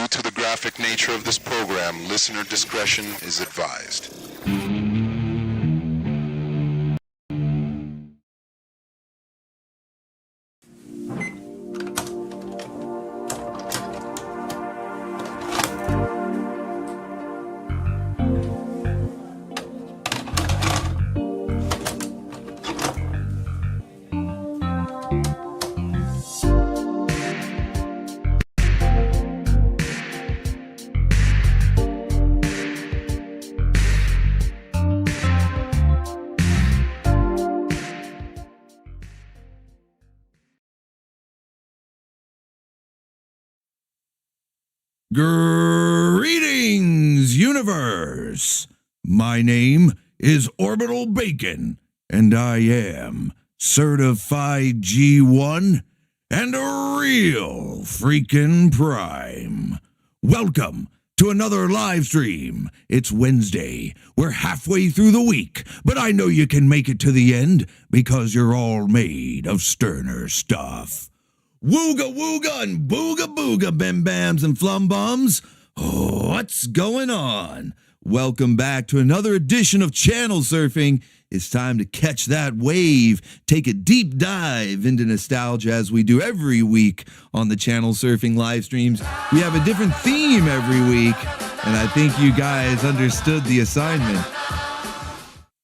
Due to the graphic nature of this program, listener discretion is advised. Greetings, universe! My name is Orbital Bacon, and I am certified G1 and a real freaking prime. Welcome to another live stream. It's Wednesday. We're halfway through the week, but I know you can make it to the end because you're all made of sterner stuff. Wooga wooga and booga booga bim bams and flum bums. What's going on? Welcome back to another edition of Channel Surfing. It's time to catch that wave, take a deep dive into nostalgia as we do every week on the Channel Surfing live streams. We have a different theme every week, and I think you guys understood the assignment.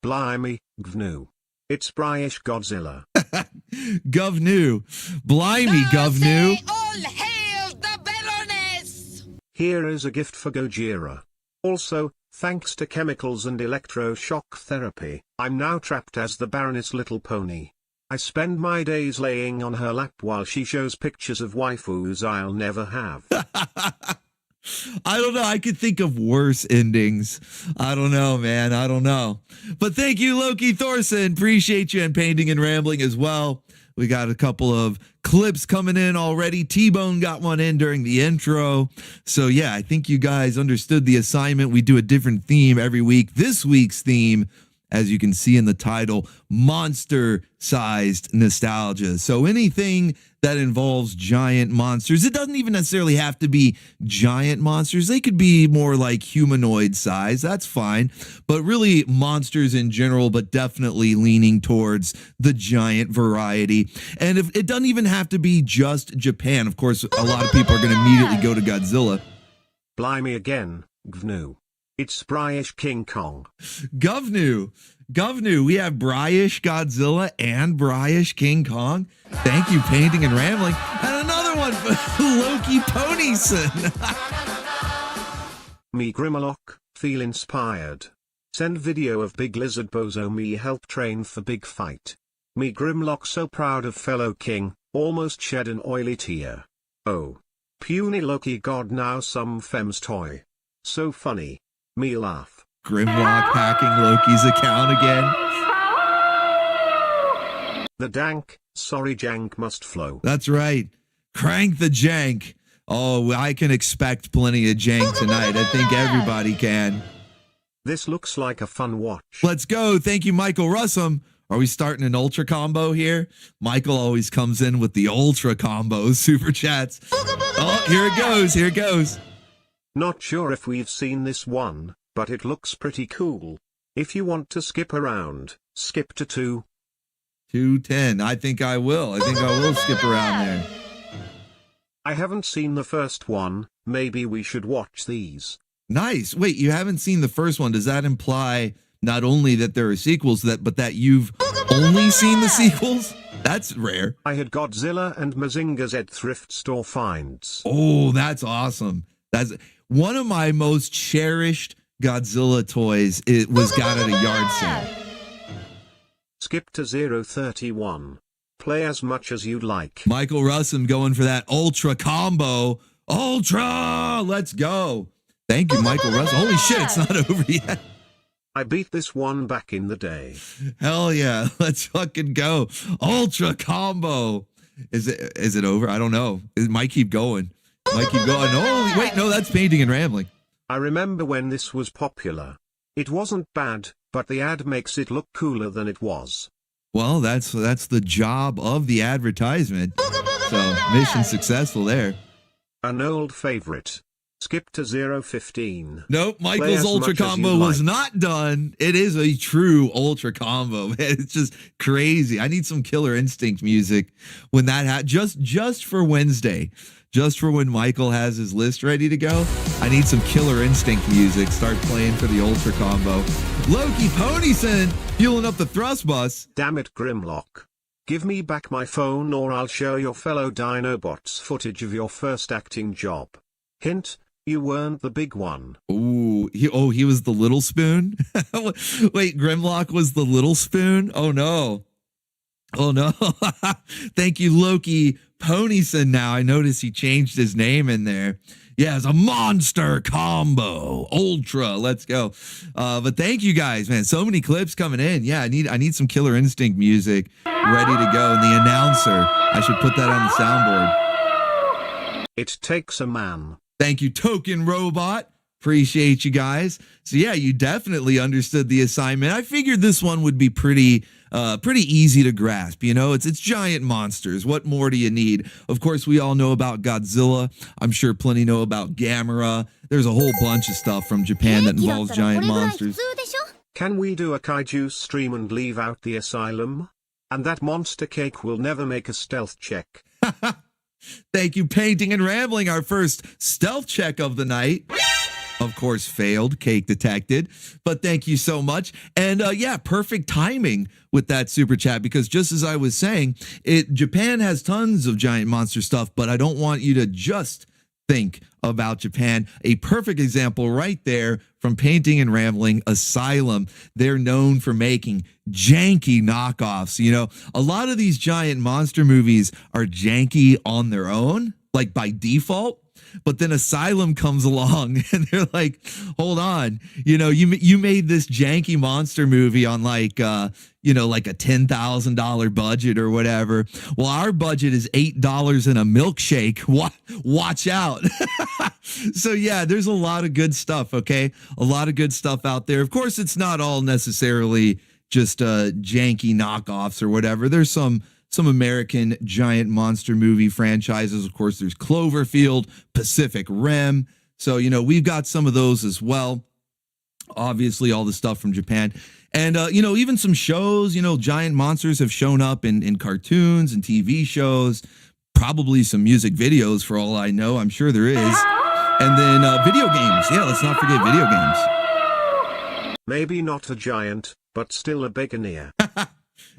Blimey, GNU. It's Bryish Godzilla. Govnu. Blimey, Govnu. All hail the Baroness! Here is a gift for Gojira. Also, thanks to chemicals and electroshock therapy, I'm now trapped as the Baroness little pony. I spend my days laying on her lap while she shows pictures of waifus I'll never have. I don't know. I could think of worse endings. I don't know, man. I don't know. But thank you, Loki Thorson. Appreciate you, and Painting and Rambling as well. We got a couple of clips coming in already. T-Bone got one in during the intro. So yeah, I think you guys understood the assignment. We do a different theme every week. This week's theme, as you can see in the title, monster-sized nostalgia. So anything that involves giant monsters. It doesn't even necessarily have to be giant monsters. They could be more like humanoid size. That's fine. But really monsters in general, but definitely leaning towards the giant variety. And if it doesn't even have to be just Japan. Of course, a lot of people are going to immediately go to Godzilla. Blimey again, GNU. It's Bryish King Kong. Govnu. We have Bryish Godzilla and Bryish King Kong. Thank you, Painting and Rambling. And another one for Loki Ponyson. Me Grimlock, feel inspired. Send video of Big Lizard Bozo me help train for big fight. Me Grimlock so proud of fellow king, almost shed an oily tear. Oh. Puny Loki god now some fem's toy. So funny. Me laugh. Grimlock hacking Loki's account again. The dank, sorry jank must flow. That's right. Crank the jank. Oh, I can expect plenty of jank tonight. I think everybody can. This looks like a fun watch. Let's go. Thank you, Michael Russum. Are we starting an ultra combo here? Michael always comes in with the ultra combos, super chats. Oh, here it goes. Here it goes. Not sure if we've seen this one, but it looks pretty cool. If you want to skip around, skip to 210. I think I will. I think I will skip around there. I haven't seen the first one. Maybe we should watch these. Nice. Wait, you haven't seen the first one. Does that imply not only that there are sequels, but that you've only seen the sequels? That's rare. I had Godzilla and Mazinger Z thrift store finds. Oh, that's awesome. That's one of my most cherished Godzilla toys. It was got at a yard sale. Skip to 031. Play as much as you'd like. Michael Russum going for that ultra combo. Ultra! Let's go. Thank you, Michael Russum. Holy shit, it's not over yet. I beat this one back in the day. Hell yeah. Let's fucking go. Ultra combo. Is it over? I don't know. It might keep going. Might keep going. Oh, wait, no, that's Painting and Rambling. I remember when this was popular. It wasn't bad, but the ad makes it look cooler than it was. Well, that's the job of the advertisement. So, mission successful there. An old favorite. Skip to 015. Nope, Play Michael's as ultra much as combo you'd was like. not done. It is a true ultra combo, man. It's just crazy. I need some Killer Instinct music when that just for Wednesday. Just for when Michael has his list ready to go, I need some Killer Instinct music. Start playing for the ultra combo. Loki Ponyson fueling up the thrust bus. Damn it, Grimlock. Give me back my phone or I'll show your fellow Dinobots footage of your first acting job. Hint, you weren't the big one. Ooh, he was the little spoon? Wait, Grimlock was the little spoon? Oh no. Oh no. Thank you, Loki Ponyson. Now I notice he changed his name in there. Yeah, it's a monster combo. Ultra. Let's go. But thank you guys, man. So many clips coming in. Yeah, I need some Killer Instinct music ready to go. And the announcer, I should put that on the soundboard. It takes a man. Thank you, Token Robot. Appreciate you guys. So yeah, you definitely understood the assignment. I figured this one would be pretty easy to grasp. You know, it's giant monsters. What more do you need? Of course, we all know about Godzilla. I'm sure plenty know about Gamera. There's a whole bunch of stuff from Japan that involves giant monsters. Can we do a kaiju stream and leave out the asylum? And that monster cake will never make a stealth check. Thank you, Painting and Rambling, our first stealth check of the night. Of course, failed, cake detected, but thank you so much. And yeah, perfect timing with that super chat, because just as I was saying, Japan has tons of giant monster stuff, but I don't want you to just think about Japan. A perfect example right there from Painting and Rambling, Asylum. They're known for making janky knockoffs. You know, a lot of these giant monster movies are janky on their own, like by default. But then Asylum comes along and they're like, hold on, you know, you made this janky monster movie on like, you know, like a $10,000 budget or whatever. Well, our budget is $8 in a milkshake. Watch out. So yeah, there's a lot of good stuff. Okay. A lot of good stuff out there. Of course, it's not all necessarily just janky knockoffs or whatever. There's some American giant monster movie franchises. Of course, there's Cloverfield, Pacific Rim. So, you know, we've got some of those as well. Obviously, all the stuff from Japan. And, you know, even some shows, you know, giant monsters have shown up in cartoons and TV shows. Probably some music videos for all I know. I'm sure there is. And then video games. Yeah, let's not forget video games. Maybe not a giant, but still a Baconeer.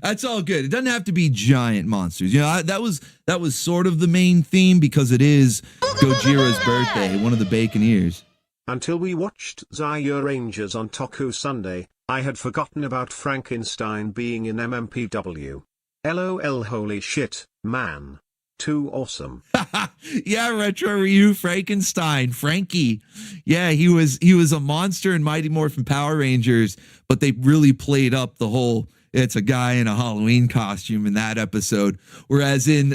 That's all good. It doesn't have to be giant monsters. You know, that was sort of the main theme because it is Gojira's birthday, one of the Baconeers. Until we watched Zaya Rangers on Toku Sunday, I had forgotten about Frankenstein being in MMPW. LOL, holy shit, man. Too awesome. Yeah, Retro Ryu Frankenstein, Frankie. Yeah, he was a monster in Mighty Morphin Power Rangers, but they really played up the whole it's a guy in a Halloween costume in that episode. Whereas in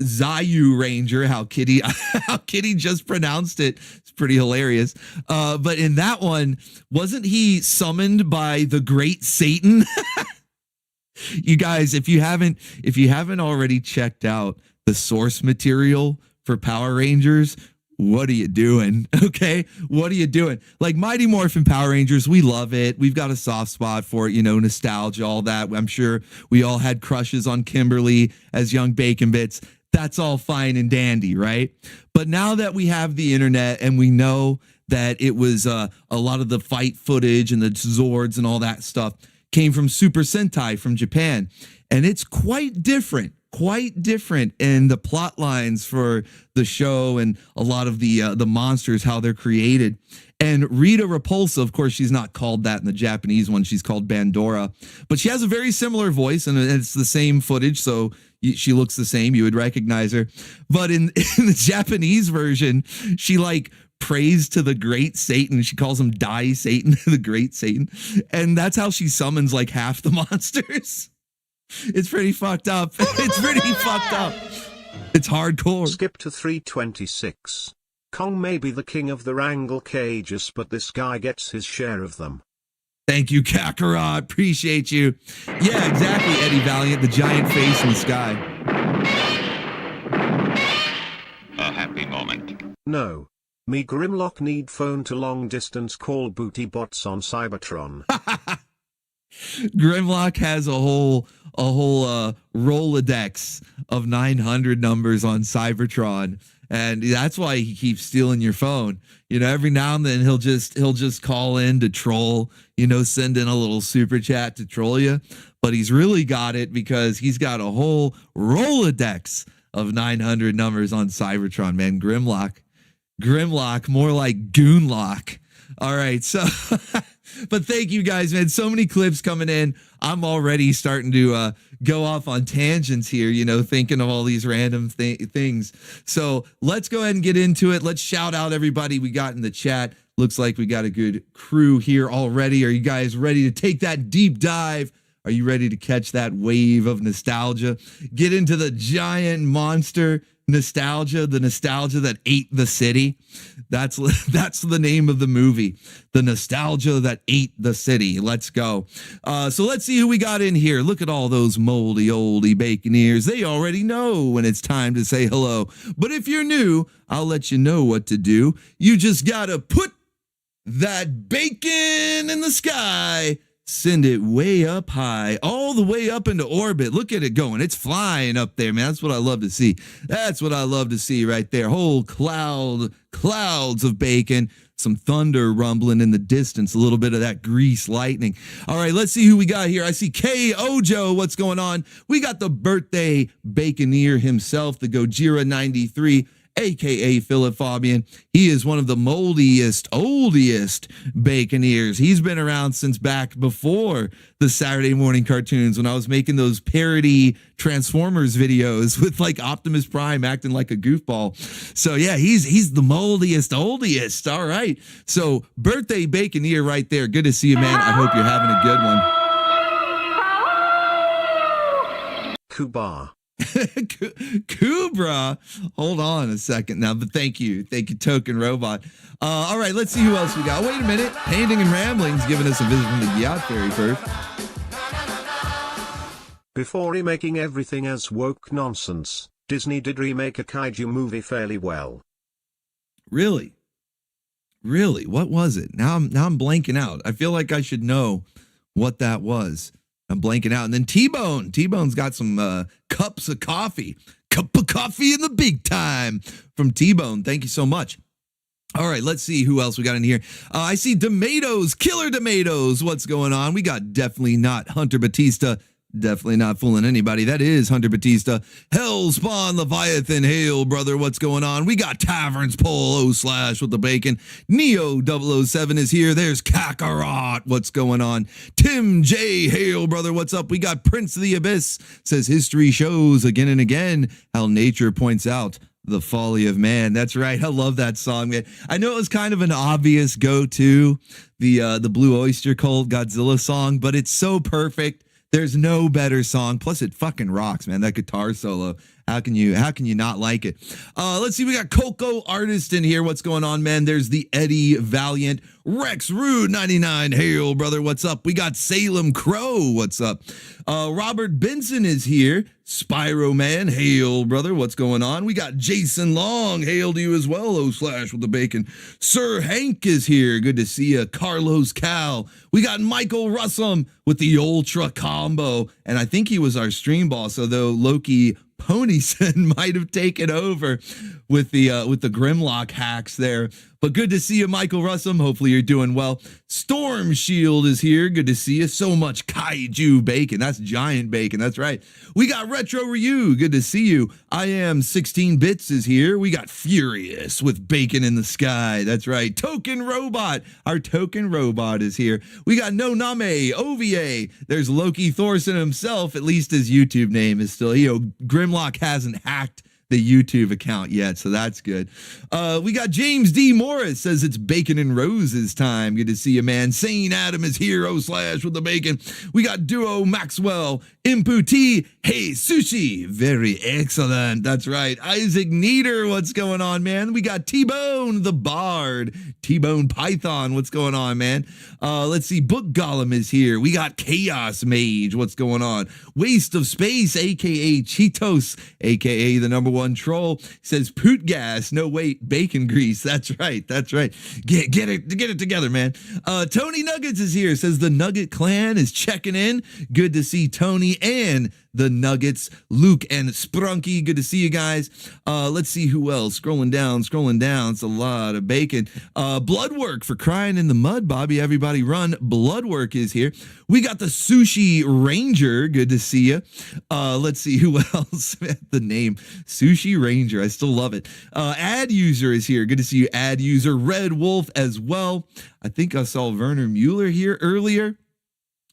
Zayu Ranger, how Kitty just pronounced it, it's pretty hilarious. But in that one, wasn't he summoned by the Great Satan? You guys, if you haven't already checked out the source material for Power Rangers, what are you doing? Okay, what are you doing? Like Mighty Morphin Power Rangers, we love it. We've got a soft spot for it, you know, nostalgia, all that. I'm sure we all had crushes on Kimberly as young bacon bits. That's all fine and dandy, right? But now that we have the internet and we know that it was a lot of the fight footage and the Zords and all that stuff came from Super Sentai from Japan, and it's quite different in the plot lines for the show and a lot of the monsters, how they're created. And Rita Repulsa, of course, she's not called that in the Japanese one. She's called Bandora, but she has a very similar voice and it's the same footage. So she looks the same. You would recognize her. But in the Japanese version, she like prays to the Great Satan. She calls him Dai Satan, the Great Satan. And that's how she summons like half the monsters. It's pretty fucked up. It's pretty fucked up. It's hardcore. Skip to 326. Kong may be the king of the wrangle cages, but this guy gets his share of them. Thank you, Kakarot. Appreciate you. Yeah, exactly, Eddie Valiant, the giant face in the sky. A happy moment. No. Me Grimlock need phone to long distance call booty bots on Cybertron. Grimlock has a whole Rolodex of 900 numbers on Cybertron, and that's why he keeps stealing your phone. You know, every now and then he'll just call in to troll, you know, send in a little super chat to troll you, but he's really got it because he's got a whole Rolodex of 900 numbers on Cybertron, man. Grimlock, more like Goonlock. All right, so but thank you guys, man. So many clips coming in. I'm already starting to go off on tangents here, you know, thinking of all these random things. So let's go ahead and get into it. Let's shout out everybody we got in the chat. Looks like we got a good crew here already. Are you guys ready to take that deep dive? Are you ready to catch that wave of nostalgia? Get into the giant monster nostalgia, the nostalgia that ate the city. That's the name of the movie, the nostalgia that ate the city. Let's go. So let's see who we got in here. Look at all those moldy oldie baconeers. They already know when it's time to say hello. But if you're new, I'll let you know what to do. You just gotta put that bacon in the sky. Send it way up high, all the way up into orbit. Look at it going. It's flying up there, man. That's what I love to see. That's what I love to see right there. Whole clouds of bacon, some thunder rumbling in the distance, a little bit of that grease lightning. All right, let's see who we got here. I see K Ojo. What's going on? We got the birthday baconeer himself, the Gojira 93. AKA Philip Fabian. He is one of the oldest baconeers. He's been around since back before the Saturday morning cartoons when I was making those parody Transformers videos with like Optimus Prime acting like a goofball. So yeah, he's the oldest. All right. So birthday baconeer right there. Good to see you, man. I hope you're having a good one. Kuba. Kubra, hold on a second now, but thank you, Token Robot. All right, let's see who else we got. Wait a minute, Painting and Ramblings giving us a visit from the Gyat Fairy first. Before remaking everything as woke nonsense, Disney did remake a kaiju movie fairly well. Really? What was it? Now I'm blanking out. I feel like I should know what that was. I'm blanking out. And then T-Bone's got some cups of coffee. Cup of coffee in the big time from T-Bone. Thank you so much. All right, let's see who else we got in here. I see Tomatoes, Killer Tomatoes. What's going on? We got Definitely Not Hunter Batista. Definitely not fooling anybody. That is Hunter Batista. Hellspawn Leviathan. Hail, brother. What's going on? We got Taverns Polo / with the bacon. Neo 007 is here. There's Kakarot. What's going on? Tim J. Hail, brother. What's up? We got Prince of the Abyss. Says history shows again and again how nature points out the folly of man. That's right. I love that song, man. I know it was kind of an obvious go-to, the Blue Oyster Cult Godzilla song, but it's so perfect. There's no better song. Plus, it fucking rocks, man. That guitar solo. How can you not like it? Let's see. We got Coco Artist in here. What's going on, man? There's the Eddie Valiant. Rex Rude 99. Hail, brother. What's up? We got Salem Crow. What's up? Robert Benson is here. Spyro Man. Hail, brother. What's going on? We got Jason Long. Hail to you as well. / with the bacon. Sir Hank is here. Good to see you. Carlos Cal. We got Michael Russum with the Ultra Combo. And I think he was our stream boss, although Loki Ponyson might have taken over with the Grimlock hacks there. But good to see you, Michael Russum. Hopefully you're doing well. Storm Shield is here. Good to see you. So much kaiju bacon. That's giant bacon. That's right. We got Retro Ryu. Good to see you. I am 16 Bits is here. We got Furious with bacon in the sky. That's right. Token Robot. Our Token Robot is here. We got No Name OVA. There's Loki Thorson himself. At least his YouTube name is still, Grimlock hasn't hacked the YouTube account yet, so that's good. We got James D. Morris says it's Bacon and Roses time. Good to see you, man. Sane Adam is here, / with the bacon. We got Duo Maxwell, Impu T. Hey, Sushi. Very excellent. That's right. Isaac Nieder. What's going on, man? We got T-Bone the Bard. T-Bone Python. What's going on, man? Let's see. Book Golem is here. We got Chaos Mage. What's going on? Waste of Space, a.k.a. Cheetos, a.k.a. the #1 G1 troll says poot gas. No, wait, bacon grease. That's right. That's right. Get it together, man. Tony Nuggets is here. Says the Nugget clan is checking in. Good to see Tony and the Nuggets. Luke and Sprunky, good to see you guys. Let's see who else. Scrolling down. It's a lot of bacon. Bloodwork for crying in the mud, Bobby. Everybody run. Bloodwork is here. We got the Sushi Ranger. Good to see you. Let's see who else. The name Sushi Ranger. I still love it. Ad User is here. Good to see you, Ad User. Red Wolf as well. I think I saw Werner Mueller here earlier.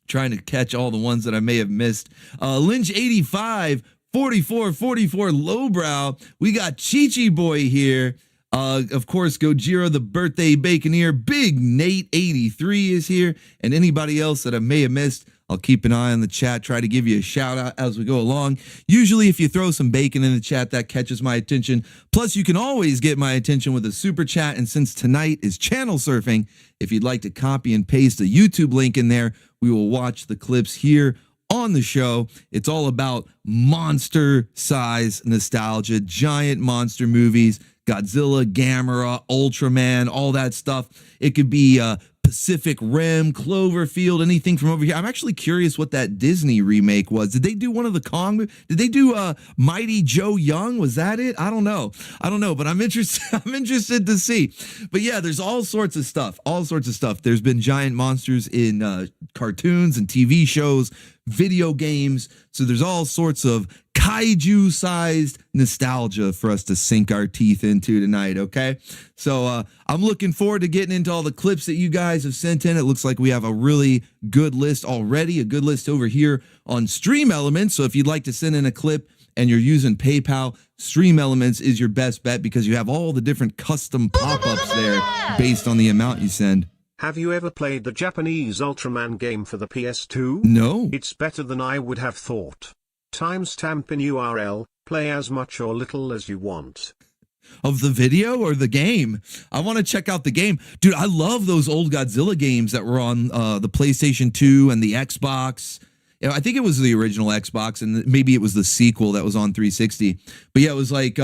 Trying to catch all the ones that I may have missed. Lynch 85, 44, Lowbrow. We got Chi Boy here. Of course, Gojira, the birthday baconeer. Big Nate 83 is here. And anybody else that I may have missed, I'll keep an eye on the chat, try to give you a shout out as we go along. Usually if you throw some bacon in the chat, that catches my attention. Plus, you can always get my attention with a super chat. And since tonight is channel surfing, if you'd like to copy and paste a YouTube link in there, we will watch the clips here on the show. It's all about monster size nostalgia, giant monster movies, Godzilla, Gamera, Ultraman, all that stuff. It could be Pacific Rim, Cloverfield, anything from over here. I'm actually curious what that Disney remake was. Did they do one of the Kong? Did they do Mighty Joe Young? Was that it? I don't know, but I'm interested. I'm interested to see. But yeah, there's all sorts of stuff. There's been giant monsters in cartoons and TV shows, video games. So there's all sorts of kaiju-sized nostalgia for us to sink our teeth into tonight, okay? So I'm looking forward to getting into all the clips that you guys have sent in. It looks like we have a really good list already, a good list over here on Stream Elements. So if you'd like to send in a clip and you're using PayPal, Stream Elements is your best bet because you have all the different custom pop-ups there based on the amount you send. Have you ever played the Japanese Ultraman game for the PS2? No. It's better than I would have thought. Timestamp in URL, play as much or little as you want. Of the video or the game? I want to check out the game. Dude, I love those old Godzilla games that were on the PlayStation 2 and the Xbox. You know, I think it was the original Xbox, and maybe it was the sequel that was on 360. But yeah, it was like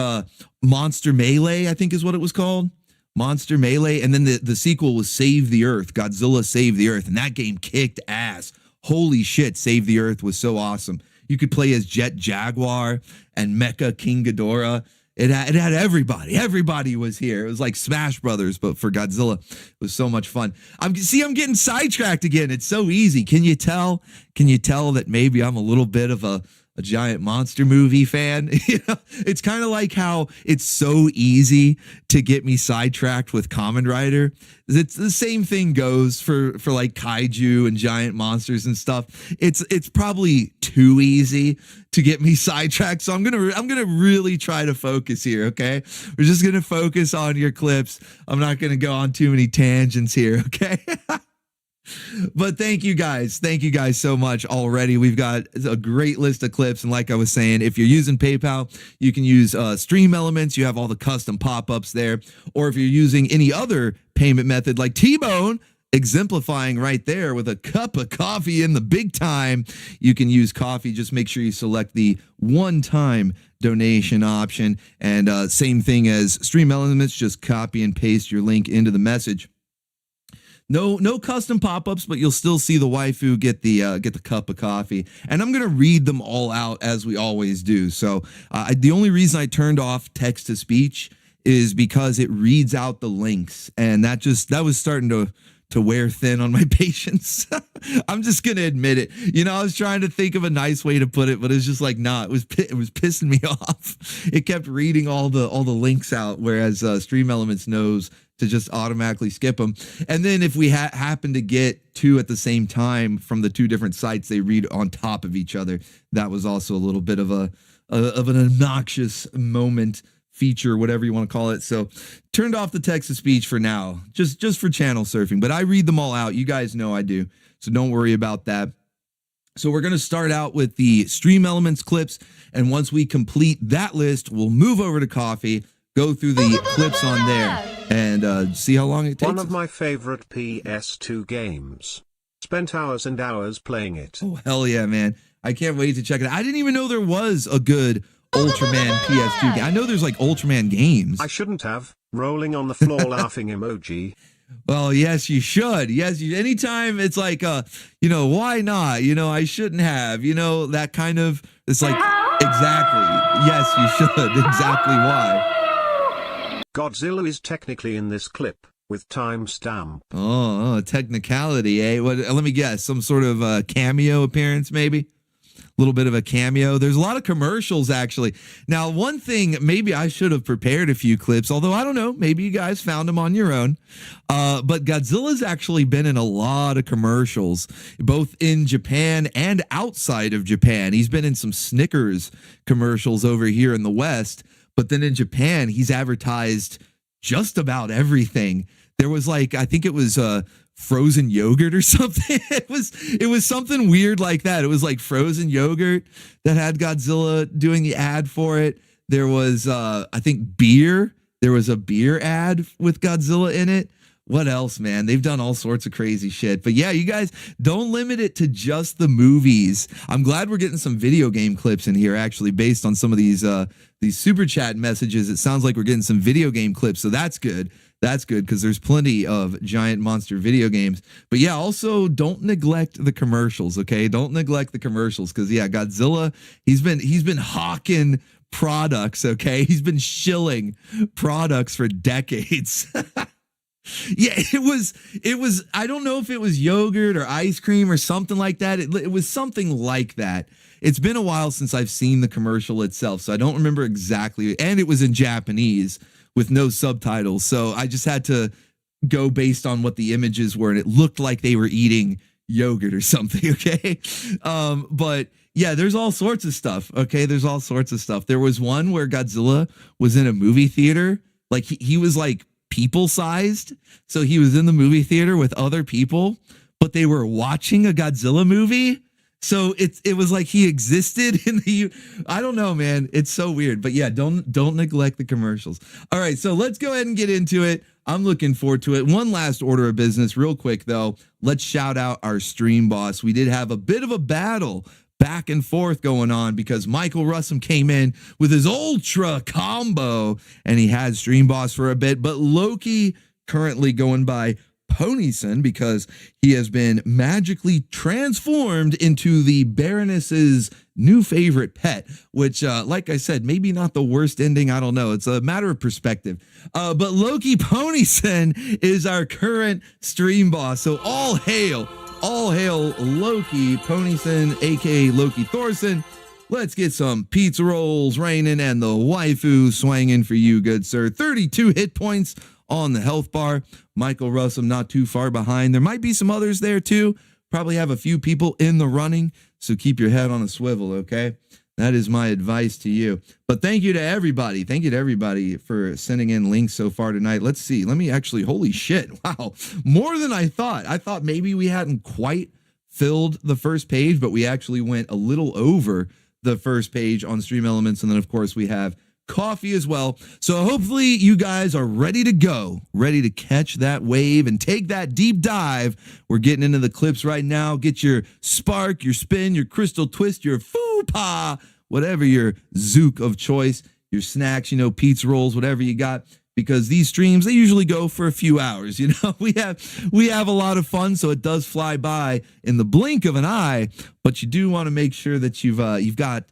Monster Melee, I think is what it was called. Monster Melee. And then the sequel was Save the Earth, Godzilla Save the Earth. And that game kicked ass. Holy shit, Save the Earth was so awesome. You could play as Jet Jaguar and Mecha King Ghidorah. It had everybody. Everybody was here. It was like Smash Brothers, but for Godzilla. It was so much fun. I'm getting sidetracked again. It's so easy. Can you tell? Can you tell that maybe I'm a little bit of a giant monster movie fan? You know, it's kind of like how it's so easy to get me sidetracked with Kamen Rider. It's the same thing goes for like kaiju and giant monsters and stuff. It's probably too easy to get me sidetracked. So I'm gonna really try to focus here. Okay, we're just gonna focus on your clips. I'm not gonna go on too many tangents here. Okay. But thank you guys so much already. We've got a great list of clips, and like I was saying, if you're using PayPal, you can use Stream Elements. You have all the custom pop-ups there. Or if you're using any other payment method like T-Bone, exemplifying right there with a cup of coffee in the big time, you can use coffee. Just make sure you select the one-time donation option, and same thing as Stream Elements, just copy and paste your link into the message. No custom pop-ups, but you'll still see the waifu get the cup of coffee. And I'm gonna read them all out as we always do. So the only reason I turned off text to speech is because it reads out the links, and that was starting to wear thin on my patience. I'm just gonna admit it. You know, I was trying to think of a nice way to put it, but it's just like, nah, it was pissing me off. It kept reading all the links out, whereas Stream Elements knows to just automatically skip them. And then if we happen to get two at the same time from the two different sites, they read on top of each other. That was also a little bit of an obnoxious moment, feature, whatever you want to call it. So turned off the text to speech for now, just for channel surfing, but I read them all out. You guys know I do. So don't worry about that. So we're going to start out with the Stream Elements clips. And once we complete that list, we'll move over to coffee, go through the clips on there, and see how long it takes. One of my favorite PS2 games. Spent hours and hours playing it. Oh, hell yeah, man. I can't wait to check it out. I didn't even know there was a good Ultraman PS2 game. I know there's like Ultraman games. I shouldn't have. Rolling on the floor laughing emoji. Well, yes, you should. Yes, anytime it's like, why not? I shouldn't have, that kind of, it's like, exactly. Yes, you should. Exactly why. Godzilla is technically in this clip, with timestamp. Oh, technicality, eh? Let me guess. Some sort of cameo appearance, maybe? A little bit of a cameo. There's a lot of commercials, actually. Now, one thing, maybe I should have prepared a few clips, although I don't know, maybe you guys found them on your own. But Godzilla's actually been in a lot of commercials, both in Japan and outside of Japan. He's been in some Snickers commercials over here in the West, but then in Japan, he's advertised just about everything. There was I think it was frozen yogurt or something. It was something weird like that. It was like frozen yogurt that had Godzilla doing the ad for it. There was I think beer. There was a beer ad with Godzilla in it. What else, man? They've done all sorts of crazy shit. But yeah, you guys don't limit it to just the movies. I'm glad we're getting some video game clips in here, actually, based on some of these super chat messages. It sounds like we're getting some video game clips, so that's good. That's good because there's plenty of giant monster video games. But yeah, also don't neglect the commercials, okay? Don't neglect the commercials because yeah, Godzilla, he's been hawking products, okay? He's been shilling products for decades. Yeah, it was I don't know if it was yogurt or ice cream or something like that. It was something like that. It's been a while since I've seen the commercial itself, so I don't remember exactly. And it was in Japanese with no subtitles, so I just had to go based on what the images were, and it looked like they were eating yogurt or something, okay? But yeah, there's all sorts of stuff, okay? There's all sorts of stuff. There was one where Godzilla was in a movie theater. Like, he was like people-sized, so he was in the movie theater with other people, but they were watching a Godzilla movie. So it was like he existed in the, I don't know, man. It's so weird. But yeah, don't neglect the commercials. All right, so let's go ahead and get into it. I'm looking forward to it. One last order of business real quick, though. Let's shout out our stream boss. We did have a bit of a battle back and forth going on because Michael Russum came in with his ultra combo and he had stream boss for a bit. But Loki currently going by Ponyson because he has been magically transformed into the Baroness's new favorite pet, which, like I said, maybe not the worst ending. I don't know. It's a matter of perspective. But Loki Ponyson is our current stream boss. So all hail Loki Ponyson, aka Loki Thorson. Let's get some pizza rolls raining and the waifu swanging for you, good sir. 32 hit points on the health bar. Michael Russum not too far behind. There might be some others there too. Probably have a few people in the running, so keep your head on a swivel, okay? That is my advice to you. But thank you to everybody. Thank you to everybody for sending in links so far tonight. Let's see. Let me actually, holy shit. Wow. More than I thought. I thought maybe we hadn't quite filled the first page, but we actually went a little over the first page on Stream Elements. And then, of course, we have coffee as well. So hopefully you guys are ready to go, ready to catch that wave and take that deep dive. We're getting into the clips right now. Get your spark, your spin, your crystal twist, your foo-pa, whatever your zook of choice, your snacks, pizza rolls, whatever you got, because these streams, they usually go for a few hours. We have a lot of fun, so it does fly by in the blink of an eye, but you do want to make sure that you've got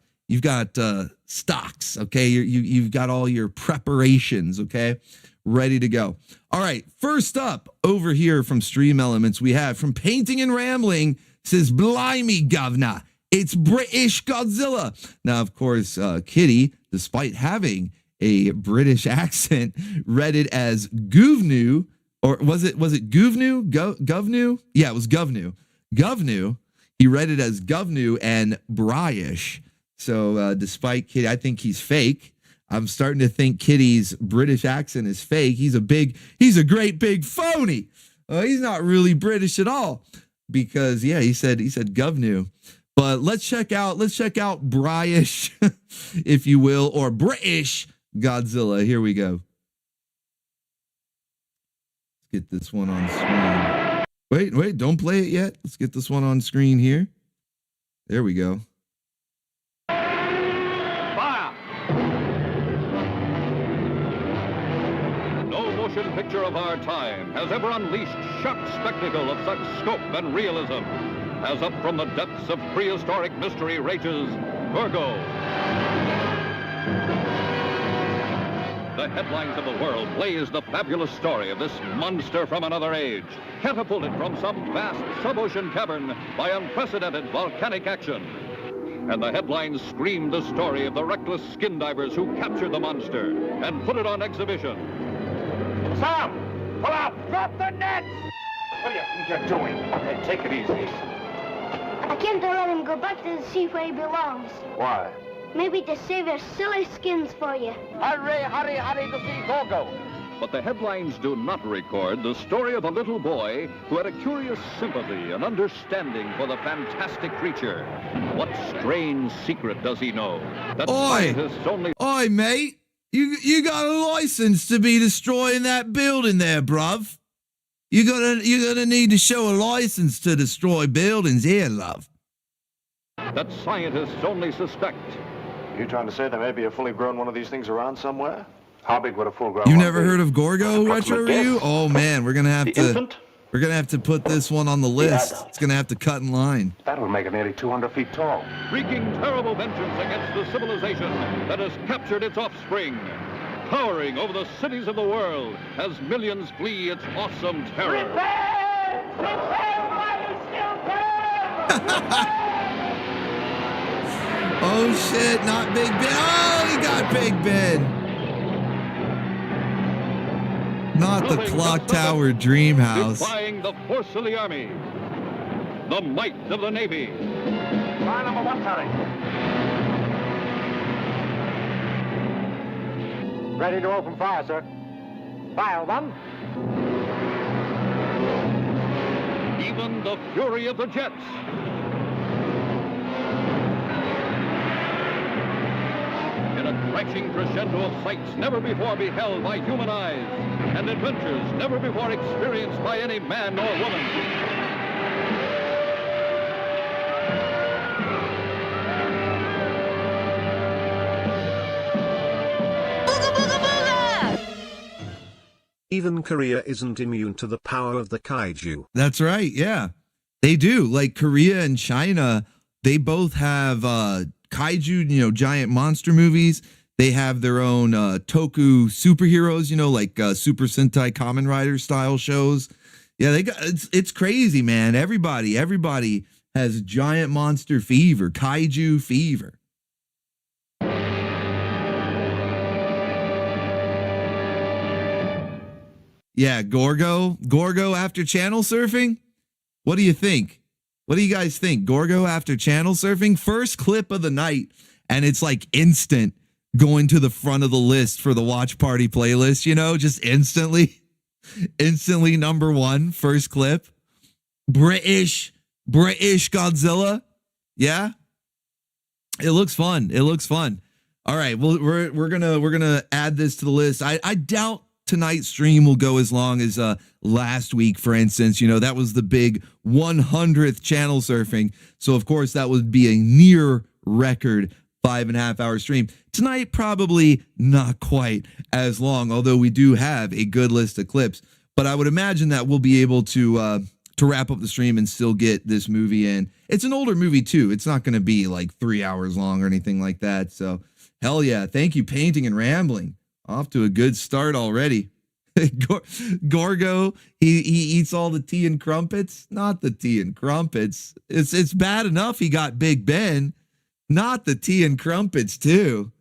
stocks, okay? You've got all your preparations, okay? Ready to go. All right, first up over here from Stream Elements, we have from Painting and Rambling, says, blimey, governor, it's British Godzilla. Now, of course, Kitty, despite having a British accent, read it as Goovnu, or was it Goovnu? Govnu? Yeah, it was Govnu. Govnu. He read it as Govnu and Bryish. So despite Kitty, I think he's fake. I'm starting to think Kitty's British accent is fake. He's a great big phony. He's not really British at all because yeah, he said Govnu. But let's check out Bryish, if you will, or British Godzilla. Here we go. Let's get this one on screen. Wait, don't play it yet. Let's get this one on screen here. There we go. Fire! motion picture of our time has ever unleashed sharp spectacle of such scope and realism as up from the depths of prehistoric mystery rages Gorgo. The headlines of the world blaze the fabulous story of this monster from another age, catapulted from some vast sub-ocean cavern by unprecedented volcanic action. And the headlines scream the story of the reckless skin divers who captured the monster and put it on exhibition. Sam! Pull out! Drop the nets! What do you think you're doing? Hey, take it easy. I came to let him go back to the sea where he belongs. Why? Maybe to save your silly skins for you. Hurry, hurry, hurry to see Gorgo. But the headlines do not record the story of a little boy who had a curious sympathy and understanding for the fantastic creature. What strange secret does he know that scientists only... Oi, mate. You got a license to be destroying that building there, bruv. You're gonna need to show a license to destroy buildings here, love. That scientists only suspect. You trying to say there may be a fully grown one of these things around somewhere? How big would a full-grown You one never be? heard of Gorgo, Retro Ryu? guess. Oh man, we're gonna have The to infant? we're gonna have to put this one on the list. adult. It's gonna have to cut in line. That would make it nearly 200 feet tall. Wreaking terrible vengeance against the civilization that has captured its offspring. Towering over the cities of the world as millions flee its awesome terror. Oh shit, not Big Ben. Oh, he got Big Ben. Not the Nothing Clock but the Tower Dream House. Defying the force of the Army. The might of the Navy. Fire number 1, Harry. Ready to open fire, sir. Fire 1. Even the fury of the jets. In a crashing crescendo of sights never before beheld by human eyes, and adventures never before experienced by any man or woman. Booga booga booga! Even Korea isn't immune to the power of the kaiju. That's right, yeah. They do. Like Korea and China, they both have kaiju, giant monster movies. They have their own toku superheroes, like Super Sentai Kamen Rider style shows. Yeah, they got it's crazy, man. Everybody has giant monster fever, kaiju fever. Yeah, Gorgo after channel surfing? What do you think? What do you guys think? Gorgo after channel surfing? First clip of the night, and it's like instant going to the front of the list for the watch party playlist, just instantly number one, first clip. British Godzilla. Yeah. It looks fun. All right, well, we're gonna add this to the list. I doubt tonight's stream will go as long as last week, for instance. That was the big 100th channel surfing. So, of course, that would be a near record 5.5 hour stream. Tonight, probably not quite as long, although we do have a good list of clips. But I would imagine that we'll be able to wrap up the stream and still get this movie in. It's an older movie, too. It's not going to be like 3 hours long or anything like that. So, hell yeah. Thank you, Painting and Rambling. Off to a good start already. Gorgo, he eats all the tea and crumpets. Not the tea and crumpets. It's bad enough he got Big Ben. Not the tea and crumpets too.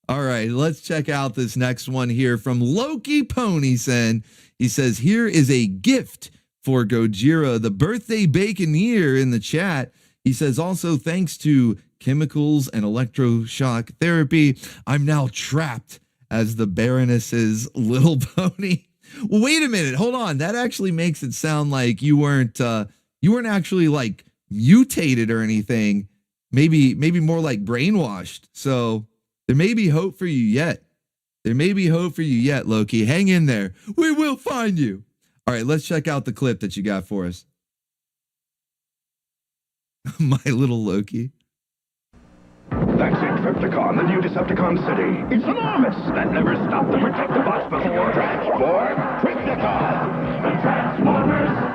All right, let's check out this next one here from Loki Ponysen. He says, here is a gift for Gojira, the birthday baconeer in the chat. He says, also thanks to chemicals and electroshock therapy, I'm now trapped as the Baroness's little pony. Well, wait a minute. Hold on. That actually makes it sound like you weren't actually like mutated or anything. Maybe more like brainwashed. So there may be hope for you yet. Loki. Hang in there. We will find you. All right, let's check out the clip that you got for us. My little Loki. That's it, Triptychon, the new Decepticon city. It's enormous. That never stopped the Protectobots before. Transform Triptychon! Transformers!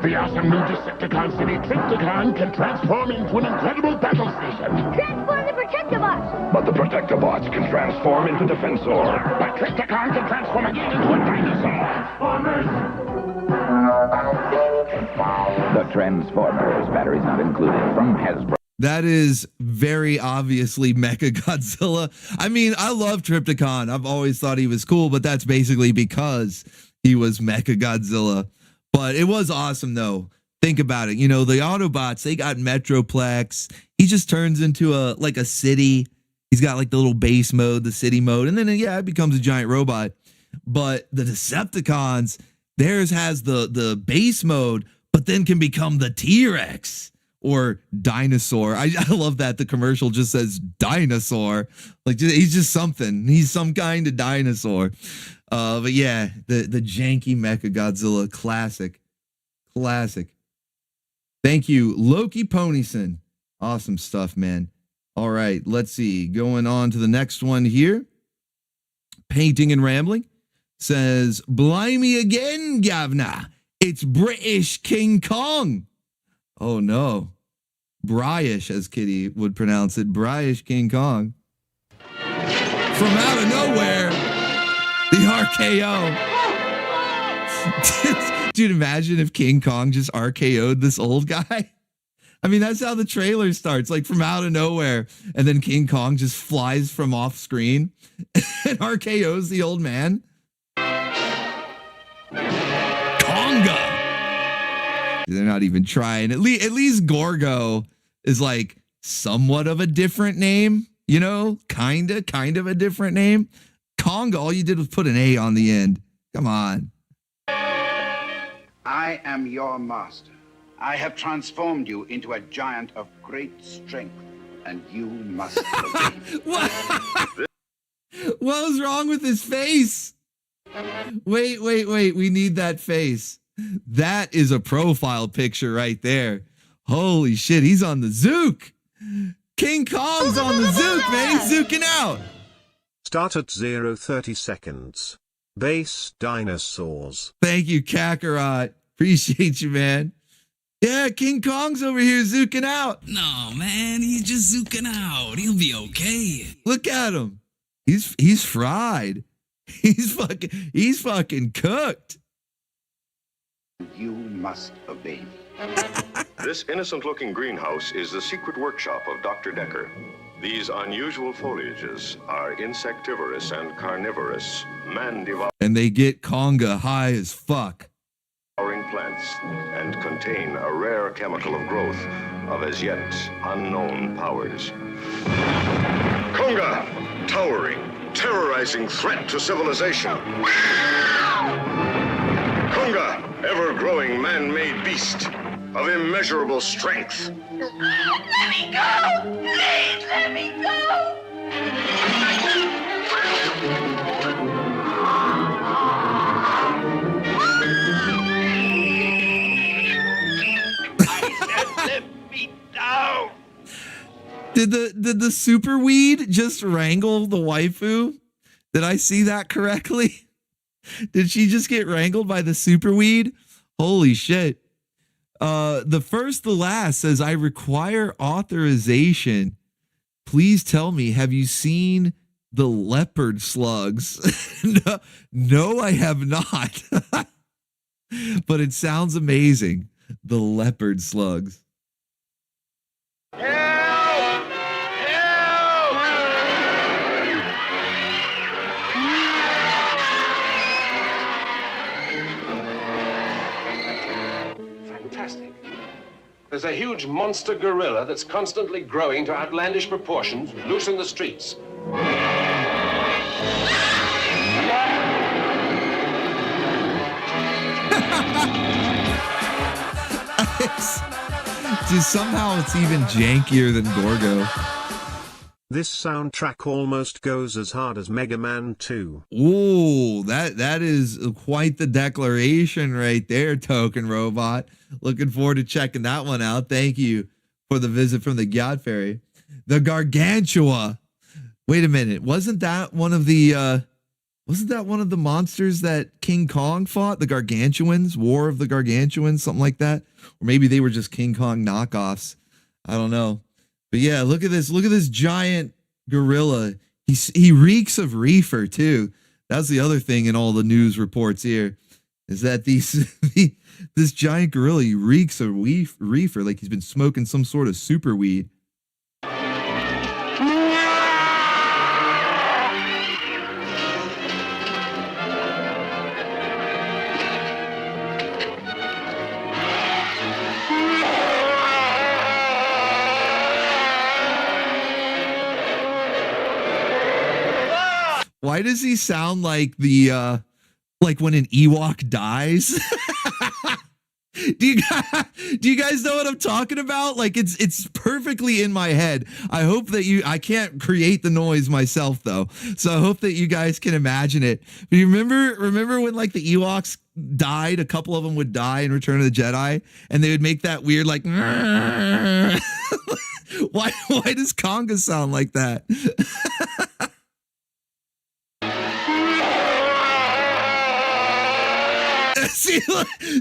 The awesome new Decepticon city, Triptychon, can transform into an incredible battle station. Transform the Protectobots! But the Protectobots can transform into Defensor. But Triptychon can transform again into a dinosaur. The Transformers battery's not included from Hasbro. That is very obviously Mechagodzilla. I mean, I love Triptychon. I've always thought he was cool, but that's basically because he was Mechagodzilla. But it was awesome, though. Think about it. You know, the Autobots, they got Metroplex. He just turns into a city. He's got like the little base mode, the city mode, and then, yeah, it becomes a giant robot. But the Decepticons, theirs has the base mode, but then can become the T-Rex or dinosaur. I love that the commercial just says dinosaur. Like, he's just something. He's some kind of dinosaur. But yeah, the janky Mechagodzilla, classic. Thank you, Loki Ponyson. Awesome stuff, man. All right, let's see. Going on to the next one here. Painting and Rambling says, "Blimey again, Gavna. It's British King Kong." Oh no. Bryish, as Kitty would pronounce it. Bryish King Kong. From out of nowhere, the RKO. Dude, imagine if King Kong just RKO'd this old guy. I mean, that's how the trailer starts, like from out of nowhere. And then King Kong just flies from off screen and RKO's the old man. Konga. They're not even trying. At least Gorgo is like somewhat of a different name, you know, kind of a different name. Konga, all you did was put an A on the end. Come on. I am your master. I have transformed you into a giant of great strength, and you must obey me. What? What was wrong with his face? Wait. We need that face. That is a profile picture right there. Holy shit, he's on the Zook. King Kong's on the Zook, man. He's zooking out. Start at 0:30 seconds. Base dinosaurs. Thank you, Kakarot. Appreciate you, man. Yeah, King Kong's over here zooking out. No, man, he's just zooking out. He'll be okay. Look at him. He's fried. He's fucking cooked. You must obey me. This innocent-looking greenhouse is the secret workshop of Dr. Decker. These unusual foliages are insectivorous and carnivorous, man-devouring And they get Konga high as fuck. plants and contain a rare chemical of growth of as yet unknown powers. Konga, towering, terrorizing threat to civilization. Konga, ever-growing man-made beast of immeasurable strength. Let me go! Please let me go! Let me down! Did the super weed just wrangle the waifu? Did I see that correctly? Did she just get wrangled by the super weed? Holy shit. The first, the last says, "I require authorization. Please tell me, have you seen the leopard slugs?" No, I have not. But it sounds amazing. The leopard slugs. Fantastic. There's a huge monster gorilla that's constantly growing to outlandish proportions, loose in the streets. Just somehow it's even jankier than Gorgo. This soundtrack almost goes as hard as Mega Man 2. Ooh, that is quite the declaration right there, Token Robot. Looking forward to checking that one out. Thank you for the visit from the Gyat Fairy. The Gargantua. Wait a minute. Wasn't that one of the monsters that King Kong fought? The Gargantuans, War of the Gargantuans, something like that. Or maybe they were just King Kong knockoffs. I don't know. But yeah, look at this. Look at this giant gorilla. He reeks of reefer too. That's the other thing in all the news reports here, is that this giant gorilla, he reeks of reefer, like he's been smoking some sort of super weed. Why does he sound like like when an Ewok dies? Do you guys know what I'm talking about? Like it's perfectly in my head. I hope that I can't create the noise myself though. So I hope that you guys can imagine it. But you remember when like the Ewoks died, a couple of them would die in Return of the Jedi, and they would make that weird like why does Conga sound like that?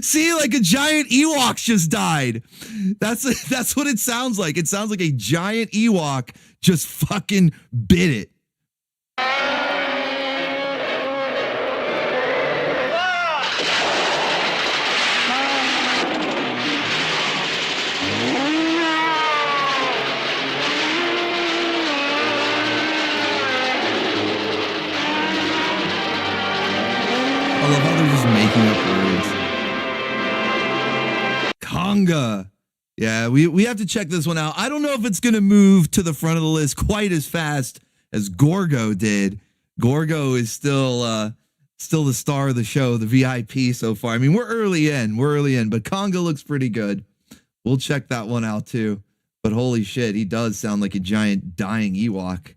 See, like a giant Ewok just died. That's what it sounds like. It sounds like a giant Ewok just fucking bit it. I love how they're just making up words. Conga. Yeah, we have to check this one out. I don't know if it's going to move to the front of the list quite as fast as Gorgo did. Gorgo is still the star of the show, the VIP so far. I mean, we're early in, but Conga looks pretty good. We'll check that one out too. But holy shit, he does sound like a giant dying Ewok.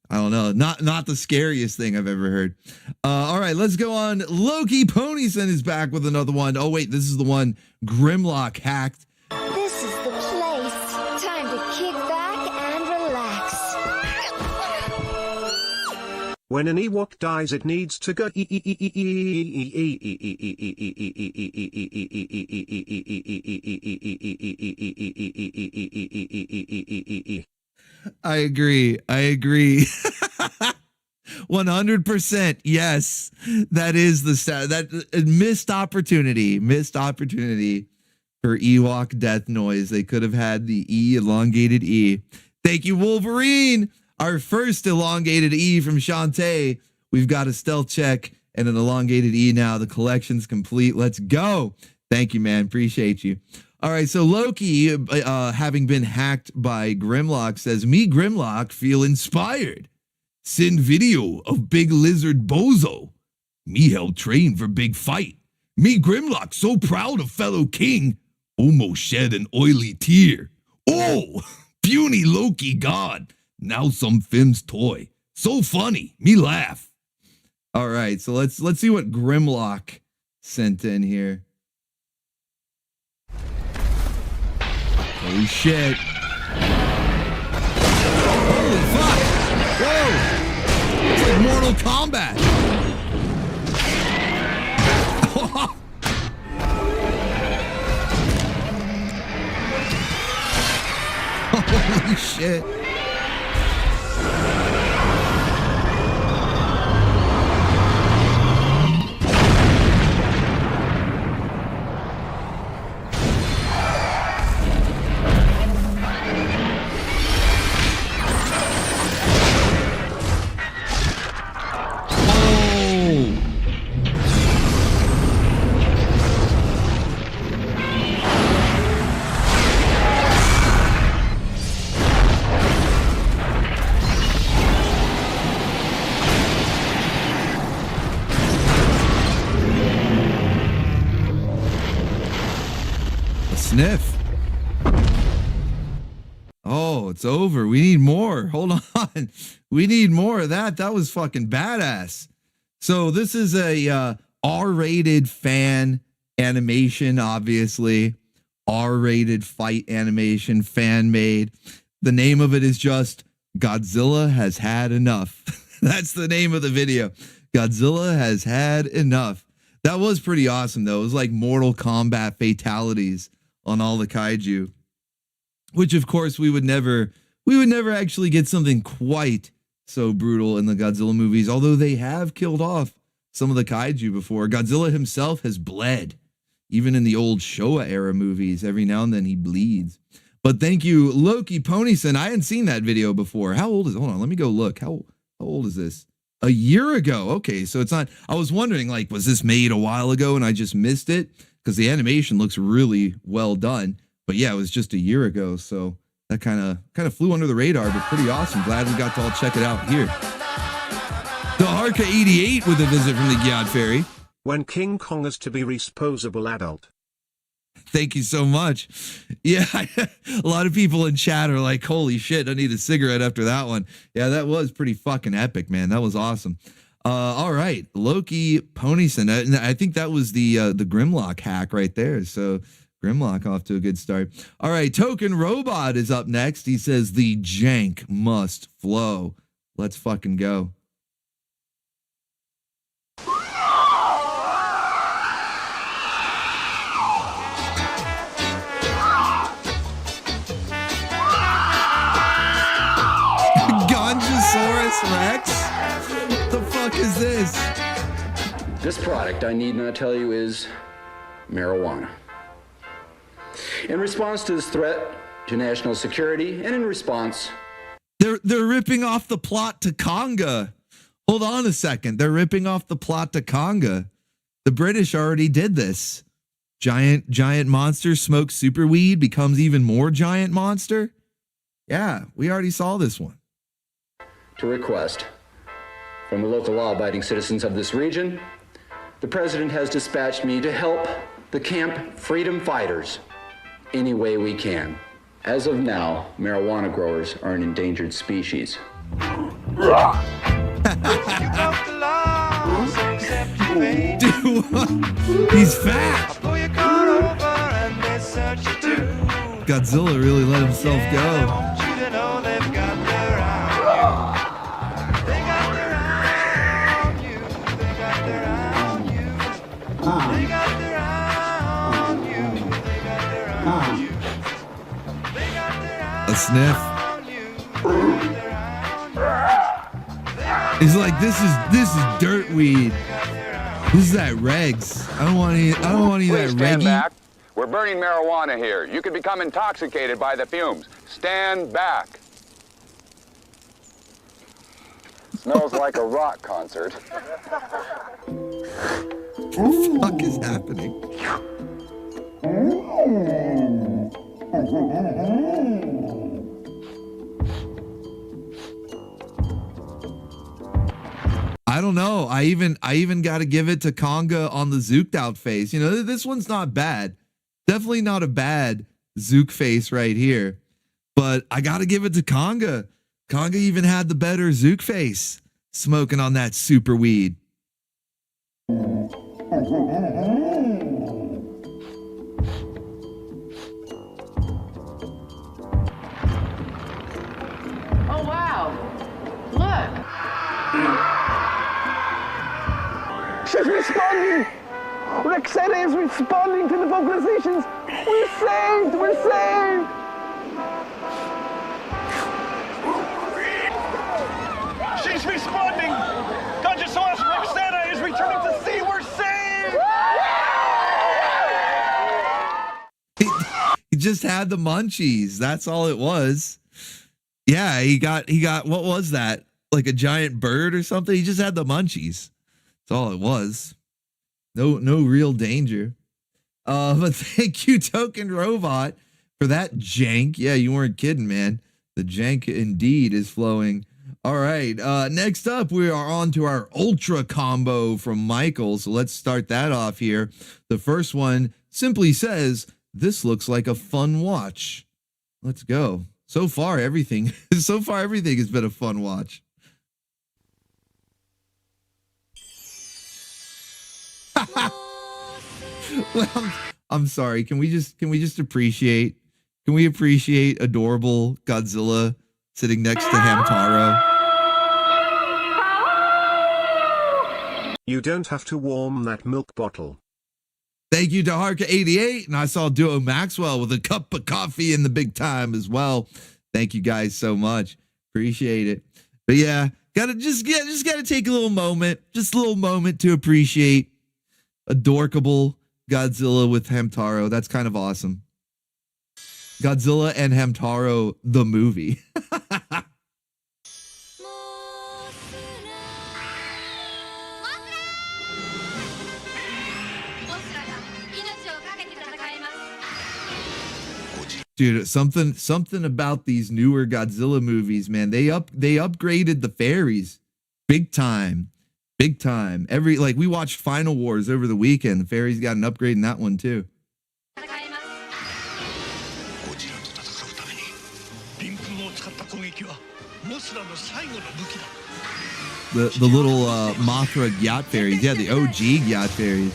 I don't know. Not the scariest thing I've ever heard. All right, let's go on. Loki Ponyson is back with another one. Oh, wait, this is the one Grimlock hacked. This is the place. Time to kick back and relax. When an Ewok dies, it needs to go. I agree. 100%. Yes, that is that missed opportunity for Ewok death noise. They could have had the elongated E. Thank you, Wolverine. Our first elongated E from Shantae. We've got a stealth check and an elongated E now. The collection's complete. Let's go. Thank you, man. Appreciate you. All right, so Loki, having been hacked by Grimlock, says, "Me, Grimlock, feel inspired. Send video of big lizard bozo. Me help train for big fight. Me, Grimlock, so proud of fellow king. Almost shed an oily tear. Oh, puny Loki god. Now some Fim's toy. So funny. Me laugh." All right, so let's see what Grimlock sent in here. Holy shit. Holy fuck. Whoa. It's like Mortal Kombat. Holy shit. Sniff. Oh, it's over. We need more. Hold on. We need more of that. That was fucking badass. So this is a R-rated fan animation, obviously. R-rated fight animation, fan-made. The name of it is just Godzilla Has Had Enough. That's the name of the video. Godzilla Has Had Enough. That was pretty awesome, though. It was like Mortal Kombat fatalities on all the kaiju, which, of course, we would never actually get something quite so brutal in the Godzilla movies, although they have killed off some of the kaiju before. Godzilla himself has bled. Even in the old Showa era movies, every now and then he bleeds. But thank you, Loki Ponyson. I hadn't seen that video before. How old is it? Hold on, let me go look. How old is this? A year ago. Okay, so it's not. I was wondering, like, was this made a while ago and I just missed it? Because the animation looks really well done. But yeah, it was just a year ago. So that kind of flew under the radar, but pretty awesome. Glad we got to all check it out here. The Harka 88 with a visit from the Gyat Fairy. When King Kong is to be responsible adult. Thank you so much. Yeah, a lot of people in chat are like, holy shit, I need a cigarette after that one. Yeah, that was pretty fucking epic, man. That was awesome. All right, Loki Ponyson. I think that was the Grimlock hack right there. So Grimlock off to a good start. All right, Token Robot is up next. He says the jank must flow. Let's fucking go. Rex? What the fuck is this? This product, I need not tell you, is marijuana. In response to this threat to national security, and in response... They're ripping off the plot to Conga. Hold on a second. They're ripping off the plot to Conga. The British already did this. Giant monster smokes super weed, becomes even more giant monster. Yeah, we already saw this one. To request from the local law-abiding citizens of this region, the president has dispatched me to help the Camp Freedom Fighters any way we can. As of now, marijuana growers are an endangered species. Dude, he's fat. Godzilla really let himself go. A sniff. He's like, this is dirt weed. This is that regs. I don't want any of that stand reggie. Back. We're burning marijuana here. You could become intoxicated by the fumes. Stand back. Smells like a rock concert. What the fuck is happening? I don't know. I even got to give it to Conga on the zooked out face. You know, this one's not bad. Definitely not a bad zook face right here. But I got to give it to Conga. Conga even had the better zook face, smoking on that super weed. Oh, wow. Look. She's responding! Rexetta is responding to the vocalizations! We're saved! We're saved! She's responding! Conjusaurus Rexetta is returning to sea! We're saved! He just had the munchies. That's all it was. Yeah, he got what was that? Like a giant bird or something? He just had the munchies. That's all it was. No real danger. But thank you, Token Robot, for that jank. Yeah, you weren't kidding, man. The jank indeed is flowing. All right. Next up, we are on to our ultra combo from Michael. So let's start that off here. The first one simply says, "This looks like a fun watch." Let's go. So far, everything has been a fun watch. Well, I'm sorry. Can we just appreciate Can we appreciate adorable Godzilla sitting next to Hamtaro? You don't have to warm that milk bottle. Thank you to Harka88, and I saw Duo Maxwell with a cup of coffee in the big time as well. Thank you guys so much. Appreciate it. But yeah, gotta take a little moment, to appreciate adorkable Godzilla with Hamtaro. That's kind of awesome. Godzilla and Hamtaro, the movie. Dude, something about these newer Godzilla movies, man. They upgraded the fairies big time. We watched Final Wars over the weekend. The fairies got an upgrade in that one too. The little Mothra Gyat Fairies. Yeah, the OG Gyat Fairies.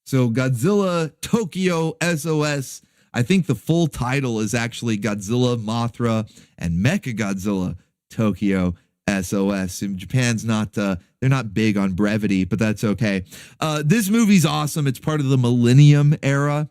So Godzilla Tokyo SOS. I think the full title is actually Godzilla, Mothra, and Mechagodzilla Tokyo SOS. And Japan's not, they're not big on brevity, but that's okay. This movie's awesome. It's part of the Millennium era.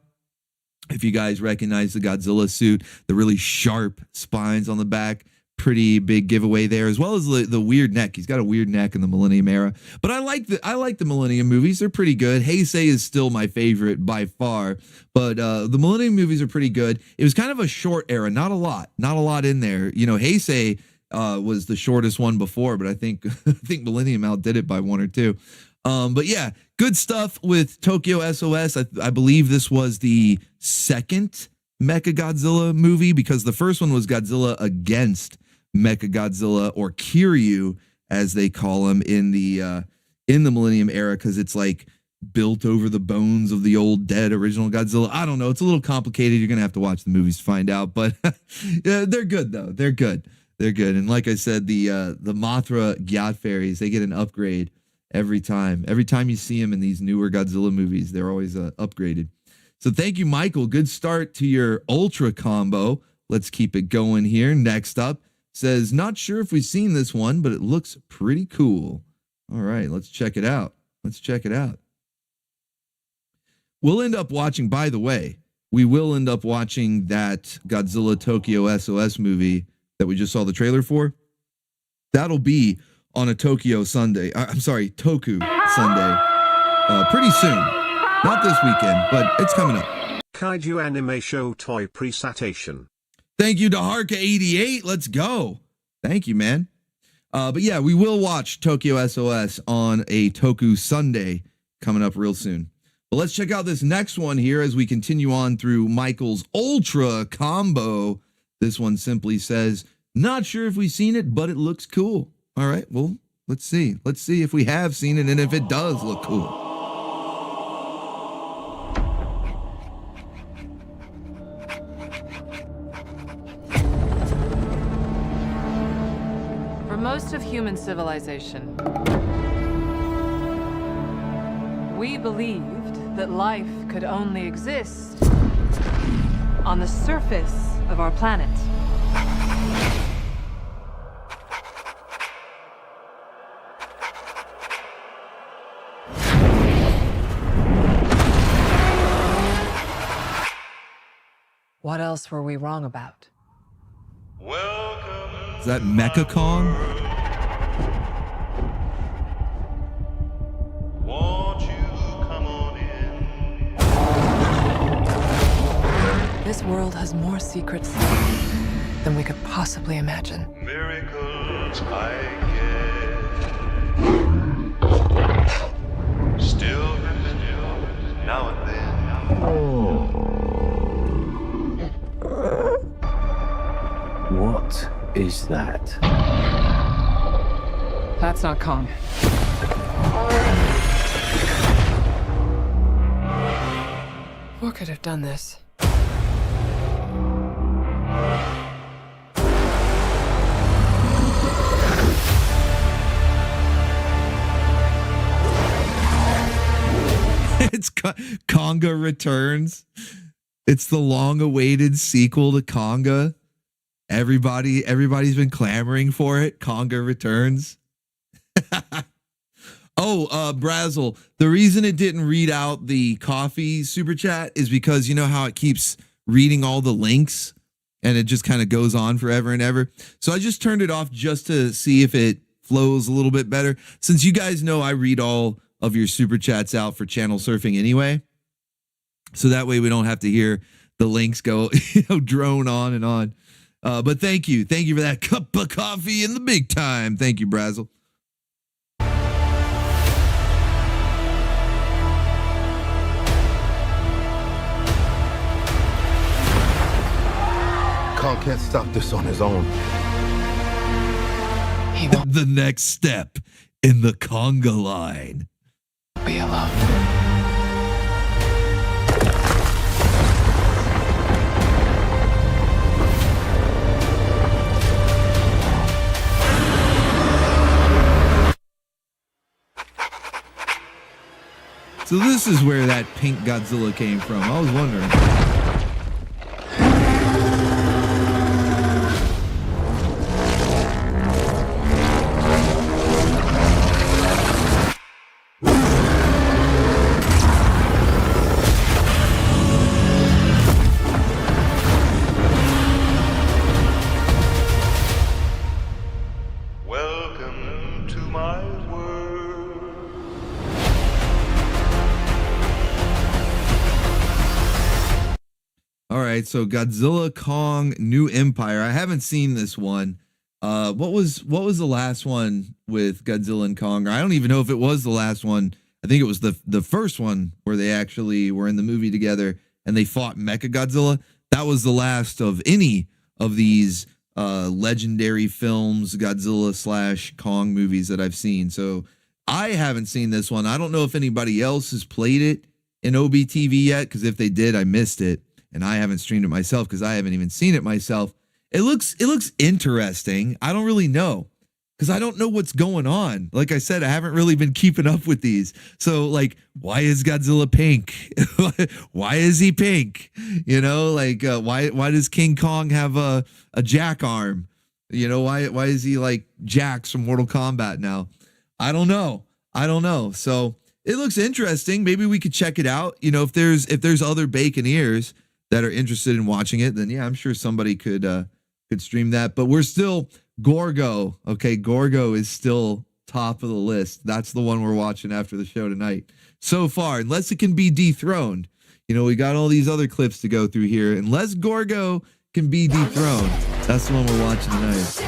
If you guys recognize the Godzilla suit, the really sharp spines on the back, pretty big giveaway there, as well as the weird neck. He's got a weird neck in the Millennium era. But I like the Millennium movies. They're pretty good. Heisei is still my favorite by far, but the Millennium movies are pretty good. It was kind of a short era, not a lot in there. You know, Heisei was the shortest one before, but I think Millennium outdid it by one or two. But yeah, good stuff with Tokyo SOS. I believe this was the second Mechagodzilla movie, because the first one was Godzilla against Mechagodzilla, or Kiryu as they call him in the Millennium era, because it's like built over the bones of the old dead original Godzilla. I don't know, it's a little complicated. You're gonna have to watch the movies to find out, but yeah, they're good though. They're good. And like I said, the Mothra Gyat Fairies, they get an upgrade every time you see them in these newer Godzilla movies. They're always upgraded. So thank you, Michael. Good start to your Ultra combo. Let's keep it going here. Next up says, not sure if we've seen this one, but it looks pretty cool. All right, let's check it out. We'll end up watching, by the way, we will end up watching that Godzilla Tokyo SOS movie that we just saw the trailer for. That'll be on a Toku Sunday. Pretty soon. Not this weekend, but it's coming up. Kaiju Anime Show Toy Presentation. Thank you to Harka88. Let's go. Thank you, man. But yeah, we will watch Tokyo SOS on a Toku Sunday coming up real soon. But let's check out this next one here as we continue on through Michael's Ultra combo. This one simply says, not sure if we've seen it, but it looks cool. All right, well, let's see. Let's see if we have seen it and if it does look cool. Most of human civilization, we believed that life could only exist on the surface of our planet. What else were we wrong about? Is that Mecha Kong? This world has more secrets than we could possibly imagine. Miracles I get. Still remember now and then. What is that? That's not Kong. What could have done this? Konga Returns. It's the long-awaited sequel to Konga. Everybody's been clamoring for it. Konga Returns. Brazzle, the reason it didn't read out the coffee super chat is because you know how it keeps reading all the links and it just kind of goes on forever and ever. So I just turned it off just to see if it flows a little bit better. Since you guys know I read all of your super chats out for channel surfing anyway. So that way we don't have to hear the links go, drone on and on. But thank you. Thank you for that cup of coffee in the big time. Thank you, Brazzle. Kong can't stop this on his own. The next step in the conga line. Be alone. So this is where that pink Godzilla came from. I was wondering. Welcome to my world. All right, so Godzilla Kong New Empire. I haven't seen this one. What was the last one with Godzilla and Kong? I don't even know if it was the last one. I think it was the first one where they actually were in the movie together and they fought Mechagodzilla. That was the last of any of these legendary films, Godzilla / Kong movies that I've seen. So I haven't seen this one. I don't know if anybody else has played it in OBTV yet, because if they did, I missed it. And I haven't streamed it myself because I haven't even seen it myself. It looks interesting. I don't really know because I don't know what's going on. Like I said, I haven't really been keeping up with these. So like, why is Godzilla pink? Why is he pink? You know, like why does King Kong have a jack arm? You know, why is he like Jax from Mortal Kombat now? I don't know. So it looks interesting. Maybe we could check it out. You know, if there's other Baconeers that are interested in watching it, then yeah, I'm sure somebody could stream that. But we're still Gorgo. Okay, Gorgo is still top of the list. That's the one we're watching after the show tonight. So far, unless it can be dethroned. You know, we got all these other clips to go through here. Unless Gorgo can be dethroned, that's the one we're watching tonight.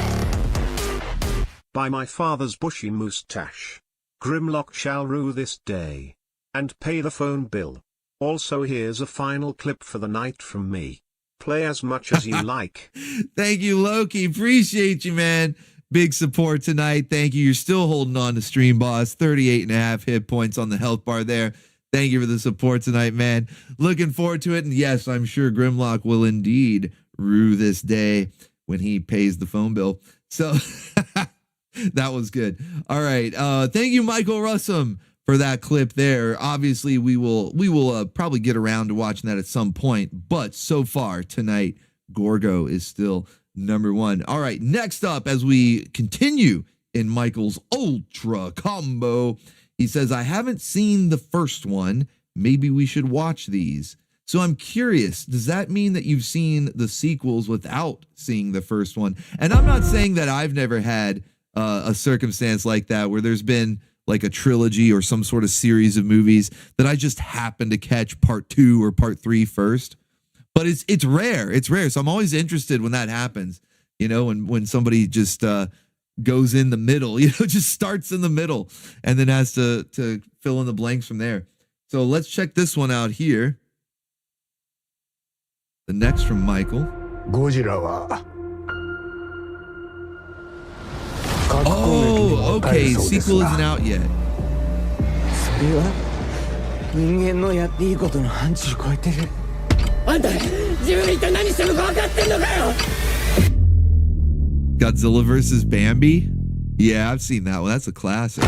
By my father's bushy moustache, Grimlock shall rue this day, and pay the phone bill. Also, here's a final clip for the night from me. Play as much as you like. Thank you, Loki. Appreciate you, man. Big support tonight. Thank you. You're still holding on to Stream Boss. 38.5 hit points on the health bar there. Thank you for the support tonight, man. Looking forward to it. And yes, I'm sure Grimlock will indeed rue this day when he pays the phone bill. So that was good. All right. Thank you, Michael Russum, for that clip there. Obviously, we will probably get around to watching that at some point. But so far tonight, Gorgo is still number one. All right, next up, as we continue in Michael's Ultra Combo, he says, I haven't seen the first one. Maybe we should watch these. So I'm curious, does that mean that you've seen the sequels without seeing the first one? And I'm not saying that I've never had a circumstance like that where there's been like a trilogy or some sort of series of movies that I just happen to catch part 2 or part 3 first. But it's rare. It's rare. So I'm always interested when that happens, you know, when somebody just goes in the middle, you know, just starts in the middle and then has to fill in the blanks from there. So let's check this one out here. The next from Michael. Gojira. Oh, okay. Sequel isn't out yet. Godzilla vs. Bambi? Yeah, I've seen that one. That's a classic.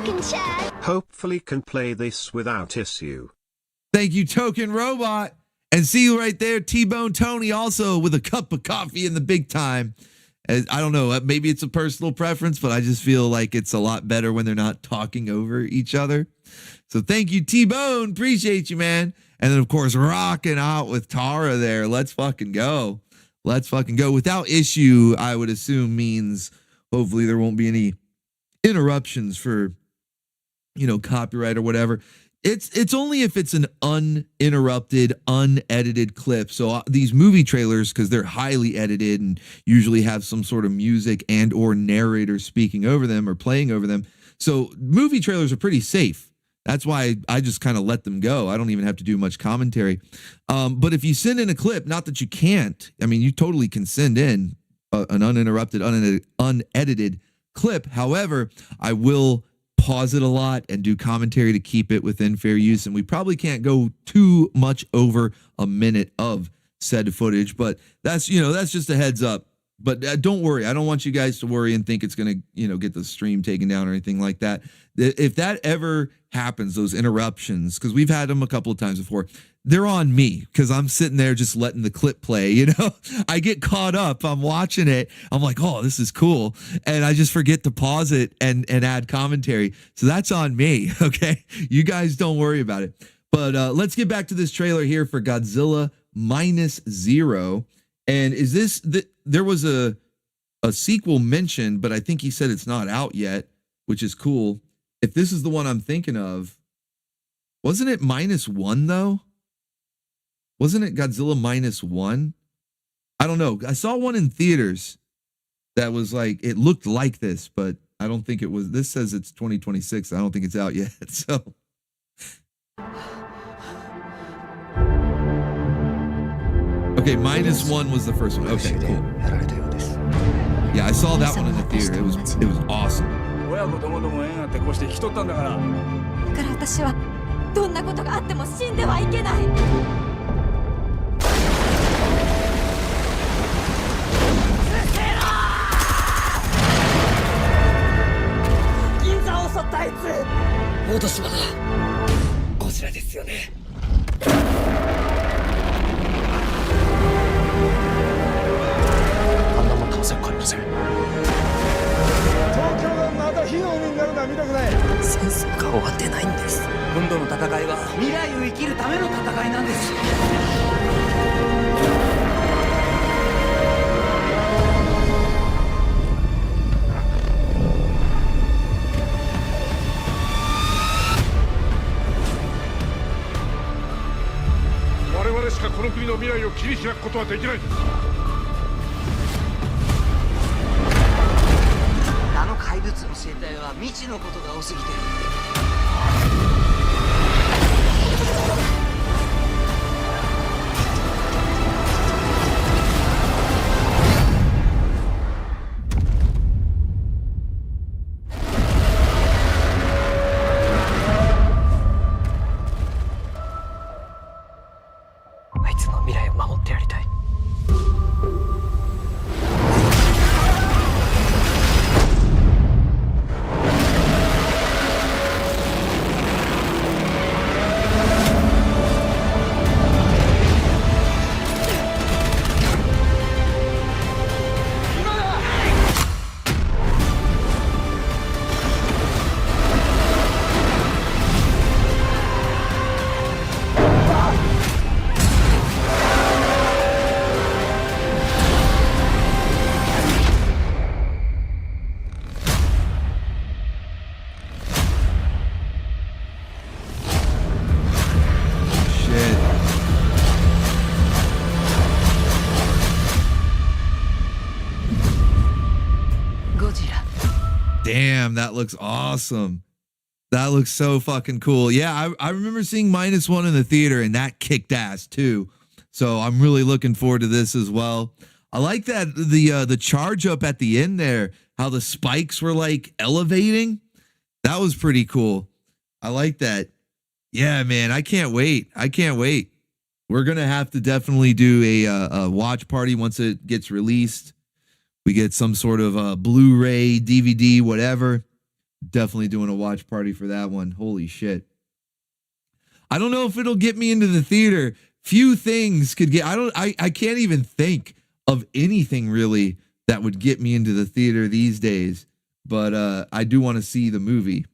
rockin' Chad. Hopefully can play this without issue. Thank you, Token Robot. And see you right there, T-Bone Tony, also with a cup of coffee in the big time. I don't know, maybe it's a personal preference, but I just feel like it's a lot better when they're not talking over each other. So thank you, T-Bone. Appreciate you, man. And then, of course, rocking out with Tara there. Let's fucking go. Let's fucking go. Without issue, I would assume means hopefully there won't be any interruptions for, you know, copyright or whatever. It's only if it's an uninterrupted, unedited clip. So these movie trailers, because they're highly edited and usually have some sort of music and or narrator speaking over them or playing over them. So movie trailers are pretty safe. That's why I just kind of let them go. I don't even have to do much commentary. But if you send in a clip, not that you can't, I mean, you totally can send in an uninterrupted, unedited clip. However, I will pause it a lot and do commentary to keep it within fair use. And we probably can't go too much over a minute of said footage, but that's, you know, that's just a heads up. But don't worry. I don't want you guys to worry and think it's going to, you know, get the stream taken down or anything like that. If that ever happens, those interruptions, because we've had them a couple of times before, they're on me because I'm sitting there just letting the clip play. You know, I get caught up. I'm watching it. I'm like, oh, this is cool. And I just forget to pause it and add commentary. So that's on me. Okay. You guys don't worry about it. But let's get back to this trailer here for Godzilla -0. And is this there was a sequel mentioned, but I think he said it's not out yet, which is cool. If this is the one I'm thinking of, wasn't it -1 though? Wasn't it Godzilla -1? I don't know. I saw one in theaters that was like, it looked like this, but I don't think it was. This says it's 2026. I don't think it's out yet. So. Okay, -1 was the first one. Okay, cool. Yeah, I saw that one in the theater. It was awesome. だから私はどんなことがあっても死んではいけない。銀座を襲ったあいつ。落とし物。こちらですよね。 戦争が終わってないんです。今度の戦いは未来を生きるための戦いなんです。我々しかこの国の未来を切り開くことはできない。 あの怪物の生態は未知のことが多すぎて。あいつの未来を守ってやりたい。 Damn, that looks awesome. That looks so fucking cool. Yeah, I remember seeing -1 in the theater, and that kicked ass too. So I'm really looking forward to this as well. I like that the charge up at the end there, how the spikes were like elevating. That was pretty cool. I like that. Yeah, man, I can't wait. I can't wait. We're gonna have to definitely do a watch party once it gets released. We get some sort of Blu-ray, DVD, whatever. Definitely doing a watch party for that one. Holy shit. I don't know if it'll get me into the theater. Few things could get, I can't even think of anything really that would get me into the theater these days, but I do want to see the movie.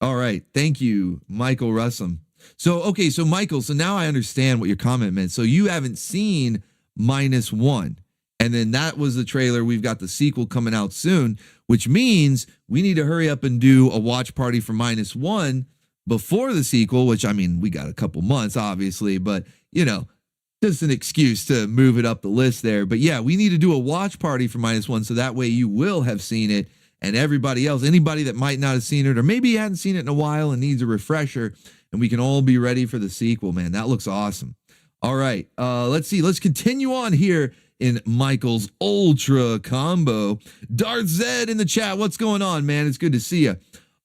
All right. Thank you, Michael Russum. So, okay. So Michael, so now I understand what your comment meant. So you haven't seen -1. And then that was the trailer. We've got the sequel coming out soon, which means we need to hurry up and do a watch party for -1 before the sequel, which, I mean, we got a couple months, obviously, but, you know, just an excuse to move it up the list there. But yeah, we need to do a watch party for -1, so that way you will have seen it, and everybody else, anybody that might not have seen it, or maybe hadn't seen it in a while and needs a refresher, and we can all be ready for the sequel, man. That looks awesome. All right, let's see. Let's continue on here in Michael's Ultra Combo. Darth Zed in the chat. What's going on, man? It's good to see you.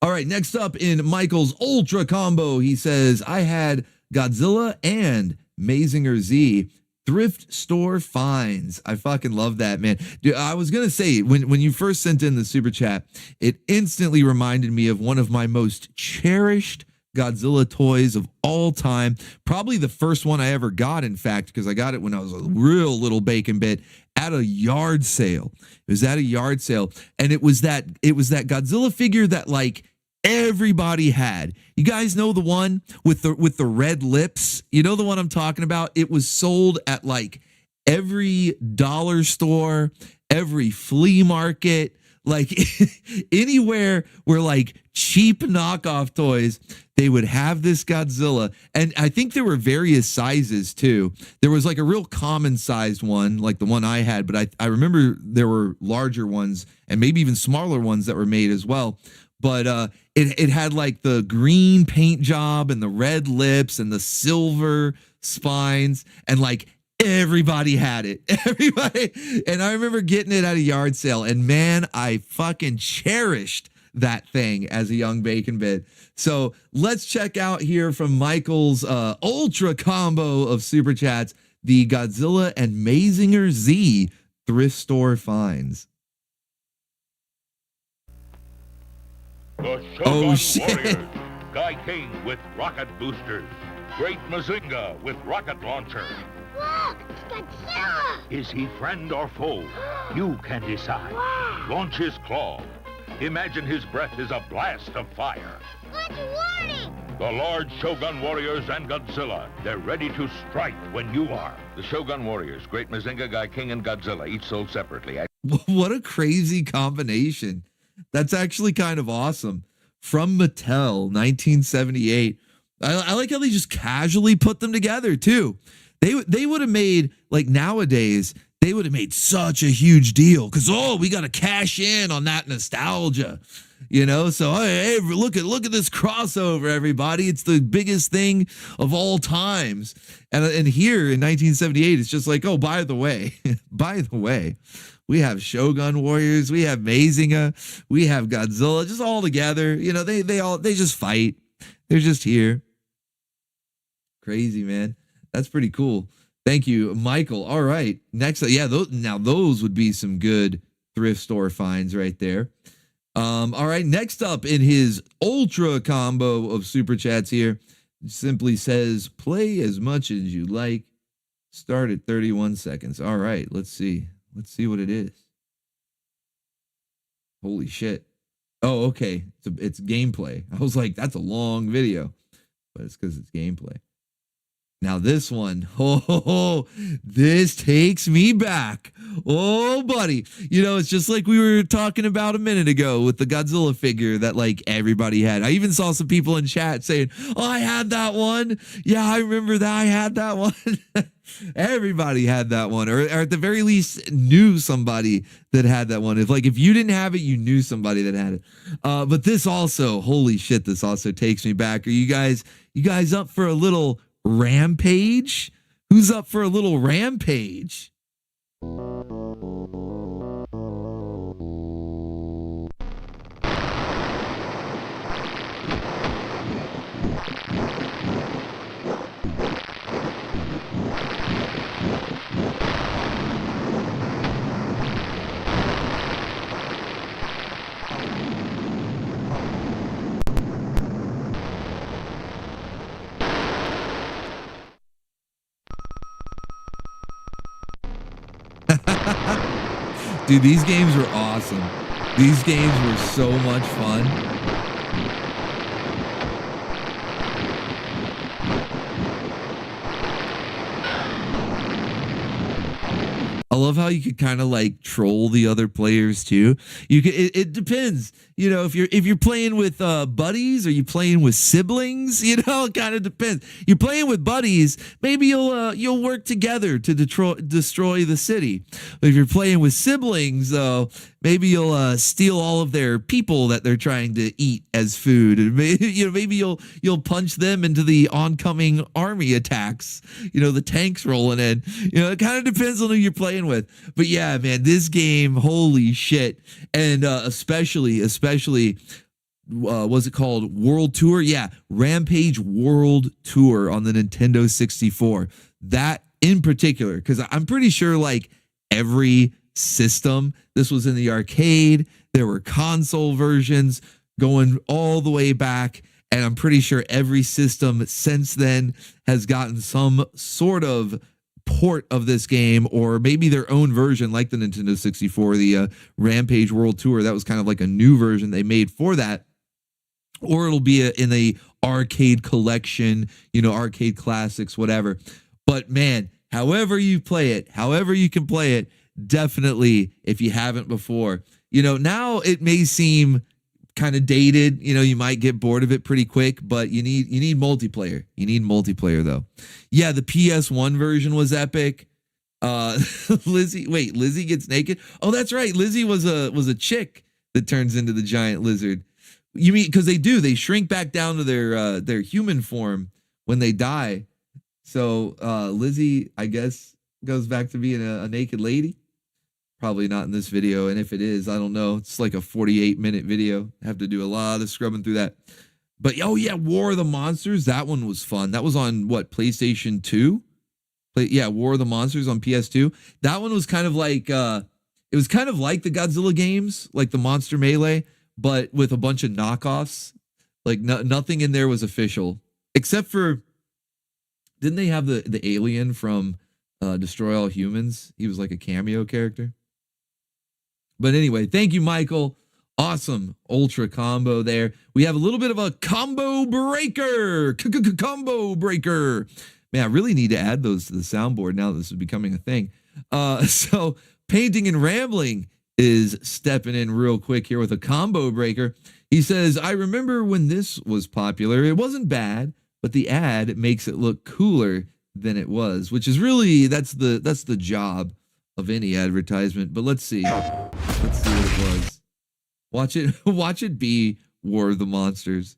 All right, next up in Michael's Ultra Combo, he says, I had Godzilla and Mazinger Z thrift store finds. I fucking love that, man. Dude, I was going to say, when you first sent in the super chat, it instantly reminded me of one of my most cherished Godzilla toys of all time. Probably the first one I ever got, in fact, because I got it when I was a real little bacon bit at a yard sale. It was at a yard sale, and it was that Godzilla figure that like everybody had. You guys know the one with the red lips? You know the one I'm talking about? It was sold at like every dollar store, every flea market, like anywhere where like cheap knockoff toys, they would have this Godzilla. And I think there were various sizes too. There was like a real common sized one, like the one I had, but I remember there were larger ones and maybe even smaller ones that were made as well. But it had like the green paint job and the red lips and the silver spines, and like everybody had it. Everybody. And I remember getting it at a yard sale, and man, I fucking cherished that thing as a young bacon bit. So let's check out here from Michael's Ultra Combo of Super Chats, the Godzilla and Mazinger Z thrift store finds. The Oh, Shogun shit. Warriors, Guy King with rocket boosters, Great Mazinga with rocket launcher. Look, Godzilla! Is he friend or foe? You can decide. Wow. Launch his claw. Imagine his breath is a blast of fire. That's warning! The large Shogun Warriors and Godzilla. They're ready to strike when you are. The Shogun Warriors, Great Mazinga, Guy King, and Godzilla, each sold separately. What a crazy combination. That's actually kind of awesome. From Mattel, 1978. I like how they just casually put them together too. They would have made, like nowadays, they would have made such a huge deal because, oh, we got to cash in on that nostalgia, you know? So, hey, look at this crossover, everybody. It's the biggest thing of all times. And here in 1978, it's just like, oh, by the way, we have Shogun Warriors, we have Mazinga, we have Godzilla, just all together. You know, they just fight. They're just here. Crazy, man. That's pretty cool. Thank you, Michael. All right. Next, yeah, those would be some good thrift store finds right there. All right. Next up in his Ultra Combo of Super Chats here, simply says, play as much as you like. Start at 31 seconds. All right. Let's see. Let's see what it is. Holy shit. Oh, okay. It's gameplay. I was like, that's a long video, but it's because it's gameplay. Now this one, this takes me back. Oh, buddy. You know, it's just like we were talking about a minute ago with the Godzilla figure that like everybody had. I even saw some people in chat saying, oh, I had that one. Yeah, I remember that. I had that one. Everybody had that one, or at the very least knew somebody that had that one. If you didn't have it, you knew somebody that had it. But this also, holy shit, this also takes me back. Are you guys up for a little rampage? Who's up for a little rampage? Dude, these games were awesome. These games were so much fun. I love how you could kind of like troll the other players too. You could, it depends, you know, if you're playing with buddies or you playing with siblings, you know, it kind of depends. You're playing with buddies, maybe you'll work together to destroy the city. But if you're playing with siblings, though, maybe you'll steal all of their people that they're trying to eat as food, and maybe you'll punch them into the oncoming army attacks. You know, the tanks rolling in. You know, it kind of depends on who you're playing with. But yeah, man, this game, holy shit, and especially was it called World Tour? Yeah, Rampage World Tour on the Nintendo 64. That in particular, because I'm pretty sure like every system, this was in the arcade, there were console versions going all the way back, and I'm pretty sure every system since then has gotten some sort of port of this game, or maybe their own version, like the Nintendo 64, the Rampage World Tour. That was kind of like a new version they made for that, or it'll be in the arcade collection, you know, arcade classics, whatever. But man, however you play it, however you can play it, definitely, if you haven't before, you know, now it may seem kind of dated, you know, you might get bored of it pretty quick, but you need multiplayer. You need multiplayer though. Yeah, the PS1 version was epic. Lizzie gets naked. Oh, that's right. Lizzie was a chick that turns into the giant lizard. You mean because they shrink back down to their human form when they die. So Lizzie, I guess, goes back to being a naked lady. Probably not in this video, and if it is, I don't know. It's like a 48-minute video. I have to do a lot of scrubbing through that. But oh yeah, War of the Monsters, that one was fun. That was on what, PlayStation 2? Yeah, War of the Monsters on PS2. That one was kind of like it was kind of like the Godzilla games, like the Monster Melee, but with a bunch of knockoffs. Like nothing in there was official, except for, didn't they have the alien from Destroy All Humans? He was like a cameo character. But anyway, thank you, Michael. Awesome ultra combo there. We have a little bit of a combo breaker. Combo breaker. Man, I really need to add those to the soundboard now that this is becoming a thing. So Painting and Rambling is stepping in real quick here with a combo breaker. He says, I remember when this was popular. It wasn't bad, but the ad makes it look cooler than it was, which is really, that's the job of any advertisement. But let's see what it was. Watch it be War of the Monsters.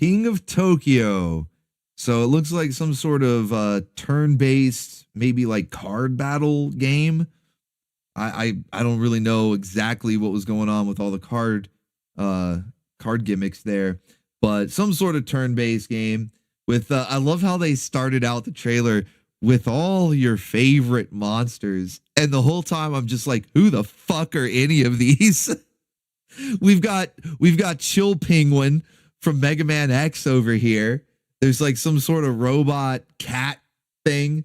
King of Tokyo. So it looks like some sort of turn-based, maybe like card battle game. I don't really know exactly what was going on with all the card gimmicks there, but some sort of turn-based game with I love how they started out the trailer with all your favorite monsters, and the whole time I'm just like, who the fuck are any of these? We've got Chill Penguin from Mega Man X over here. There's like some sort of robot cat thing.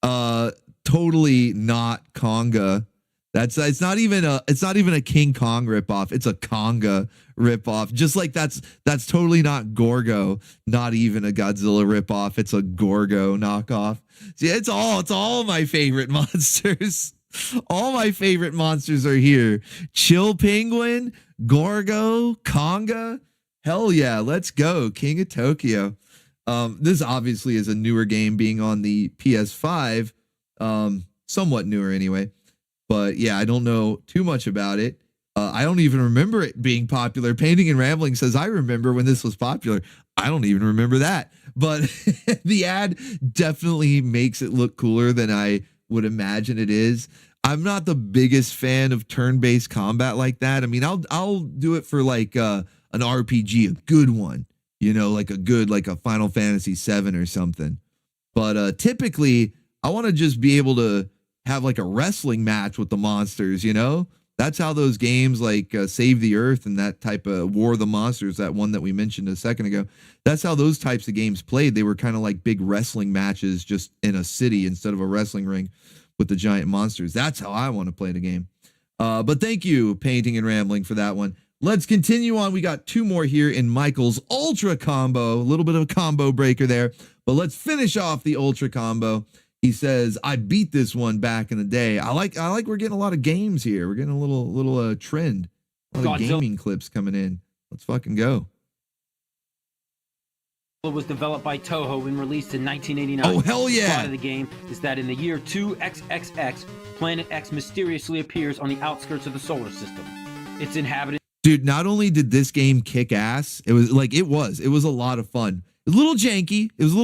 Totally not Konga. It's not even a King Kong ripoff. It's a Konga ripoff. Just like that's totally not Gorgo. Not even a Godzilla ripoff. It's a Gorgo knockoff. See, it's all my favorite monsters. All my favorite monsters are here. Chill Penguin, Gorgo, Conga. Hell yeah, let's go. King of Tokyo. This obviously is a newer game being on the PS5. Somewhat newer anyway. But yeah, I don't know too much about it. I don't even remember it being popular. Painting and Rambling says, I remember when this was popular. I don't even remember that. But the ad definitely makes it look cooler than I would imagine it is. I'm not the biggest fan of turn-based combat like that. I mean, I'll do it for like an RPG, a good one, you know, like a Final Fantasy VII or something. But typically, I want to just be able to have like a wrestling match with the monsters, you know? That's how those games like Save the Earth and that type of War of the Monsters, that one that we mentioned a second ago, that's how those types of games played. They were kind of like big wrestling matches just in a city instead of a wrestling ring with the giant monsters. That's how I want to play the game. But thank you, Painting and Rambling, for that one. Let's continue on. We got two more here in Michael's Ultra Combo. A little bit of a combo breaker there, but let's finish off the Ultra Combo. He says, I beat this one back in the day. I like we're getting a lot of games here. We're getting a little trend. A lot of gaming clips coming in. Let's fucking go. It was developed by Toho and released in 1989. Oh, hell yeah. The plot of the game is that in the year 2XXX, Planet X mysteriously appears on the outskirts of the solar system. Its inhabitants... Dude, not only did this game kick ass, it was a lot of fun. It was a little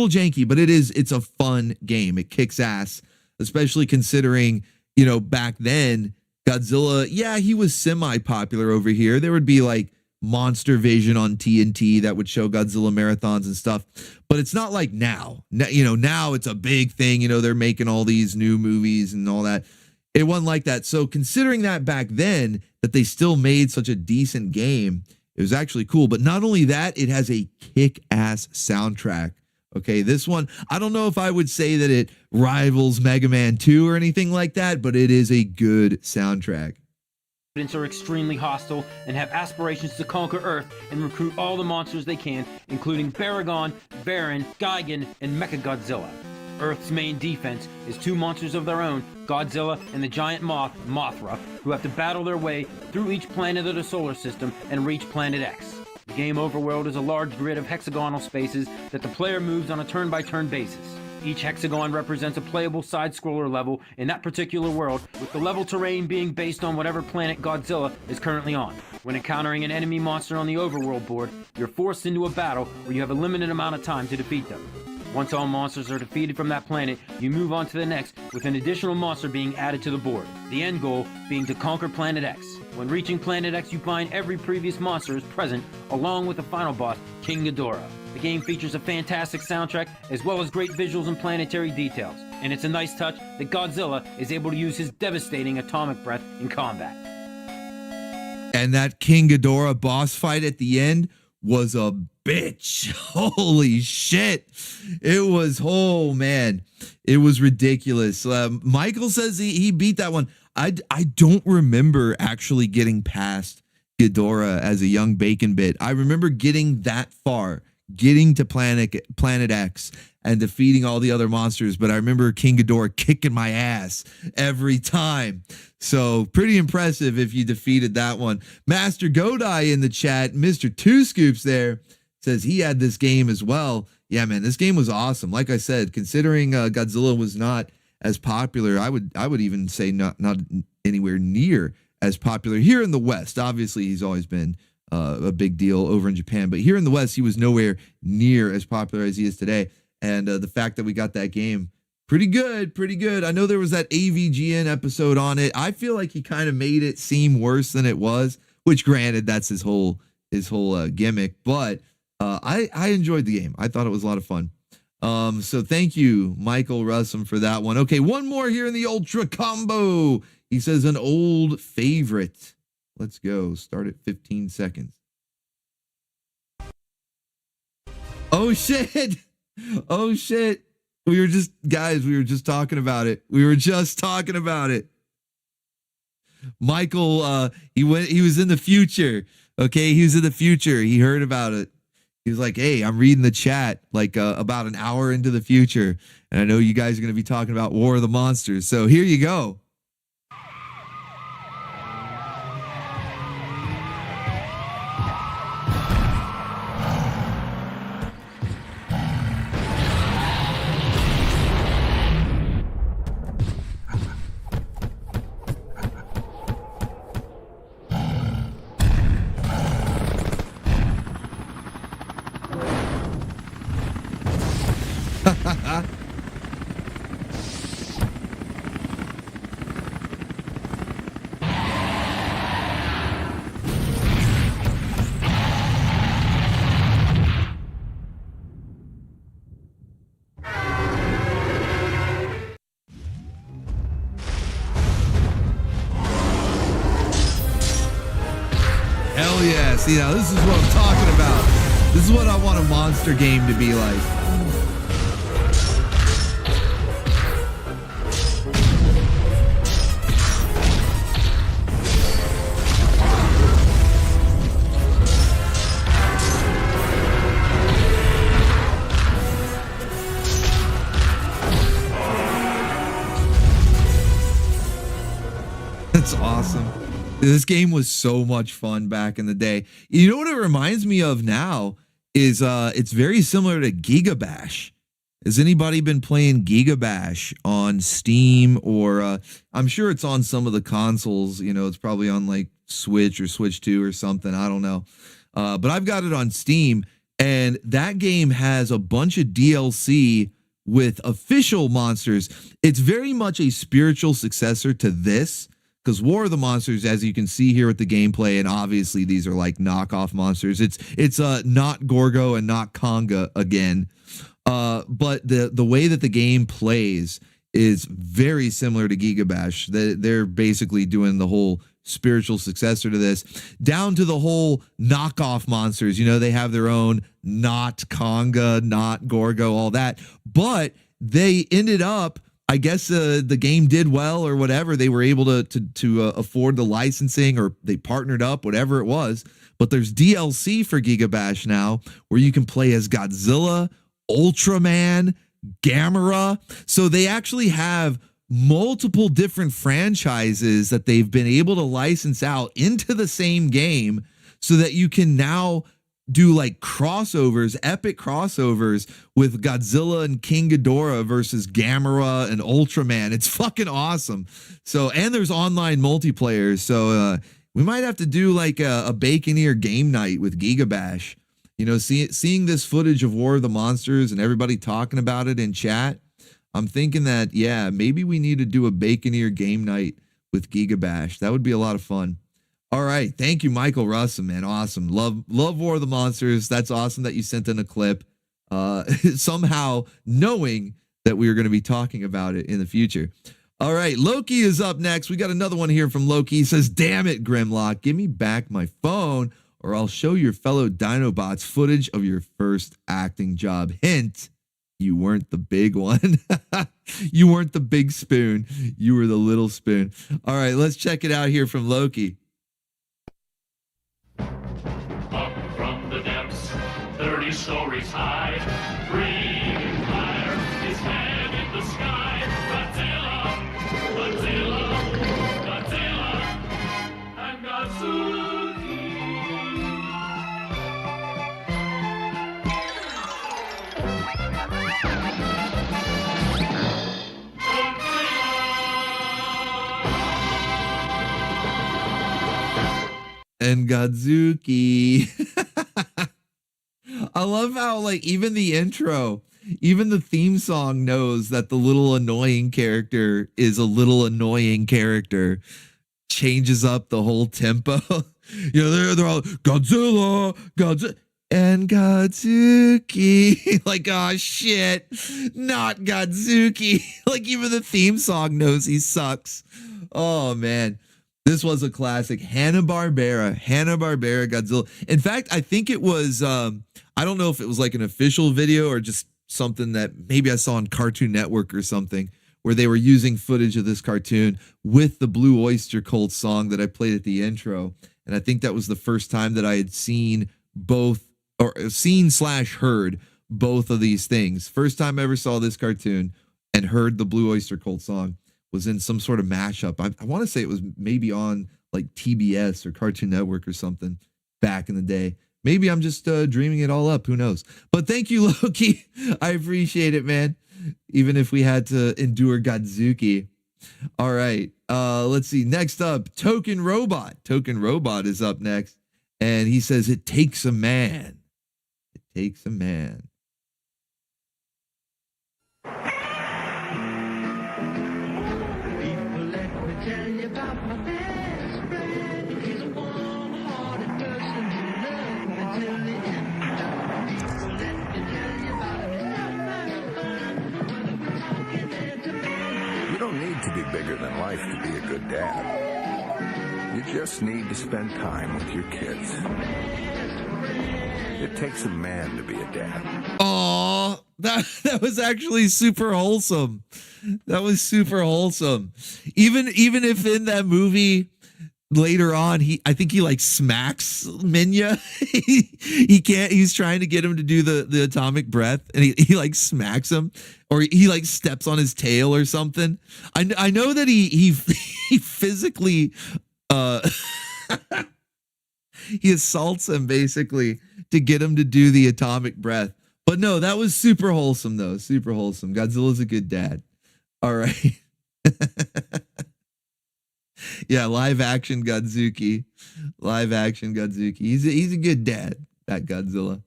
janky, but it's a fun game. It kicks ass, especially considering, you know, back then, Godzilla, yeah, he was semi-popular over here. There would be like Monster Vision on TNT that would show Godzilla marathons and stuff, but it's not like now. You know, now it's a big thing. You know, they're making all these new movies and all that. It wasn't like that. So considering that back then, that they still made such a decent game, it was actually cool. But not only that, it has a kick-ass soundtrack. Okay, this one, I don't know if I would say that it rivals Mega Man 2 or anything like that, but it is a good soundtrack. Are extremely hostile and have aspirations to conquer Earth and recruit all the monsters they can, including Baragon, Baron, Gigan, and Mechagodzilla. Earth's main defense is two monsters of their own, Godzilla and the giant moth, Mothra, who have to battle their way through each planet of the solar system and reach Planet X. The game overworld is a large grid of hexagonal spaces that the player moves on a turn-by-turn basis. Each hexagon represents a playable side-scroller level in that particular world, with the level terrain being based on whatever planet Godzilla is currently on. When encountering an enemy monster on the overworld board, you're forced into a battle where you have a limited amount of time to defeat them. Once all monsters are defeated from that planet, you move on to the next, with an additional monster being added to the board. The end goal being to conquer Planet X. When reaching Planet X, you find every previous monster is present, along with the final boss, King Ghidorah. The game features a fantastic soundtrack, as well as great visuals and planetary details. And it's a nice touch that Godzilla is able to use his devastating atomic breath in combat. And that King Ghidorah boss fight at the end was a bitch. Holy shit. It was, oh man, it was ridiculous. Michael says he beat that one. I don't remember actually getting past Ghidorah as a young bacon bit. I remember getting that far, getting to Planet X and defeating all the other monsters, but I remember King Ghidorah kicking my ass every time. So pretty impressive if you defeated that one. Master Godai in the chat, Mr. Two Scoops there, says he had this game as well. Yeah, man, this game was awesome. Like I said, considering Godzilla was not as popular, I would even say not anywhere near as popular here in the West. Obviously, he's always been a big deal over in Japan, but here in the West, he was nowhere near as popular as he is today. And the fact that we got that game, pretty good. I know there was that AVGN episode on it. I feel like he kind of made it seem worse than it was, which granted, that's his whole gimmick, but I enjoyed the game. I thought it was a lot of fun. So thank you, Michael Russum, for that one. Okay, one more here in the Ultra Combo. He says an old favorite. Let's go. Start at 15 seconds. Oh shit. Oh shit. We were just talking about it. Michael, he was in the future. Okay, he was in the future. He heard about it. He was like, hey, I'm reading the chat like about an hour into the future. And I know you guys are going to be talking about War of the Monsters. So here you go. Hell yeah. See, now this is what I'm talking about. This is what I want a monster game to be like. That's awesome. This game was so much fun back in the day. You know what it reminds me of now is it's very similar to Giga Bash. Has anybody been playing Giga Bash on Steam or I'm sure it's on some of the consoles, you know, it's probably on like Switch or Switch 2 or something, I don't know. But I've got it on Steam and that game has a bunch of DLC with official monsters. It's very much a spiritual successor to this. Because War of the Monsters, as you can see here with the gameplay, and obviously these are like knockoff monsters. It's not Gorgo and not Conga again. But the way that the game plays is very similar to Giga Bash. They're basically doing the whole spiritual successor to this, down to the whole knockoff monsters. You know, they have their own not Conga, not Gorgo, all that. But they ended up, I guess the game did well or whatever. They were able to afford the licensing or they partnered up, whatever it was. But there's DLC for Giga Bash now where you can play as Godzilla, Ultraman, Gamera. So they actually have multiple different franchises that they've been able to license out into the same game so that you can now do like crossovers, epic crossovers with Godzilla and King Ghidorah versus Gamera and Ultraman. It's fucking awesome. So, and there's online multiplayer. So we might have to do like a Baconeer game night with Giga Bash. You know, seeing this footage of War of the Monsters and everybody talking about it in chat, I'm thinking that, yeah, maybe we need to do a Baconeer game night with Giga Bash. That would be a lot of fun. All right. Thank you, Michael Russell, man. Awesome. Love War of the Monsters. That's awesome that you sent in a clip. Somehow knowing that we were going to be talking about it in the future. All right. Loki is up next. We got another one here from Loki. He says, damn it, Grimlock. Give me back my phone or I'll show your fellow Dinobots footage of your first acting job. Hint, you weren't the big one. You weren't the big spoon. You were the little spoon. All right. Let's check it out here from Loki. Up from the depths, 30 stories high, breathing fire, his head in the sky. Godzilla, Godzilla, Godzilla, and And Godzuki. I love how, like, even the intro, even the theme song knows that the little annoying character is a little annoying character. Changes up the whole tempo. You know, they're all Godzilla, Godzilla, and Godzuki. Like, oh shit, not Godzuki. Like, even the theme song knows he sucks. Oh man. This was a classic. Hanna-Barbera Godzilla. In fact, I think it was, I don't know if it was like an official video or just something that maybe I saw on Cartoon Network or something, where they were using footage of this cartoon with the Blue Oyster Cult song that I played at the intro. And I think that was the first time that I had seen both, or seen/heard both of these things. First time I ever saw this cartoon and heard the Blue Oyster Cult song was in some sort of mashup. I want to say it was maybe on like TBS or Cartoon Network or something back in the day. Maybe I'm just dreaming it all up. Who knows? But thank you, Loki. I appreciate it, man. Even if we had to endure Godzuki. All right. Let's see. Next up, Token Robot. Token Robot is up next. And he says, it takes a man. It takes a man. bigger than life to be a good dad. You just need to spend time with your kids. It takes a man to be a dad. Aw, that was actually super wholesome. That was super wholesome. Even if in that movie later on, I think he like smacks Minya. he can't. He's trying to get him to do the atomic breath, and he like smacks him, or he like steps on his tail or something. I know that he physically he assaults him basically to get him to do the atomic breath. But no, that was super wholesome though. Super wholesome. Godzilla's a good dad. All right. Yeah, live action Godzuki. Live action Godzuki. He's a good dad, that Godzilla.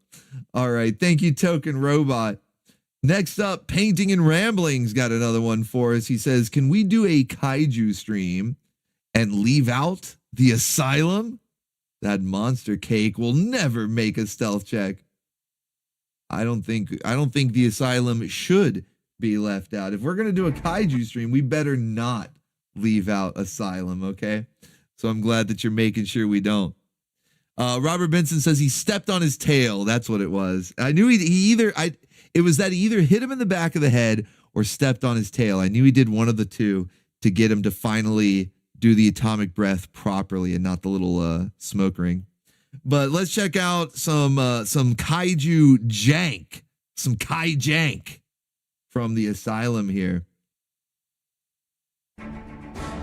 All right. Thank you, Token Robot. Next up, Painting and Ramblings got another one for us. He says, can we do a kaiju stream and leave out the asylum? That monster cake will never make a stealth check. I don't think the asylum should be left out. If we're gonna do a kaiju stream, we better not leave out asylum, okay? So I'm glad that you're making sure we don't. Robert Benson says he stepped on his tail. That's what it was. I knew he either hit him in the back of the head or stepped on his tail. I knew he did one of the two to get him to finally do the atomic breath properly and not the little smoke ring. But let's check out some kaiju jank, some kai jank from the asylum here.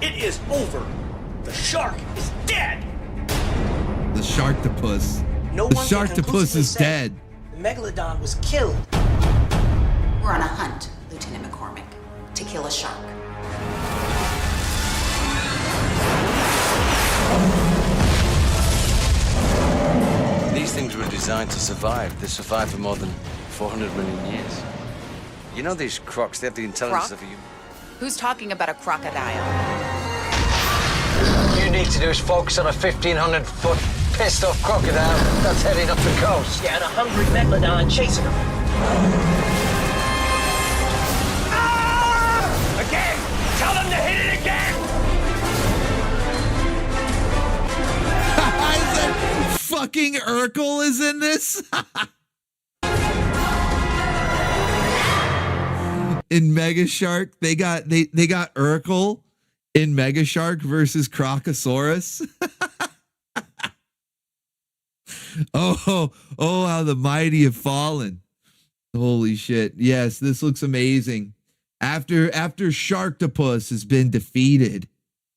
It is over. The shark is dead. The sharktopus. No The one can sharktopus conclusively is say dead. The megalodon was killed. We're on a hunt, Lieutenant McCormick, to kill a shark. These things were designed to survive. They survived for more than 400 million years. You know these crocs, they have the intelligence Croc? of a human. Who's talking about a crocodile? All you need to do is focus on a 1,500-foot pissed-off crocodile that's heading up the coast. Yeah, and a hungry megalodon chasing him. Ah! Again! Tell them to hit it again! Fucking Urkel is in this. In Mega Shark, they got Urkel in Mega Shark versus Crocosaurus. oh, how the mighty have fallen. Holy shit. Yes, this looks amazing. After Sharktopus has been defeated,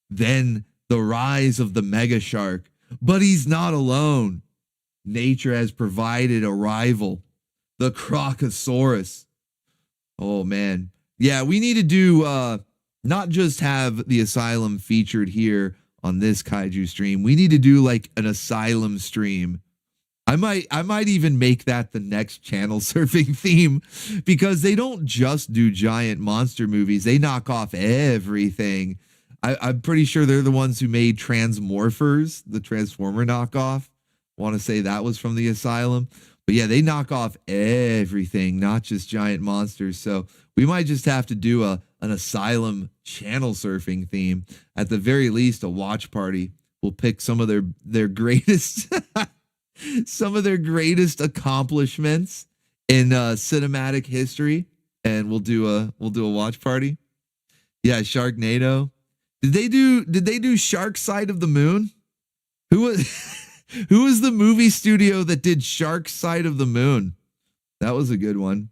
then the rise of the Mega Shark. But he's not alone. Nature has provided a rival, the Crocosaurus. Oh, man. Yeah, we need to do not just have the asylum featured here on this kaiju stream. We need to do like an asylum stream. I might even make that the next channel surfing theme, because they don't just do giant monster movies. They knock off everything. I'm pretty sure they're the ones who made Transmorphers, the Transformer knockoff. Want to say that was from the asylum. But yeah, they knock off everything, not just giant monsters. So we might just have to do an asylum channel surfing theme. At the very least, a watch party. We'll pick some of their greatest some of their greatest accomplishments in cinematic history, and we'll do a watch party. Yeah, Sharknado. Did they do Shark Side of the Moon? Who was the movie studio that did Shark Side of the Moon? That was a good one.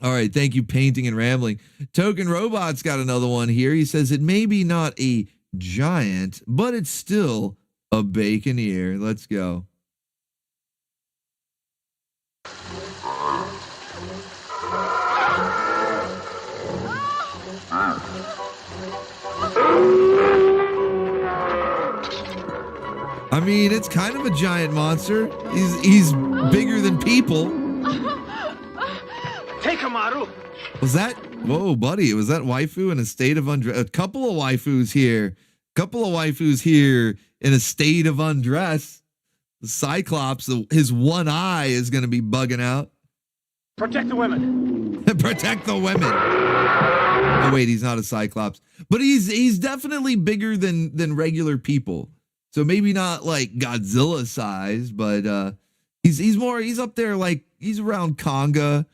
All right, thank you, Painting and Rambling. Token Robot's got another one here. He says it may be not a giant, but it's still a bacon ear. Let's go. I mean, it's kind of a giant monster. He's bigger than people. Take him, Maru. Was that? Whoa, buddy. Was that waifu in a state of undress? A couple of waifus here. In a state of undress. The Cyclops, his one eye is going to be bugging out. Protect the women. Protect the women. Oh wait, he's not a Cyclops, but he's definitely bigger than regular people. So maybe not like Godzilla size, but he's up there, like he's around Konga,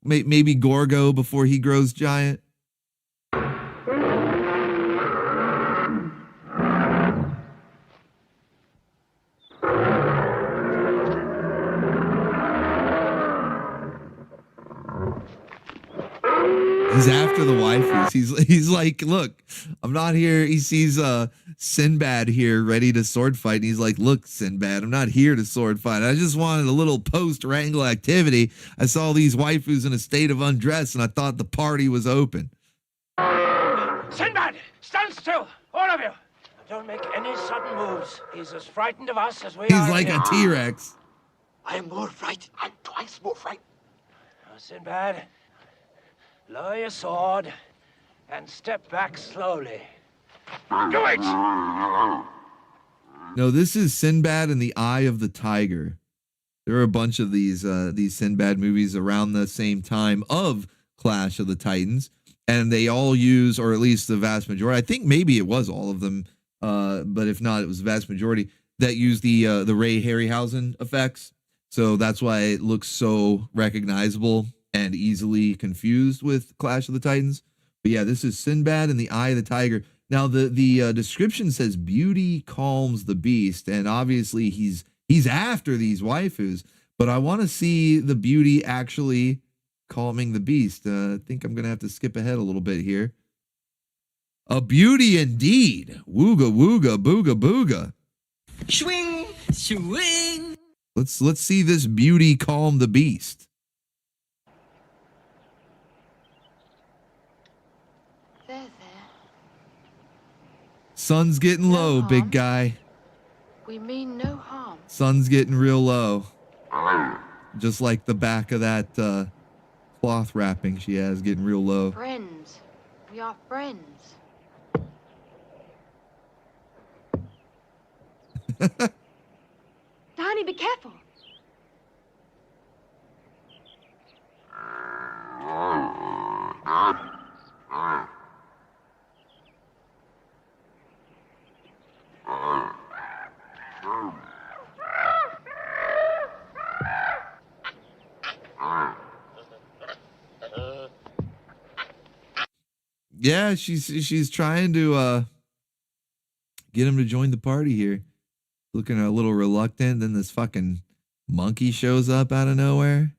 maybe Gorgo before he grows giant. He's after the waifus. He's like, look, I'm not here. He sees Sinbad here ready to sword fight. And he's like, look, Sinbad, I'm not here to sword fight. I just wanted a little post-wrangle activity. I saw these waifus in a state of undress and I thought the party was open. Sinbad, stand still, all of you. Don't make any sudden moves. He's as frightened of us as we are. He's like a T-Rex. I am more frightened. I'm twice more frightened. Now, Sinbad, lower your sword and step back slowly. Do it! No, this is Sinbad and the Eye of the Tiger. There are a bunch of these Sinbad movies around the same time of Clash of the Titans, and they all use, or at least the vast majority, I think maybe it was all of them, but if not, it was the vast majority that use the Ray Harryhausen effects. So that's why it looks so recognizable and easily confused with Clash of the Titans. But yeah, this is Sinbad and the Eye of the Tiger. Now the description says beauty calms the beast, and obviously he's after these waifus, but I want to see the beauty actually calming the beast. I think I'm gonna have to skip ahead a little bit here. A beauty indeed. Wooga wooga booga booga. Swing, swing. Let's see this beauty calm the beast. There. Sun's getting low, big guy. We mean no harm. Sun's getting real low. Just like the back of that cloth wrapping she has getting real low. Friends. We are friends. Honey, be careful. Yeah, she's trying to get him to join the party here. Looking a little reluctant, then this fucking monkey shows up out of nowhere.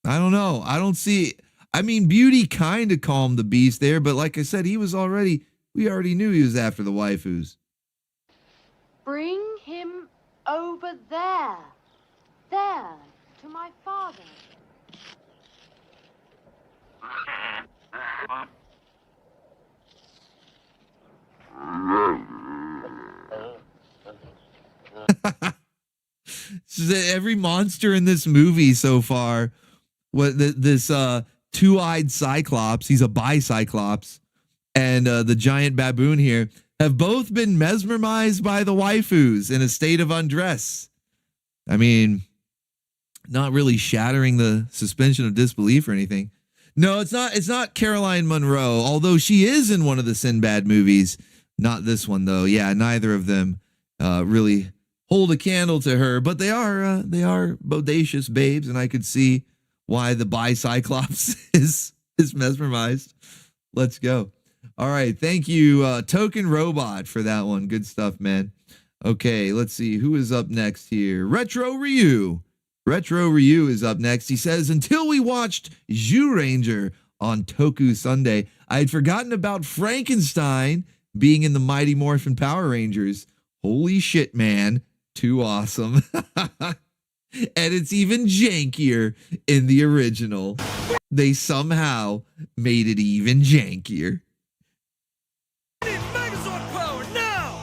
I don't know. I don't see. I mean, beauty kind of calmed the beast there, but like I said, we already knew he was after the waifus. Bring him over there. There, to my father. Every monster in this movie so far, this two-eyed Cyclops, he's a bi-Cyclops, and the giant baboon here have both been mesmerized by the waifus in a state of undress. I mean, not really shattering the suspension of disbelief or anything. No, it's not Caroline Munro, although she is in one of the Sinbad movies. Not this one though. Yeah, neither of them really hold a candle to her, but they are bodacious babes, and I could see why the bi-Cyclops is mesmerized. Let's go. All right, thank you, Token Robot, for that one. Good stuff, man. Okay, let's see who is up next here. Retro Ryu. Retro Ryu is up next. He says, until we watched Zyuranger on Toku Sunday, I had forgotten about Frankenstein being in the Mighty Morphin Power Rangers. Holy shit, man. Too awesome. And it's even jankier in the original. They somehow made it even jankier. Megazord power now!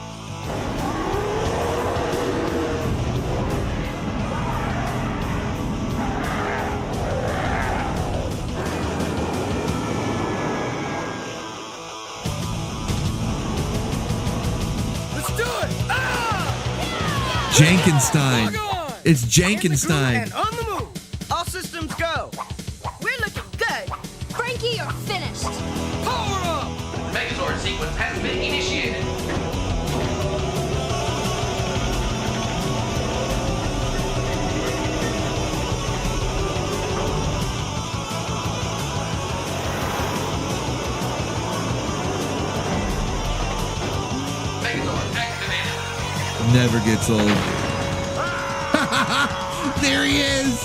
Let's do it! Ah! Jankenstein. It's Jankenstein. And on the move. Also Never gets old. There he is.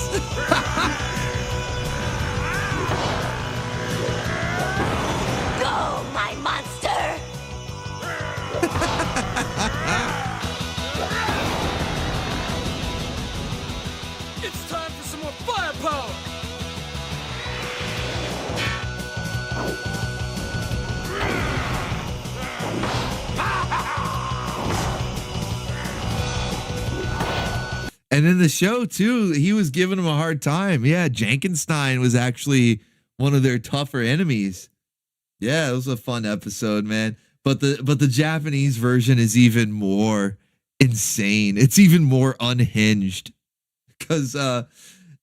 Go, my monster! It's time for some more firepower! And in the show too, he was giving him a hard time. Yeah, Jankenstein was actually one of their tougher enemies. Yeah, it was a fun episode, man. But the Japanese version is even more insane. It's even more unhinged because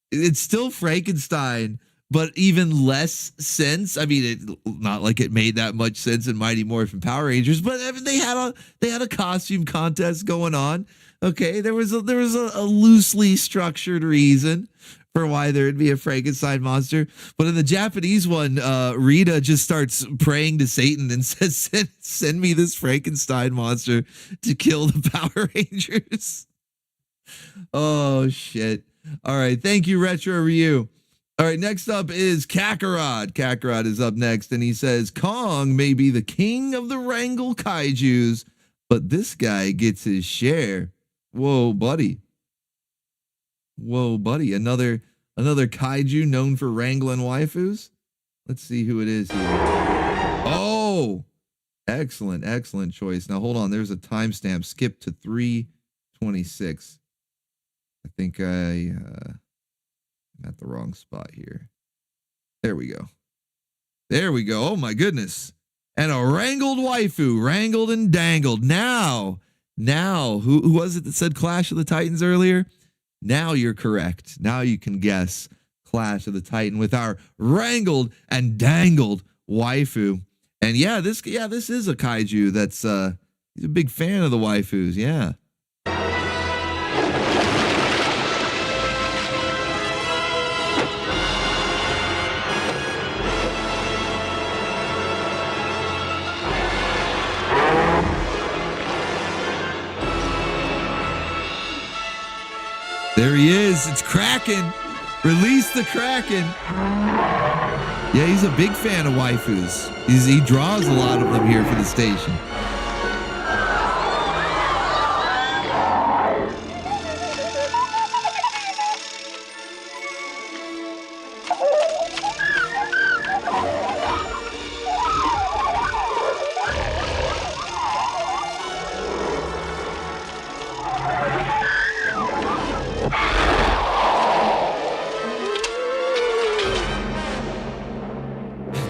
it's still Frankenstein, but even less sense. I mean, not like it made that much sense in Mighty Morphin Power Rangers, but I mean, they had a costume contest going on. Okay, there was a loosely structured reason for why there would be a Frankenstein monster, but in the Japanese one, Rita just starts praying to Satan and says, "Send me this Frankenstein monster to kill the Power Rangers." Oh shit! All right, thank you, Retro Ryu. All right, next up is Kakarot. Kakarot is up next, and he says, "Kong may be the king of the Wrangle Kaijus, but this guy gets his share." Whoa, buddy. Whoa, buddy. Another kaiju known for wrangling waifus? Let's see who it is here. Oh, excellent choice. Now, hold on. There's a timestamp. Skip to 3:26. I think I'm at the wrong spot here. There we go. Oh, my goodness. And a wrangled waifu. Wrangled and dangled. Now, who was it that said Clash of the Titans earlier? Now you're correct. Now you can guess Clash of the Titan with our wrangled and dangled waifu. And yeah, this is a kaiju that's he's a big fan of the waifus. Yeah. There he is. It's Kraken. Release the Kraken. Yeah, he's a big fan of waifus. He draws a lot of them here for the station.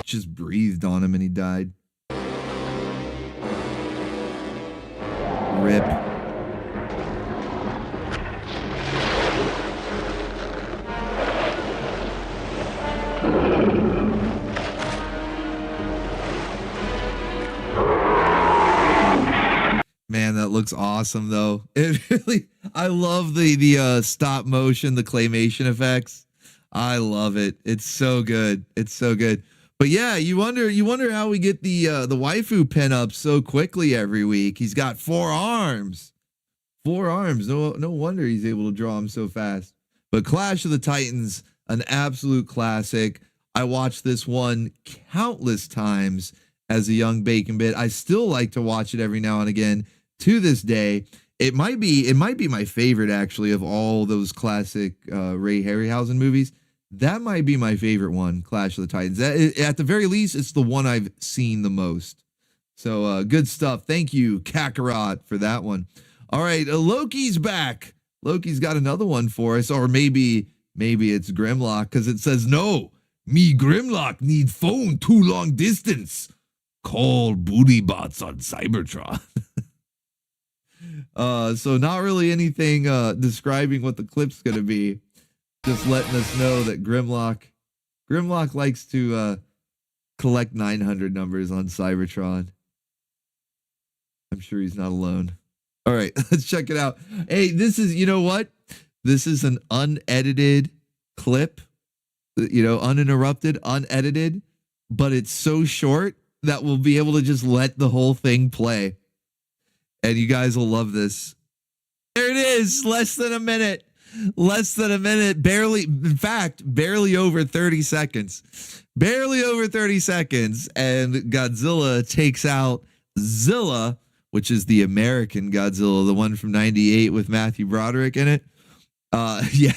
Just breathed on him and he died. Rip. Man, that looks awesome though. It really, I love the stop motion, the claymation effects. I love it. It's so good. It's so good. But yeah, you wonder how we get the waifu pinup so quickly every week. He's got 4 arms. 4 arms. No wonder he's able to draw them so fast. But Clash of the Titans, an absolute classic. I watched this one countless times as a young bacon bit. I still like to watch it every now and again to this day. It might be my favorite actually of all those classic Ray Harryhausen movies. That might be my favorite one, Clash of the Titans. At the very least, it's the one I've seen the most. So good stuff. Thank you, Kakarot, for that one. All right, Loki's back. Loki's got another one for us, or maybe it's Grimlock, because it says, "No, me Grimlock need phone too long distance. Call booty bots on Cybertron." So not really anything describing what the clip's going to be. Just letting us know that Grimlock likes to collect 900 numbers on Cybertron. I'm sure he's not alone. All right, let's check it out. Hey, this is, you know what? This is an unedited clip, uninterrupted, unedited, but it's so short that we'll be able to just let the whole thing play. And you guys will love this. There it is. Less than a minute. Less than a minute. Barely, in fact, barely over 30 seconds. Barely over 30 seconds. And Godzilla takes out Zilla, which is the American Godzilla, the one from 98 with Matthew Broderick in it. Yeah,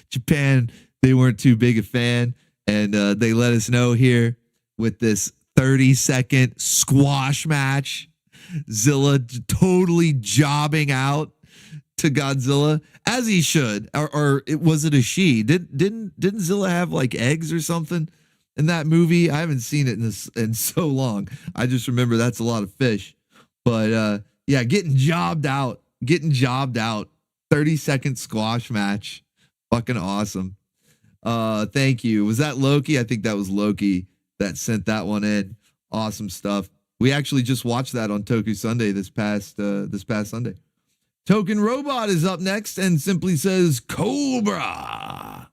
Japan, they weren't too big a fan. And they let us know here with this 30-second squash match. Zilla totally jobbing out to Godzilla, as he should. Or was it a she? Didn't Zilla have like eggs or something in that movie? I haven't seen it in so long. I just remember that's a lot of fish. But yeah, getting jobbed out. 30-second squash match. Fucking awesome. Thank you. Was that Loki? I think that was Loki that sent that one in. Awesome stuff. We actually just watched that on Toku Sunday this past Sunday. Token Robot is up next and simply says Cobra.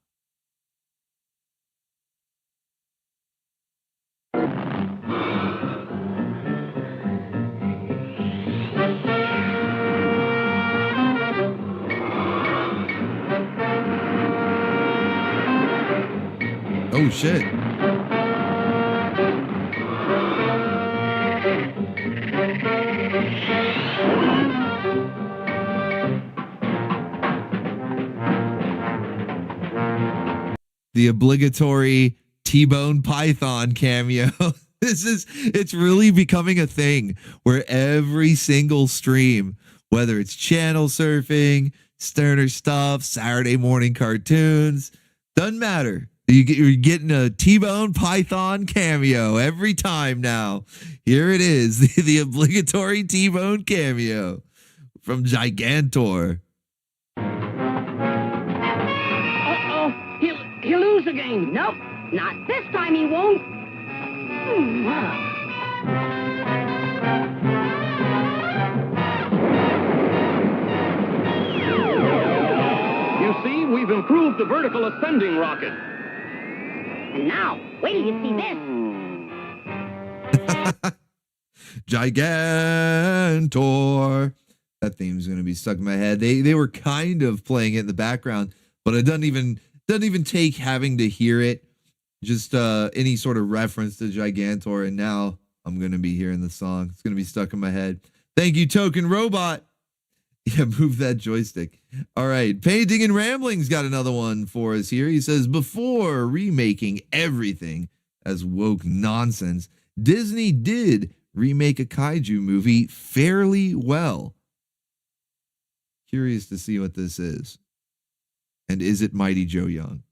Oh shit. The obligatory T-Bone Python cameo. It's really becoming a thing where every single stream, whether it's channel surfing, Sterner stuff, Saturday morning cartoons, doesn't matter. You're getting a T-Bone Python cameo every time now. Here it is, the obligatory T-Bone cameo from Gigantor. He'll lose again. Nope, not this time he won't. You see, we've improved the vertical ascending rocket. And now, wait till you see this. Gigantor. That theme's going to be stuck in my head. They were kind of playing it in the background, but it doesn't even take having to hear it, just any sort of reference to Gigantor, and now I'm going to be hearing the song. It's going to be stuck in my head. Thank you, Token Robot. Yeah, move that joystick. All right, Painting and Rambling's got another one for us here. He says, before remaking everything as woke nonsense, Disney did remake a kaiju movie fairly well. Curious to see what this is. And is it Mighty Joe Young?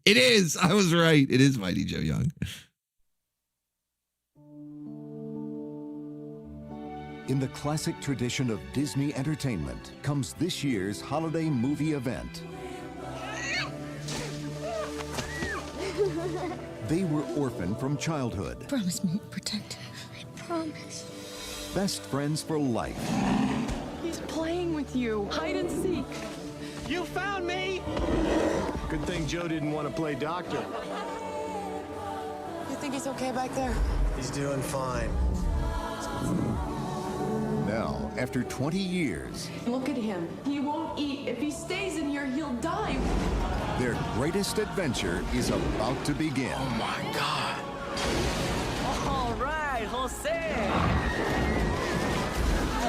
It is. I was right. It is Mighty Joe Young. In the classic tradition of Disney entertainment comes this year's holiday movie event. They were orphaned from childhood. Promise me, protect. I promise. Best friends for life. He's playing with you. Hide and seek. You found me! Good thing Joe didn't want to play doctor. You think he's okay back there? He's doing fine. Now, after 20 years, Look at him. He won't eat. If he stays in here, he'll die. their greatest adventure is about to begin. Oh my God. All right, Jose.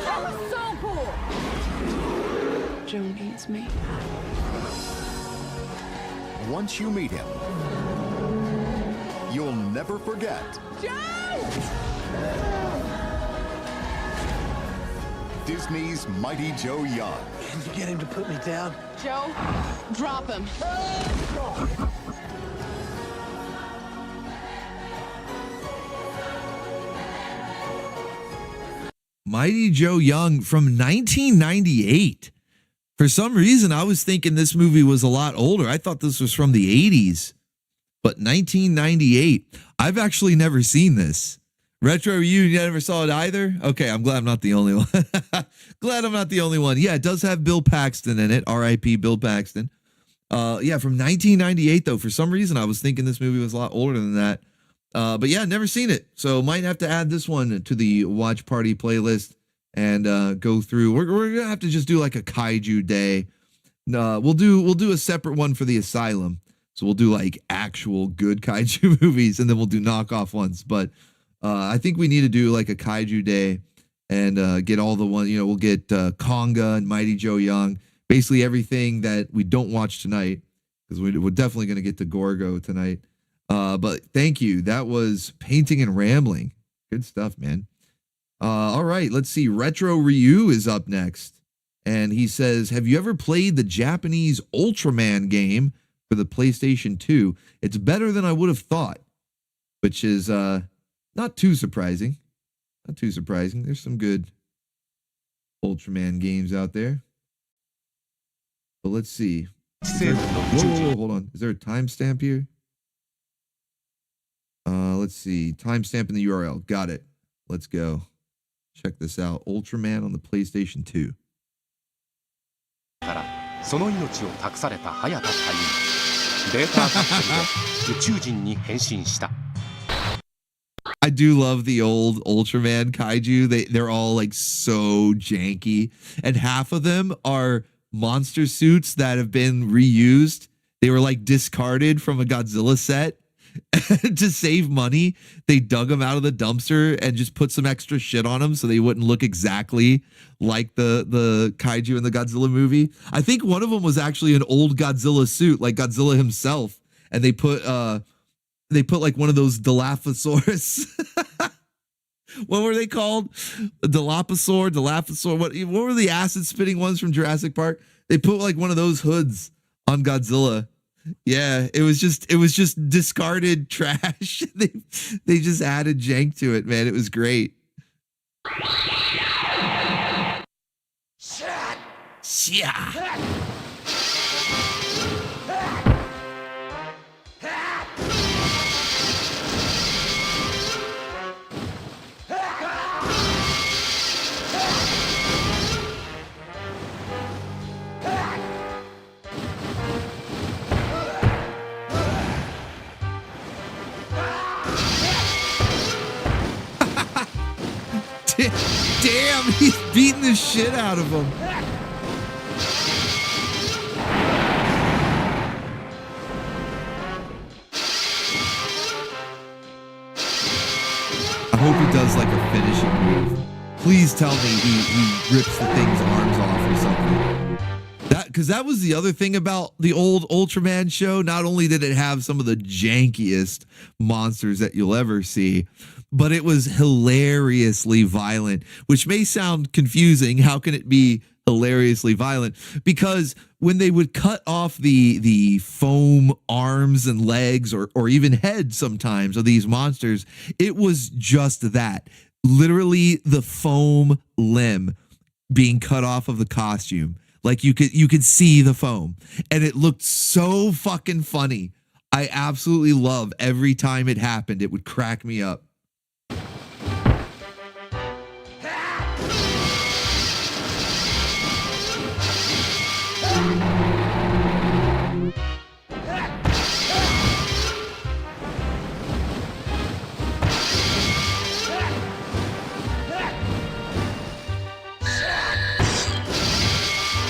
That was so cool. Joe needs me. Once you meet him, you'll never forget Disney's Mighty Joe Young. Can you get him to put me down? Joe, drop him. Mighty Joe Young from 1998. For some reason, I was thinking this movie was a lot older. I thought this was from the 80s, but 1998. I've actually never seen this. Retro, you never saw it either? Okay, I'm glad I'm not the only one. Glad I'm not the only one. Yeah, it does have Bill Paxton in it. R.I.P. Bill Paxton. Yeah, from 1998, though. For some reason, I was thinking this movie was a lot older than that. But yeah, never seen it. So might have to add this one to the watch party playlist and go through. We're gonna have to just do like a kaiju day. We'll do a separate one for the asylum. So we'll do like actual good kaiju movies, and then we'll do knockoff ones. But I think we need to do like a kaiju day and get all the ones. You know, we'll get Konga and Mighty Joe Young, basically everything that we don't watch tonight, because we're definitely going to get to Gorgo tonight. But thank you. That was Painting and Rambling. Good stuff, man. All right, let's see. Retro Ryu is up next, and he says, "Have you ever played the Japanese Ultraman game for the PlayStation 2? It's better than I would have thought," which is not too surprising. Not too surprising. There's some good Ultraman games out there. But let's see. Whoa, hold on. Is there a timestamp here? Let's see. Timestamp in the URL. Got it. Let's go. Check this out. Ultraman on the PlayStation 2. その命を託された早田隊員。データカプセルで宇宙人に変身した。 I do love the old Ultraman kaiju. They're all like so janky, and half of them are monster suits that have been reused. They were like discarded from a Godzilla set. To save money, they dug them out of the dumpster and just put some extra shit on them so they wouldn't look exactly like the kaiju in the Godzilla movie. I think one of them was actually an old Godzilla suit, like Godzilla himself, and they put like one of those Dilophosaurus. What were they called? Dilophosaur. What were the acid spitting ones from Jurassic Park? They put like one of those hoods on Godzilla. Yeah, it was just discarded trash. They just added jank to it, man. It was great. Yeah. Damn, he's beating the shit out of him. I hope he does like a finishing move. Please tell me he rips the thing's arms off or something. Because that was the other thing about the old Ultraman show. Not only did it have some of the jankiest monsters that you'll ever see, but it was hilariously violent, which may sound confusing. How can it be hilariously violent? Because when they would cut off the foam arms and legs or even heads sometimes of these monsters, it was just that. Literally the foam limb being cut off of the costume. Like you could see the foam, and it looked so fucking funny. I absolutely love every time it happened. It would crack me up.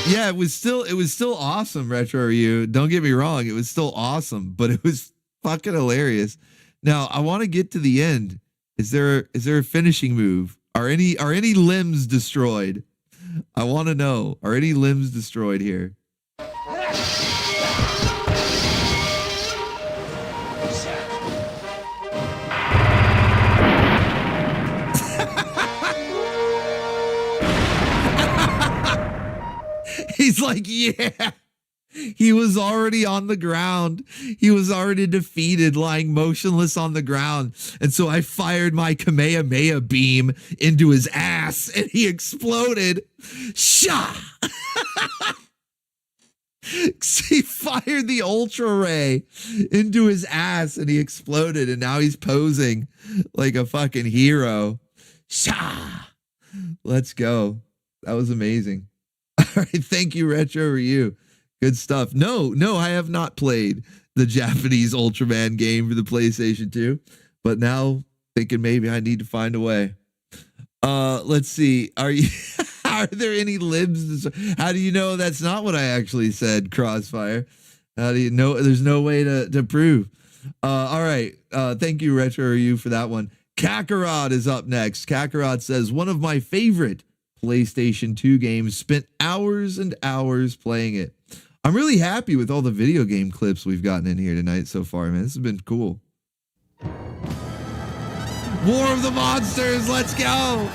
Yeah, it was still awesome, Retro Ryu. Don't get me wrong, it was still awesome, but it was fucking hilarious. Now, I want to get to the end. Is there a finishing move? Are any limbs destroyed? I want to know. Are any limbs destroyed here? He's like, yeah. He was already on the ground. He was already defeated, lying motionless on the ground. And so I fired my Kamehameha beam into his ass, and he exploded. Shah! He fired the Ultra Ray into his ass, and he exploded. And now he's posing like a fucking hero. Shah! Let's go. That was amazing. All right, thank you, Retro Ryu. Good stuff. No, I have not played the Japanese Ultraman game for the PlayStation 2, but now thinking maybe I need to find a way. Let's see. Are there any libs? How do you know that's not what I actually said, Crossfire? How do you know? There's no way to prove. All right. Thank you, Retro you for that one. Kakarot is up next. Kakarot says, one of my favorite PlayStation 2 games, spent hours and hours playing it. I'm really happy with all the video game clips we've gotten in here tonight so far, man. This has been cool. War of the Monsters, let's go.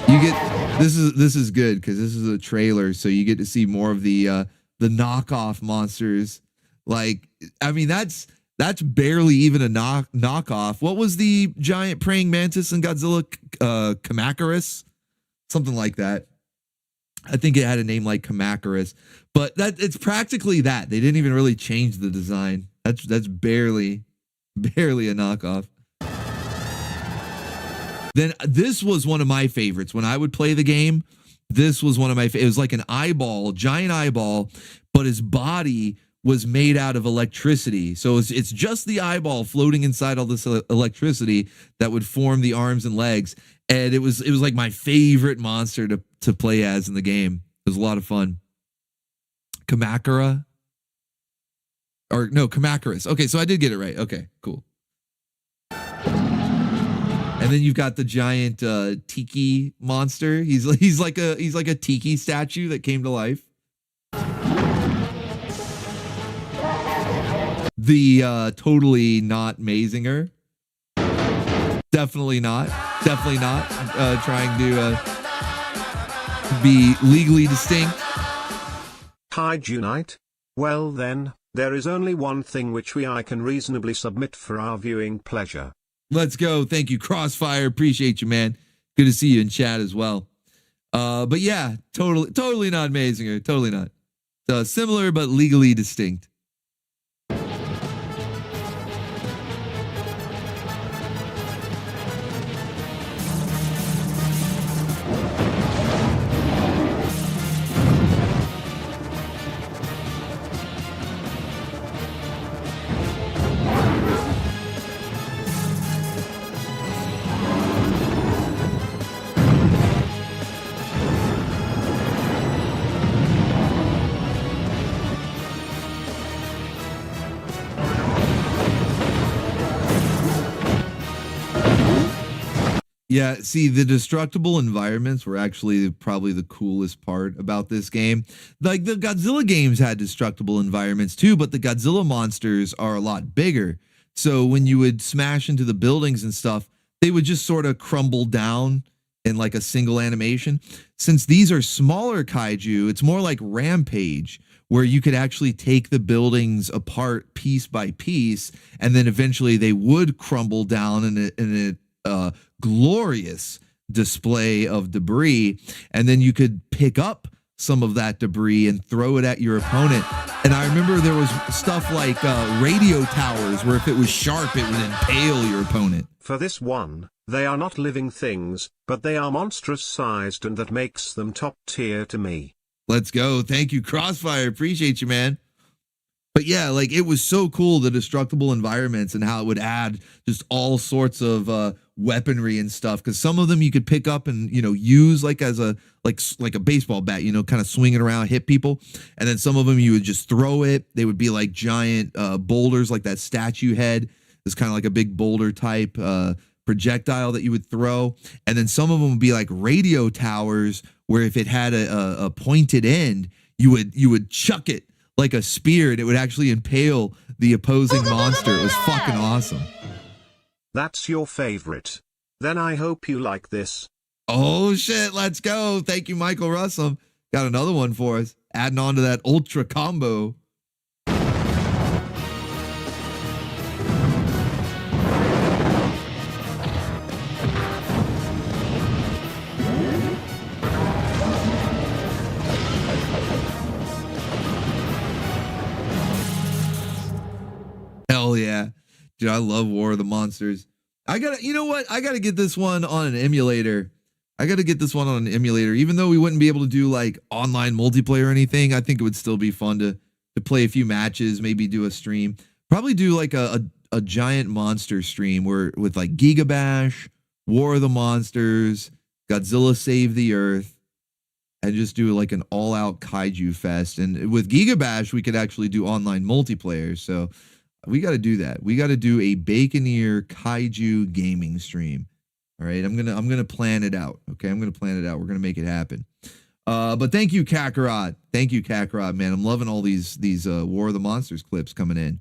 You get this is good because this is a trailer, so you get to see more of the knockoff monsters. Like, I mean, that's barely even a knockoff. What was the giant praying mantis in Godzilla? Kamacuras? Something like that. I think it had a name like Kamacuras, but it's practically that. They didn't even really change the design. That's barely a knockoff. Then this was one of my favorites. When I would play the game, this was one of my favorites. It was like an eyeball, giant eyeball, but his body was made out of electricity. So it's just the eyeball floating inside all this electricity that would form the arms and legs. And it was like my favorite monster to play as in the game. It was a lot of fun. Kamakura? Or no, Kamacuras. Okay, so I did get it right. Okay, cool. And then you've got the giant tiki monster. He's like a tiki statue that came to life. The totally not Mazinger. Definitely not. Trying to be legally distinct. Hi, Junite. Well then, there is only one thing which I can reasonably submit for our viewing pleasure. Let's go. Thank you, Crossfire. Appreciate you, man. Good to see you in chat as well. But yeah, totally not Mazinger. Totally not. Similar but legally distinct. Yeah, see, the destructible environments were actually probably the coolest part about this game. Like, the Godzilla games had destructible environments too, but the Godzilla monsters are a lot bigger. So when you would smash into the buildings and stuff, they would just sort of crumble down in like a single animation. Since these are smaller kaiju, it's more like Rampage, where you could actually take the buildings apart piece by piece, and then eventually they would crumble down in a glorious display of debris, and then you could pick up some of that debris and throw it at your opponent. And I remember there was stuff like radio towers where if it was sharp, it would impale your opponent. For this one, they are not living things, but they are monstrous sized, and that makes them top tier to me. Let's go. Thank you, Crossfire. Appreciate you, man. But yeah, like, it was so cool, the destructible environments and how it would add just all sorts of weaponry and stuff, because some of them you could pick up and, you know, use like as a like a baseball bat, you know, kind of swing it around, hit people. And then some of them you would just throw it. They would be like giant boulders, like that statue head. It's kind of like a big boulder type projectile that you would throw. And then some of them would be like radio towers, where if it had a pointed end, you would chuck it like a spear, and it would actually impale the opposing monster. It was fucking awesome. That's your favorite. Then I hope you like this. Oh shit, let's go. Thank you, Michael Russell. Got another one for us. Adding on to that ultra combo. Hell yeah. Dude, I love War of the Monsters. You know what? I gotta get this one on an emulator. Even though we wouldn't be able to do like online multiplayer or anything, I think it would still be fun to play a few matches, maybe do a stream. Probably do like a a giant monster stream where with like Gigabash, War of the Monsters, Godzilla Save the Earth, and just do like an all-out kaiju fest. And with Gigabash, we could actually do online multiplayer. So we got to do that. We got to do a Baconeer kaiju gaming stream. All right, I'm gonna plan it out. Okay, I'm gonna plan it out. We're gonna make it happen. But thank you, Kakarot. Thank you, Kakarot, man. I'm loving all these War of the Monsters clips coming in.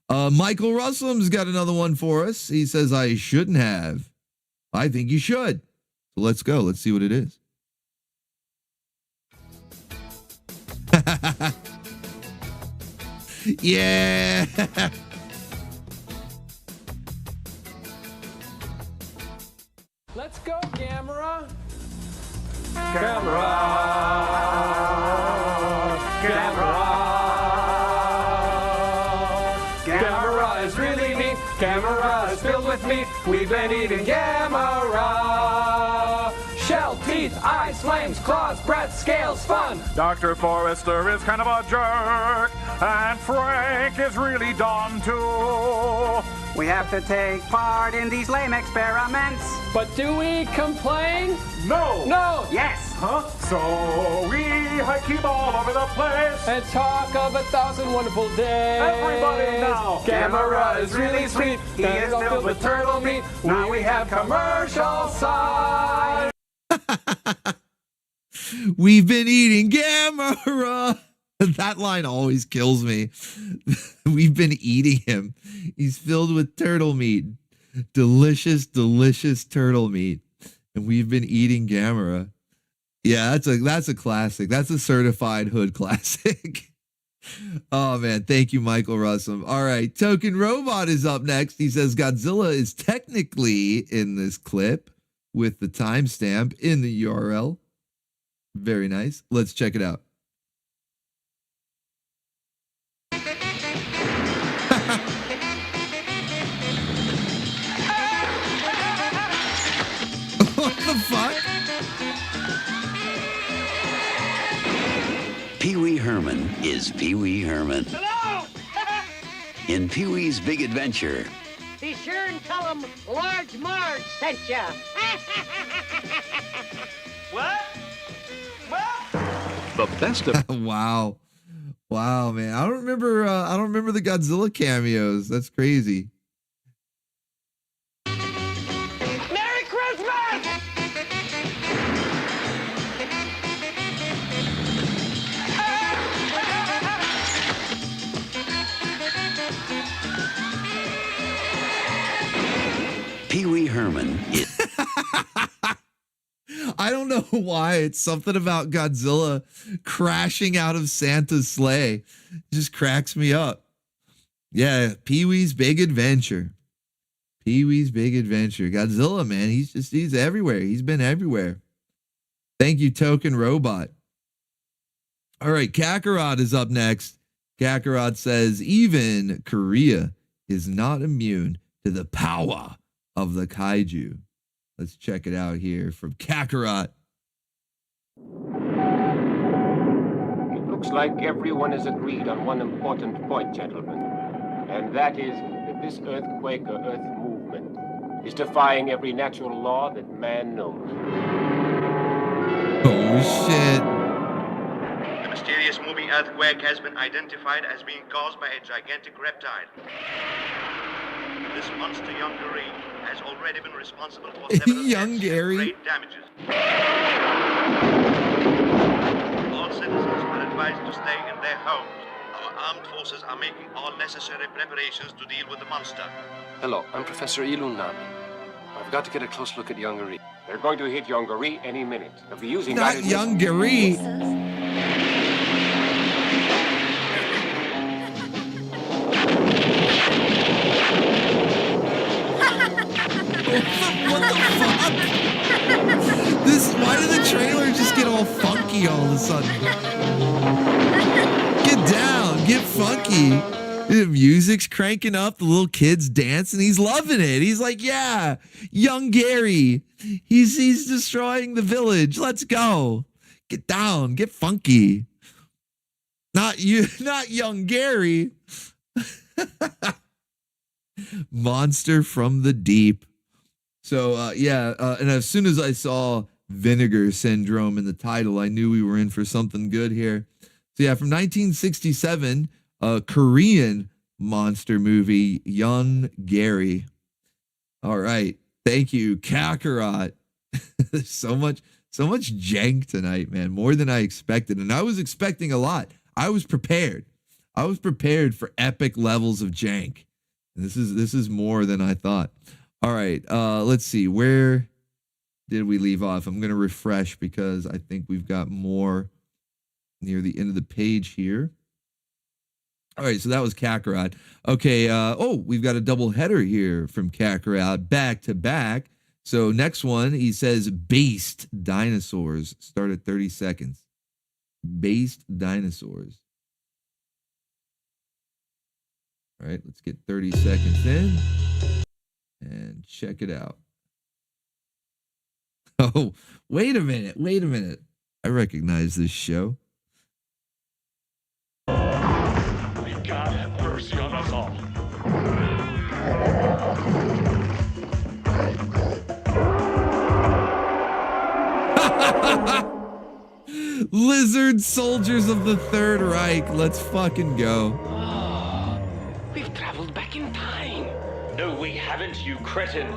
Michael Russell's got another one for us. He says, I shouldn't have. I think you should. So let's go. Let's see what it is. Yeah. Let's go, Gamera. Gamera. Gamera. Gamera is really neat. Gamera is filled with meat. We've been eating Gamera. Shell, teeth, eyes, flames, claws, breath, scales, fun. Dr. Forrester is kind of a jerk, and Frank is really dumb too. We have to take part in these lame experiments. But do we complain? No. No. Yes. Huh? So we hike all over the place and talk of 1,000 wonderful days. Everybody now. Gamera is really sweet. He is filled with turtle meat. Now we have commercial side. We've been eating Gamera. That line always kills me. We've been eating him. He's filled with turtle meat. Delicious, delicious turtle meat. And we've been eating Gamera. Yeah, that's a classic. That's a certified hood classic. Oh, man. Thank you, Michael Russell. All right. Token Robot is up next. He says Godzilla is technically in this clip with the timestamp in the URL. Very nice. Let's check it out. What the fuck? Pee-wee Herman is Pee-wee Herman. Hello! In Pee-wee's Big Adventure, Be sure and tell them Large Marge sent ya. What? The best of Wow. Wow, man. I don't remember the Godzilla cameos. That's crazy. Merry Christmas! Pee-wee Herman is... I don't know why. It's something about Godzilla crashing out of Santa's sleigh. It just cracks me up. Yeah, Pee-wee's Big Adventure. Pee-wee's Big Adventure. Godzilla, man, he's everywhere. He's been everywhere. Thank you, Token Robot. All right, Kakarot is up next. Kakarot says, even Korea is not immune to the power of the kaiju. Let's check it out here from Kakarot. It looks like everyone has agreed on one important point, gentlemen. And that is that this earthquake or earth movement is defying every natural law that man knows. Oh, shit. The mysterious moving earthquake has been identified as being caused by a gigantic reptile. This monster, young Gary, has already been responsible for several young Gary. great damages. All citizens are advised to stay in their homes. Our armed forces are making all necessary preparations to deal with the monster. Hello, I'm Professor Ilunami. I've got to get a close look at Yongari. They're going to hit Yongari any minute. They'll be using Not Yongari. What the fuck? Why did the trailer just get all funky all of a sudden? Get down, get funky. The music's cranking up, the little kid's dancing, he's loving it. He's like, yeah, young Gary. He's destroying the village. Let's go. Get down, get funky. Not young Gary. Monster from the Deep. So, and as soon as I saw Vinegar Syndrome in the title, I knew we were in for something good here. So, yeah, from 1967, a Korean monster movie, Young Gary. All right. Thank you, Kakarot. so much jank tonight, man. More than I expected. And I was expecting a lot. I was prepared. I was prepared for epic levels of jank. And this is more than I thought. All right. Let's see. Where did we leave off? I'm going to refresh because I think we've got more near the end of the page here. All right, so that was Kakarot. Okay, we've got a double header here from Kakarot, back to back. So next one, he says, based dinosaurs. Start at 30 seconds. Based dinosaurs. All right, let's get 30 seconds in and check it out. Oh, wait a minute. I recognize this show. God have mercy on us all. Lizard soldiers of the Third Reich. Let's fucking go. We've traveled back in time. No, we haven't, you cretin.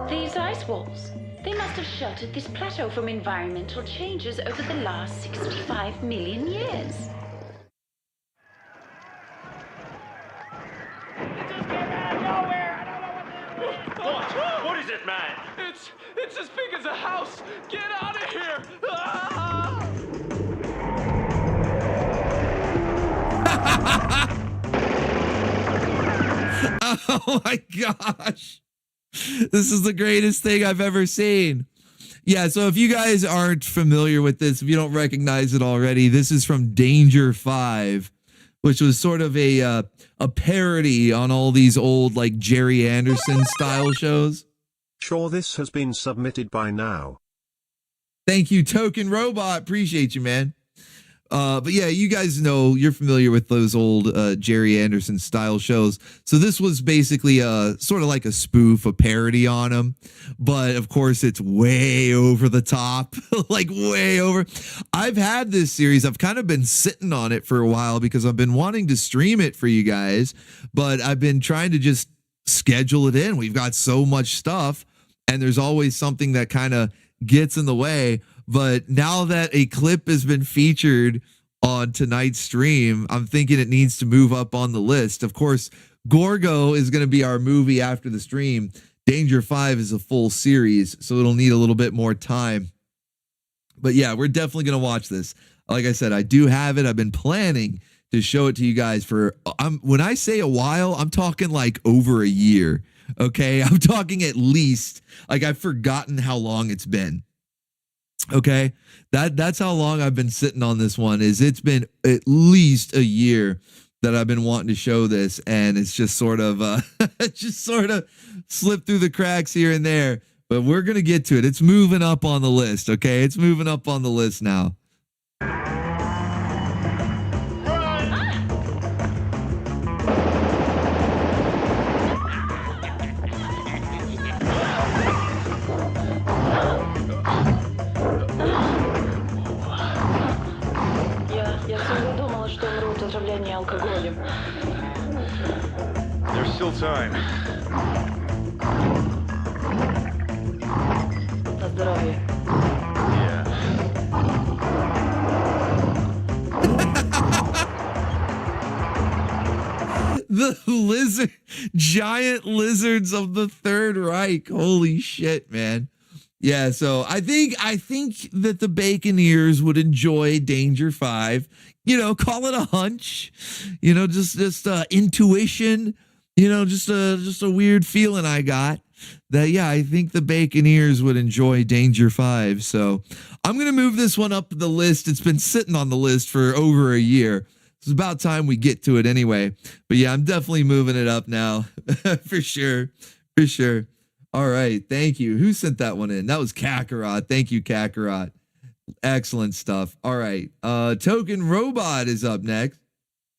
These ice walls. They must have sheltered this plateau from environmental changes over the last 65 million years. What is it, man? It's as big as a house. Get out of here. Ah! Oh my gosh. This is the greatest thing I've ever seen. Yeah, so if you guys aren't familiar with this, if you don't recognize it already, this is from Danger 5, which was sort of a parody on all these old like Jerry Anderson style shows. Sure, this has been submitted by now. Thank you, Token Robot. Appreciate you, man. But yeah, you guys know, you're familiar with those old Jerry Anderson style shows. So this was basically sort of like a spoof, a parody on them. But of course, it's way over the top, like way over. I've had this series. I've kind of been sitting on it for a while because I've been wanting to stream it for you guys. But I've been trying to just schedule it in. We've got so much stuff and there's always something that kind of gets in the way. But now that a clip has been featured on tonight's stream, I'm thinking it needs to move up on the list. Of course, Gorgo is going to be our movie after the stream. Danger 5 is a full series, so it'll need a little bit more time. But yeah, we're definitely going to watch this. Like I said, I do have it. I've been planning to show it to you guys for, when I say a while, I'm talking like over a year. Okay, I'm talking at least, like I've forgotten how long it's been. Okay, that's how long I've been sitting on this one. It's been at least a year that I've been wanting to show this, and it's just sort of slipped through the cracks here and there. But we're gonna get to it. It's moving up on the list. Okay, it's moving up on the list now. There's still time. На здоровье. Yeah. The giant lizards of the Third Reich. Holy shit, man. Yeah, so I think that the Baconeers would enjoy Danger 5. You know, call it a hunch. You know, just intuition. You know, just a weird feeling I got that, yeah, I think the Baconeers would enjoy Danger 5. So I'm gonna move this one up the list. It's been sitting on the list for over a year. It's about time we get to it anyway. But yeah, I'm definitely moving it up now. For sure. All right, thank you. Who sent that one in? That was Kakarot. Thank you, Kakarot. Excellent stuff. All right, Token Robot is up next.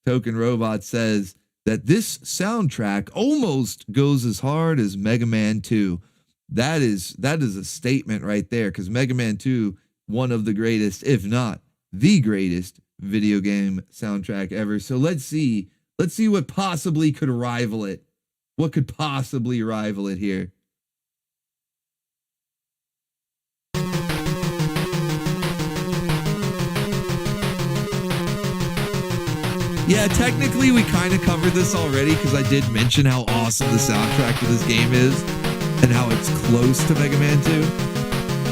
Token Robot says that this soundtrack almost goes as hard as Mega Man 2. That is a statement right there, because Mega Man 2, one of the greatest, if not the greatest video game soundtrack ever. So let's see what possibly could rival it. What could possibly rival it here? Yeah, technically we kind of covered this already, because I did mention how awesome the soundtrack to this game is and how it's close to Mega Man 2.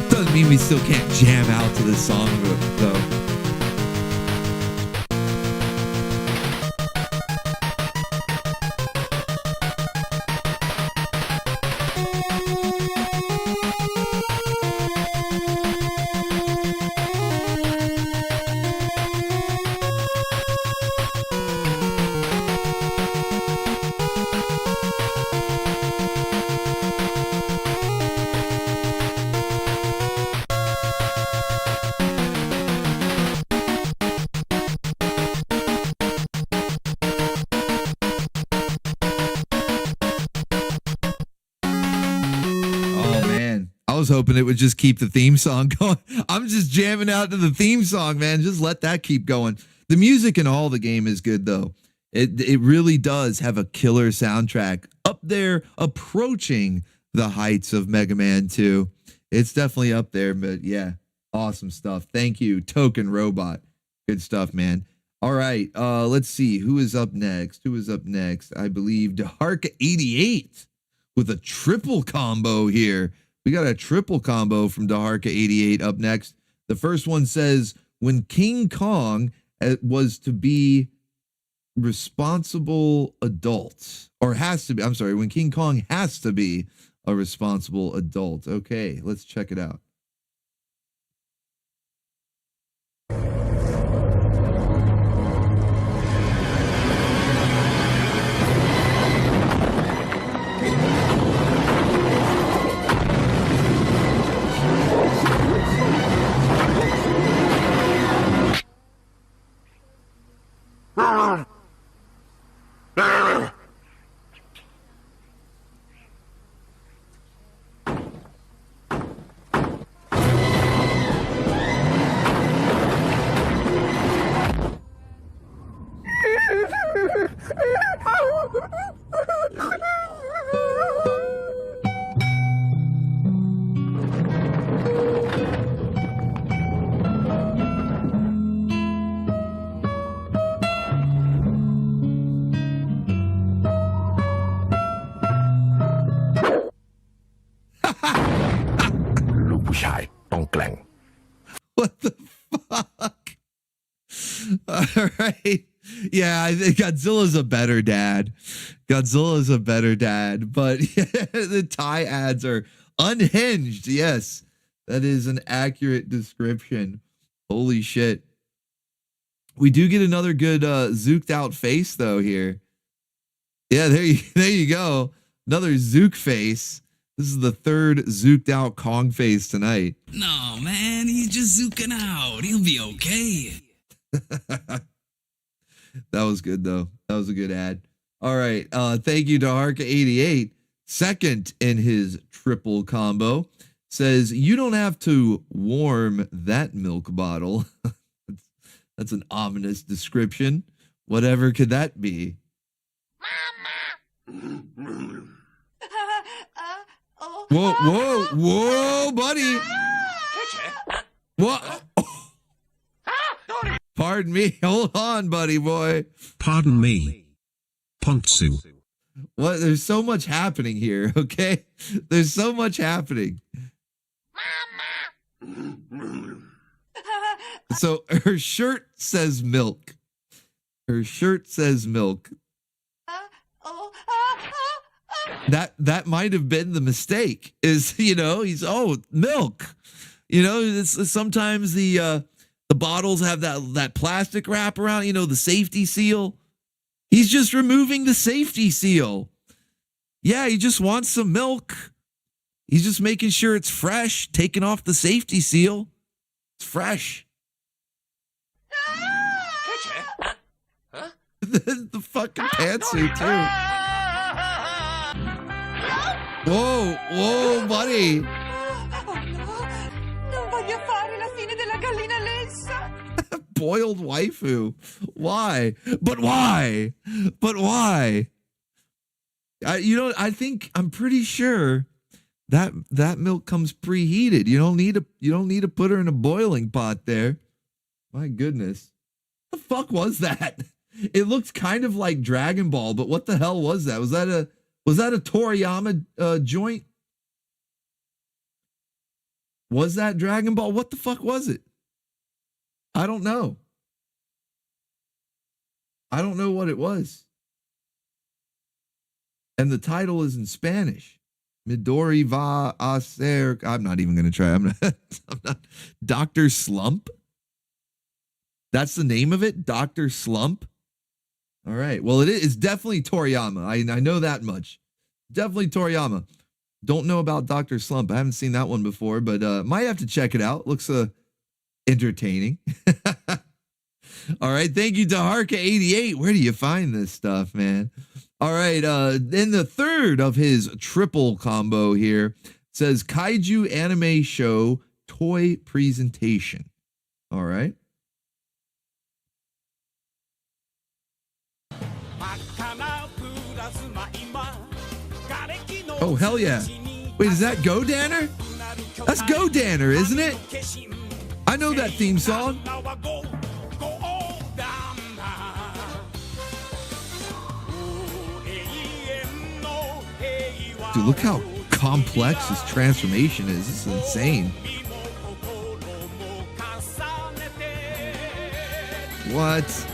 Doesn't mean we still can't jam out to this song though. I was hoping it would just keep the theme song going. I'm just jamming out to the theme song, man. Just let that keep going. The music in all the game is good, though. It really does have a killer soundtrack up there, approaching the heights of Mega Man 2. It's definitely up there, but yeah, awesome stuff. Thank you, Token Robot. Good stuff, man. All right, let's see. Who is up next? I believe Daharka88 with a triple combo here. We got a triple combo from Daharka88 up next. The first one says, when King Kong was to be responsible adult, or has to be, I'm sorry, when King Kong has to be a responsible adult. Okay, let's check it out. What the fuck? All right. Yeah, I think Godzilla's a better dad. But yeah, the Thai ads are unhinged. Yes, that is an accurate description. Holy shit. We do get another good zooked out face though here. Yeah, there you go. Another zook face. This is the third zooked out Kong face tonight. No, man, he's just zooking out. He'll be okay. That was good, though. That was a good ad. All right. Thank you to Harka88. Second in his triple combo says, you don't have to warm that milk bottle. That's an ominous description. Whatever could that be? Whoa, buddy. What? Pardon me. Hold on, buddy boy. Pardon me. Pontsu. What? There's so much happening here, okay? There's so much happening. So her shirt says milk. That might have been the mistake. Is he's milk. It's sometimes the bottles have that plastic wrap around. The safety seal. He's just removing the safety seal. Yeah, he just wants some milk. He's just making sure it's fresh, taking off the safety seal. It's fresh. the fucking pantsuit too. Whoa, buddy. Non voglio fare la fine della gallina lessa. Boiled waifu. Why? But why? I'm pretty sure that milk comes preheated. You don't need to put her in a boiling pot there. My goodness. What the fuck was that? It looked kind of like Dragon Ball, but what the hell was that? Was that a Toriyama joint? Was that Dragon Ball? What the fuck was it? I don't know. I don't know what it was. And the title is in Spanish. Midori va hacer. I'm not even going to try. I'm not. Dr. Slump? That's the name of it? Dr. Slump? All right. Well, it's definitely Toriyama. I know that much. Definitely Toriyama. Don't know about Dr. Slump. I haven't seen that one before, but might have to check it out. Looks entertaining. All right. Thank you to Harka88. Where do you find this stuff, man? All right. Then the third of his triple combo here says Kaiju Anime Show Toy Presentation. All right. Oh, hell yeah. Wait, is that Go Danner? That's Go Danner, isn't it? I know that theme song. Dude, look how complex his transformation is. This is insane. What?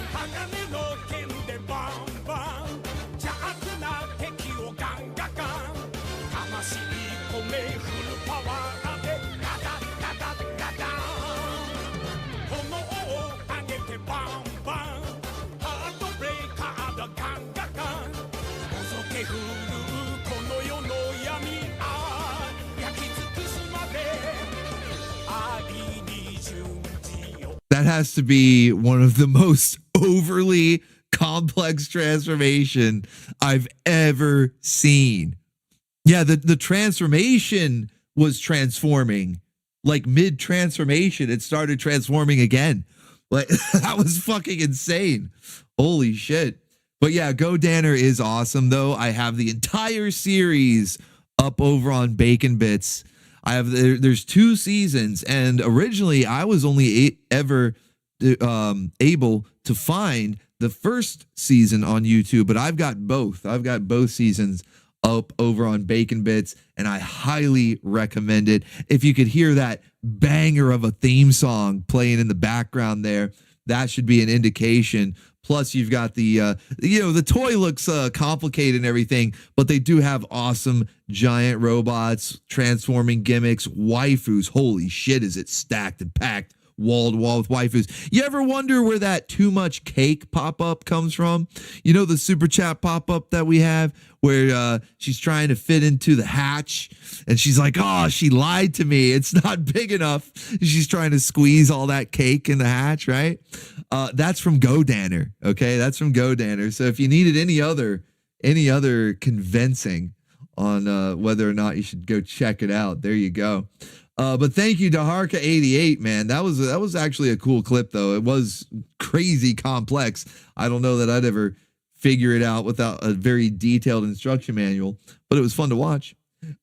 That has to be one of the most overly complex transformation I've ever seen. Yeah, the transformation was transforming. Like mid-transformation, it started transforming again. Like that was fucking insane. Holy shit. But yeah, Go Danner is awesome, though. I have the entire series up over on Bacon Bits. There's 2 seasons, and originally I was only ever able to find the first season on YouTube, but I've got both. I've got both seasons up over on Bacon Bits, and I highly recommend it. If you could hear that banger of a theme song playing in the background there, that should be an indication. Plus, you've got the toy looks complicated and everything, but they do have awesome giant robots, transforming gimmicks, waifus. Holy shit, is it stacked and packed wall to wall with waifus. You ever wonder where that too much cake pop-up comes from? You know, the super chat pop-up that we have where she's trying to fit into the hatch and she's like, oh, she lied to me. It's not big enough. She's trying to squeeze all that cake in the hatch, right? That's from Go Danner. Okay. That's from Go Danner. So if you needed any other convincing on whether or not you should go check it out, there you go. But thank you to Harka88, man. That was actually a cool clip, though. It was crazy complex. I don't know that I'd ever figure it out without a very detailed instruction manual, but it was fun to watch.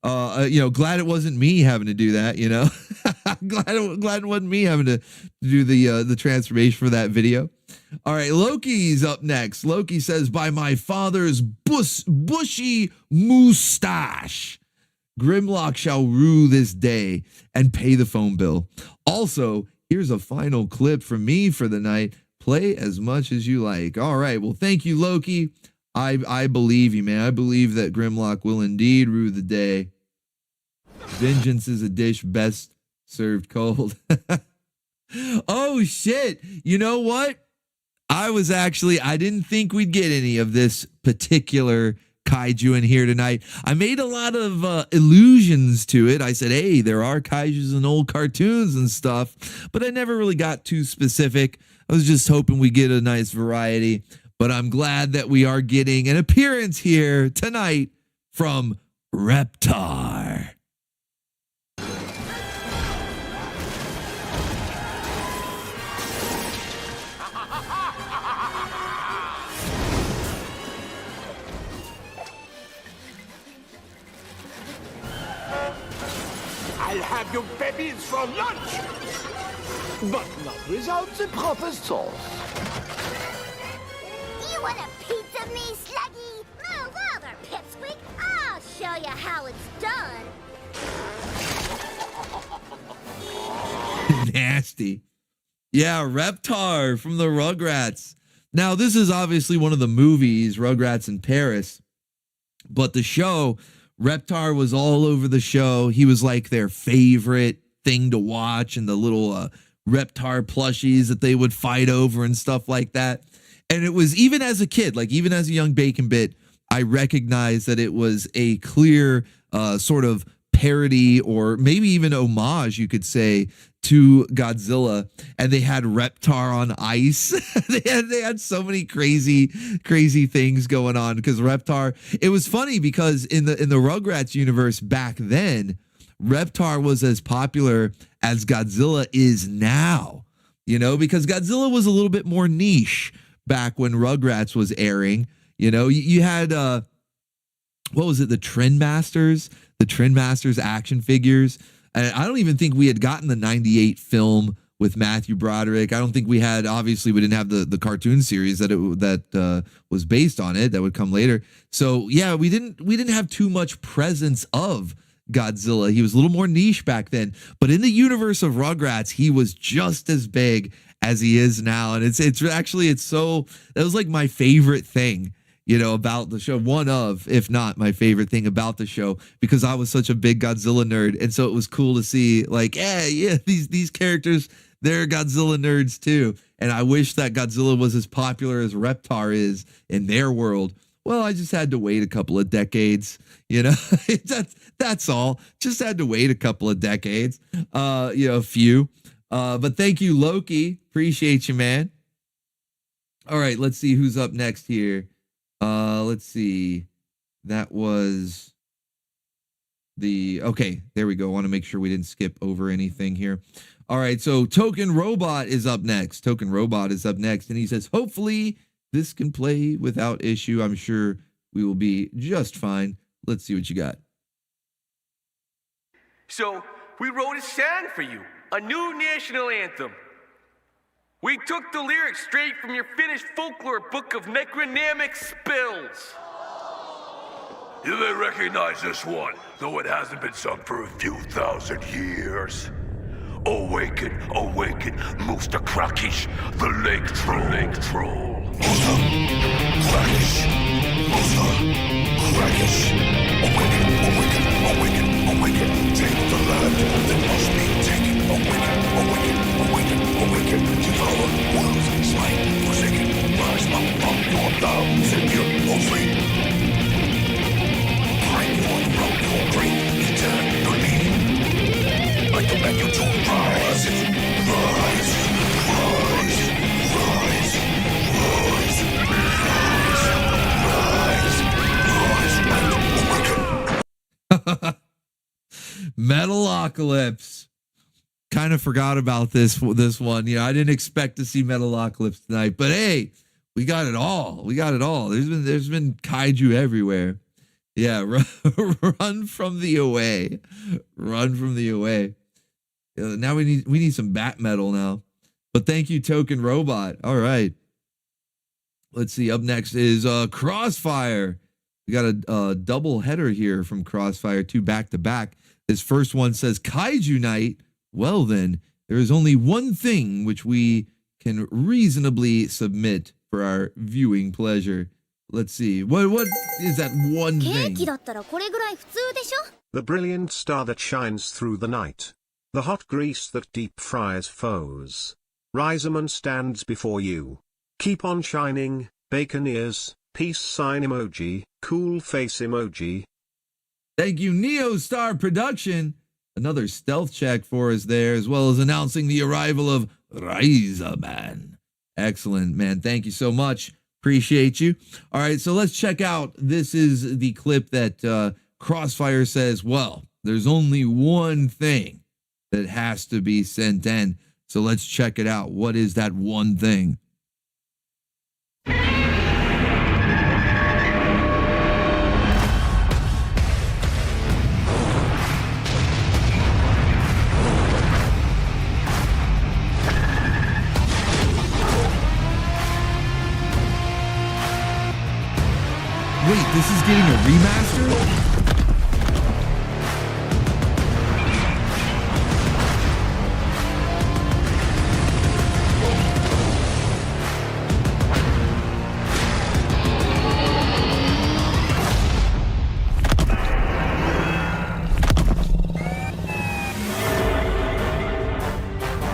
Glad it wasn't me having to do that, you know. glad it wasn't me having to do the transformation for that video. All right, Loki's up next. Loki says, by my father's bushy mustache, Grimlock shall rue this day and pay the phone bill. Also, here's a final clip from me for the night. Play as much as you like. All right. Well, thank you, Loki. I believe you, man. I believe that Grimlock will indeed rue the day. Vengeance is a dish best served cold. Oh, shit. You know what? I didn't think we'd get any of this particular kaiju in here tonight. I made a lot of allusions to it. I said, hey, there are kaijus in old cartoons and stuff, but I never really got too specific. I was just hoping we get a nice variety. but I'm glad that we are getting an appearance here tonight from Reptar. I'll have your babies for lunch, but not without the proper sauce. You want a piece of me, Sluggy? Move over, Pipsqueak. I'll show you how it's done. Nasty. Yeah, Reptar from the Rugrats. Now, this is obviously one of the movies, Rugrats in Paris, but the show, Reptar was all over the show. He was like their favorite thing to watch, and the little Reptar plushies that they would fight over and stuff like that. And it was, even as a kid, like even as a young bacon bit, I recognized that it was a clear sort of parody, or maybe even homage, you could say, to Godzilla. And they had Reptar on ice. they had so many crazy things going on, because Reptar, it was funny because in the Rugrats universe back then, Reptar was as popular as Godzilla is now, you know, because Godzilla was a little bit more niche back when Rugrats was airing. You know, you had what was it, the Trendmasters action figures. I don't even think we had gotten the 98 film with Matthew Broderick. I don't think we had, obviously we didn't have the cartoon series that was based on it that would come later. So yeah, we didn't have too much presence of Godzilla. He was a little more niche back then, but in the universe of Rugrats, he was just as big as he is now. And it's so, that was like my favorite thing, you know, about the show. One of, if not my favorite thing about the show, because I was such a big Godzilla nerd. And so it was cool to see, like, yeah, these characters, they're Godzilla nerds too. And I wish that Godzilla was as popular as Reptar is in their world. Well, I just had to wait a couple of decades, you know. That's all. Just had to wait a couple of decades, a few. But thank you, Loki. Appreciate you, man. All right, let's see who's up next here. Let's see. That was okay, there we go. I want to make sure we didn't skip over anything here. All right, so Token Robot is up next. And he says, hopefully this can play without issue. I'm sure we will be just fine. Let's see what you got. So, we wrote a song for you, a new national anthem. We took the lyrics straight from your finished folklore book of necronamic spells. You may recognize this one, though it hasn't been sung for a few thousand years. Awaken, awaken, Mooster Krakish, the lake troll. Mooster Krakish, awaken, awaken, awaken, awaken, take the land that must be taken. Awaken, devour worlds, smite, forsaken, rise up from your bounds and you're free. Bring forth from your grave, eternally. I command you to rise, and awaken. Metalocalypse. Kind of forgot about this one. You know, I didn't expect to see Metalocalypse tonight, but hey, we got it all. There's been kaiju everywhere. Yeah, run from the away. Now we need some bat metal now. But thank you, Token Robot. All right. Let's see. Up next is Crossfire. We got a double header here from Crossfire, 2 back-to-back. This first one says Kaiju Night. Well then, there is only one thing which we can reasonably submit for our viewing pleasure. Let's see. What is that one thing? The brilliant star that shines through the night. The hot grease that deep fries foes. Riseman stands before you. Keep on shining, bacon ears, peace sign emoji, cool face emoji. Thank you, Neo Star Production. Another stealth check for us there, as well as announcing the arrival of Riseman. Excellent, man. Thank you so much. Appreciate you. All right, so let's check out. This is the clip that Crossfire says, well, there's only one thing that has to be sent in. So let's check it out. What is that one thing? Wait, this is getting a remaster?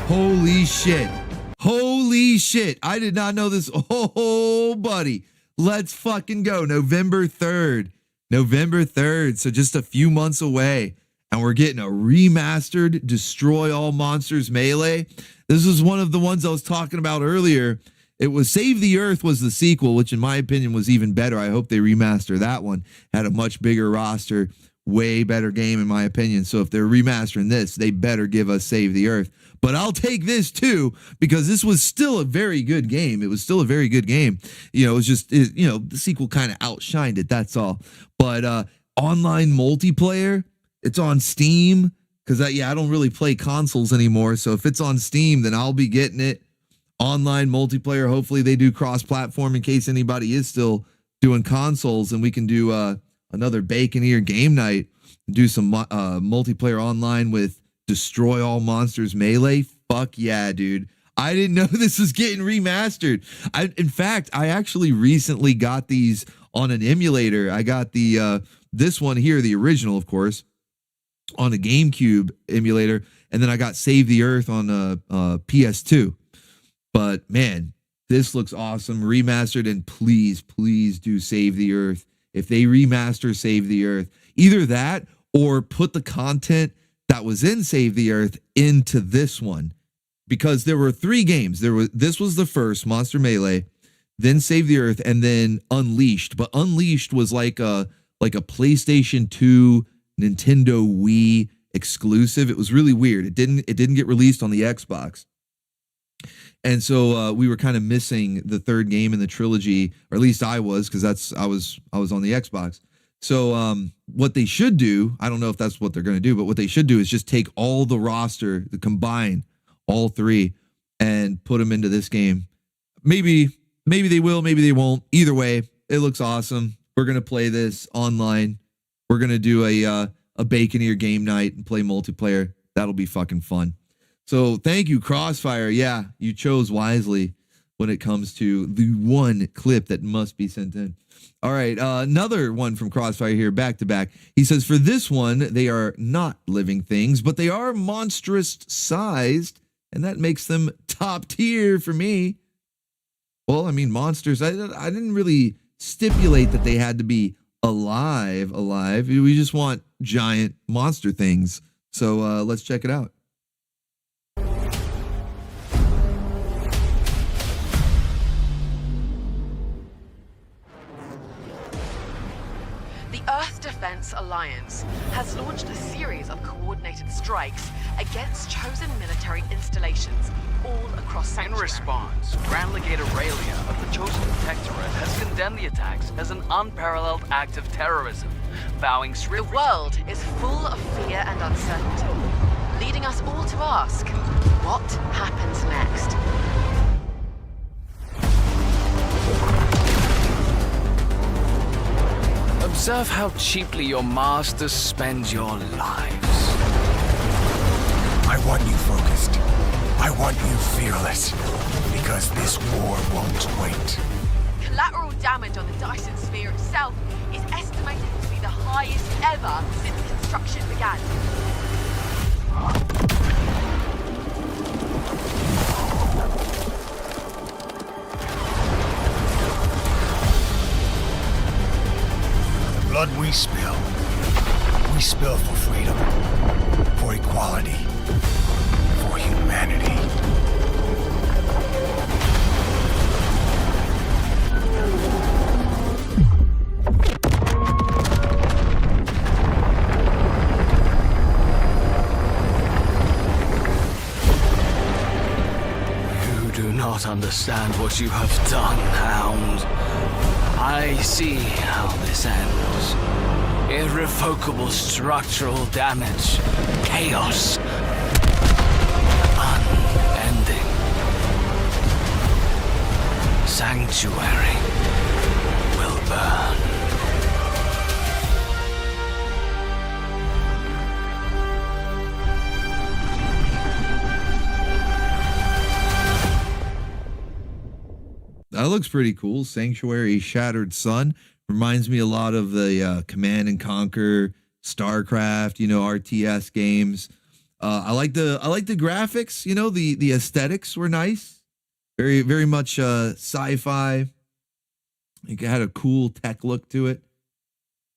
Holy shit. Holy shit. I did not know this. Oh, buddy. Let's fucking go. November 3rd. November 3rd. So just a few months away. And we're getting a remastered Destroy All Monsters Melee. This is one of the ones I was talking about earlier. It was Save the Earth was the sequel, which in my opinion was even better. I hope they remaster that one. Had a much bigger roster. Way better game in my opinion. So if they're remastering this, they better give us Save the Earth. But I'll take this too, because this was still a very good game. It was still a very good game. You know, it was just, you know, the sequel kind of outshined it. That's all. But online multiplayer, it's on Steam. Because, I don't really play consoles anymore. So if it's on Steam, then I'll be getting it. Online multiplayer, hopefully they do cross-platform in case anybody is still doing consoles. And we can do another Bacon Ear game night. Do some multiplayer online with Destroy All Monsters Melee. Fuck yeah, dude. I didn't know this was getting remastered. In fact, I actually recently got these on an emulator. I got the this one here, the original, of course, on a GameCube emulator, and then I got Save the Earth on a PS2. But man, this looks awesome, remastered, and please do Save the Earth. If they remaster Save the Earth, either that or put the content that was in Save the Earth into this one, because there were 3 games. This was the first, Monster Melee, then Save the Earth, and then Unleashed. But Unleashed was like a PlayStation 2, Nintendo Wii exclusive. It was really weird. It didn't get released on the Xbox. And so we were kind of missing the 3rd game in the trilogy, or at least I was, because I was on the Xbox. So what they should do, I don't know if that's what they're going to do, but what they should do is just take all the roster, combine all 3, and put them into this game. Maybe they will, maybe they won't. Either way, it looks awesome. We're going to play this online. We're going to do a Bacon Ear game night and play multiplayer. That'll be fucking fun. So thank you, Crossfire. Yeah, you chose wisely when it comes to the one clip that must be sent in. All right, another one from Crossfire here, back to back. He says, for this one, they are not living things, but they are monstrous sized, and that makes them top tier for me. Well, I mean, monsters, I didn't really stipulate that they had to be alive. We just want giant monster things. So let's check it out. Earth Defense Alliance has launched a series of coordinated strikes against chosen military installations all across Sanctuary. In response, Grand Legate Aurelia of the Chosen Protectorate has condemned the attacks as an unparalleled act of terrorism, vowing The world is full of fear and uncertainty, leading us all to ask, what happens next? Observe how cheaply your masters spend your lives. I want you focused. I want you fearless. Because this war won't wait. Collateral damage on the Dyson Sphere itself is estimated to be the highest ever since construction began. Blood we spill for freedom, for equality, for humanity. cannot understand what you have done, Hound. I see how this ends. Irrevocable structural damage. Chaos. Unending. Sanctuary will burn. That looks pretty cool. Sanctuary Shattered Sun reminds me a lot of the Command and Conquer, StarCraft, RTS games. I like the graphics. The aesthetics were nice. Very, very much sci-fi. It had a cool tech look to it.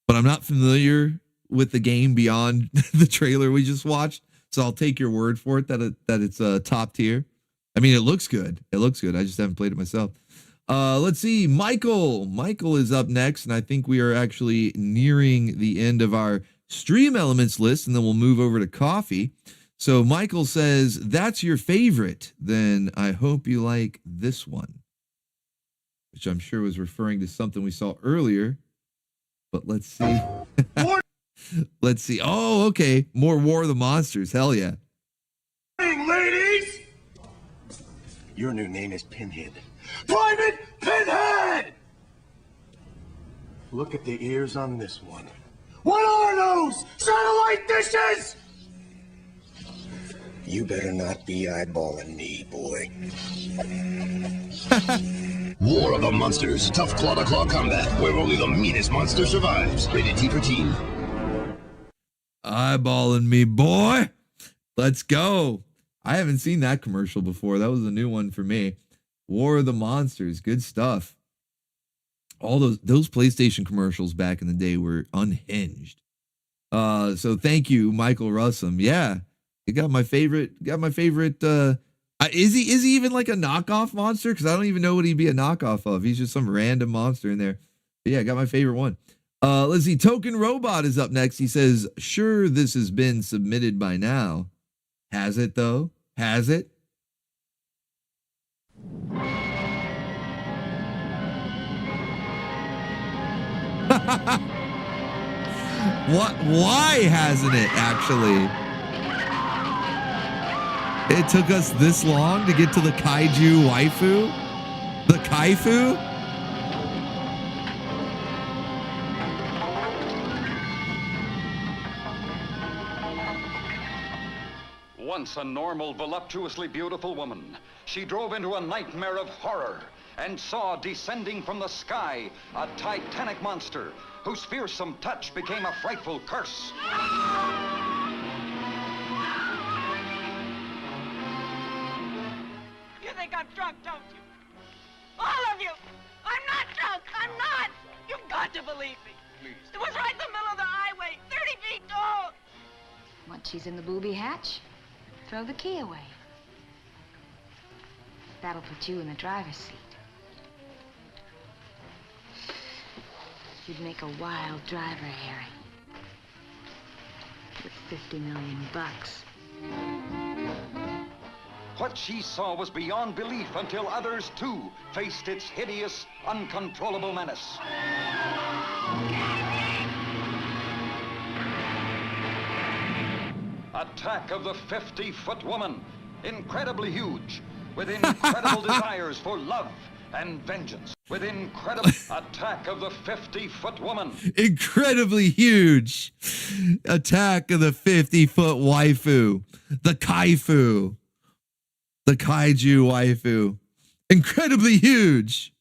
But I'm not familiar with the game beyond the trailer we just watched, so I'll take your word for it that it's top tier. I mean, it looks good. It looks good. I just haven't played it myself. Let's see. Michael is up next, and I think we are actually nearing the end of our stream elements list, and then we'll move over to coffee. So Michael says, that's your favorite. Then I hope you like this one, which I'm sure was referring to something we saw earlier. But let's see. Let's see. Oh, okay. More War of the Monsters. Hell yeah. Ladies! Your new name is Pinhead. Private Pinhead! Look at the ears on this one. What are those? Satellite dishes? You better not be eyeballing me, boy. War of the Monsters. Tough claw-to-claw combat, where only the meanest monster survives. Rated T for teen. Eyeballing me, boy. Let's go. I haven't seen that commercial before. That was a new one for me. War of the Monsters. Good stuff. All those PlayStation commercials back in the day were unhinged. So thank you, Michael Russum. Yeah, you got my favorite. Is he even like a knockoff monster? Because I don't even know what he'd be a knockoff of. He's just some random monster in there. But yeah, I got my favorite one. Let's see. Token Robot is up next. He says, sure, this has been submitted by now. Has it, though? Has it? What? Why hasn't it, actually? It took us this long to get to the kaiju waifu? The kaifu? Once a normal, voluptuously beautiful woman, she drove into a nightmare of horror and saw descending from the sky a titanic monster whose fearsome touch became a frightful curse. You think I'm drunk, don't you? All of you! I'm not drunk! I'm not! You've got to believe me. Please. It was right in the middle of the highway, 30 feet tall. Once she's in the booby hatch, throw the key away. That'll put you in the driver's seat. You'd make a wild driver, Harry. With $50 million. What she saw was beyond belief until others, too, faced its hideous, uncontrollable menace. Attack of the 50-foot woman, incredibly huge, with incredible desires for love and vengeance. With incredible attack of the 50-foot woman. Incredibly huge. Attack of the 50-foot waifu. The kaifu. The kaiju waifu. Incredibly huge.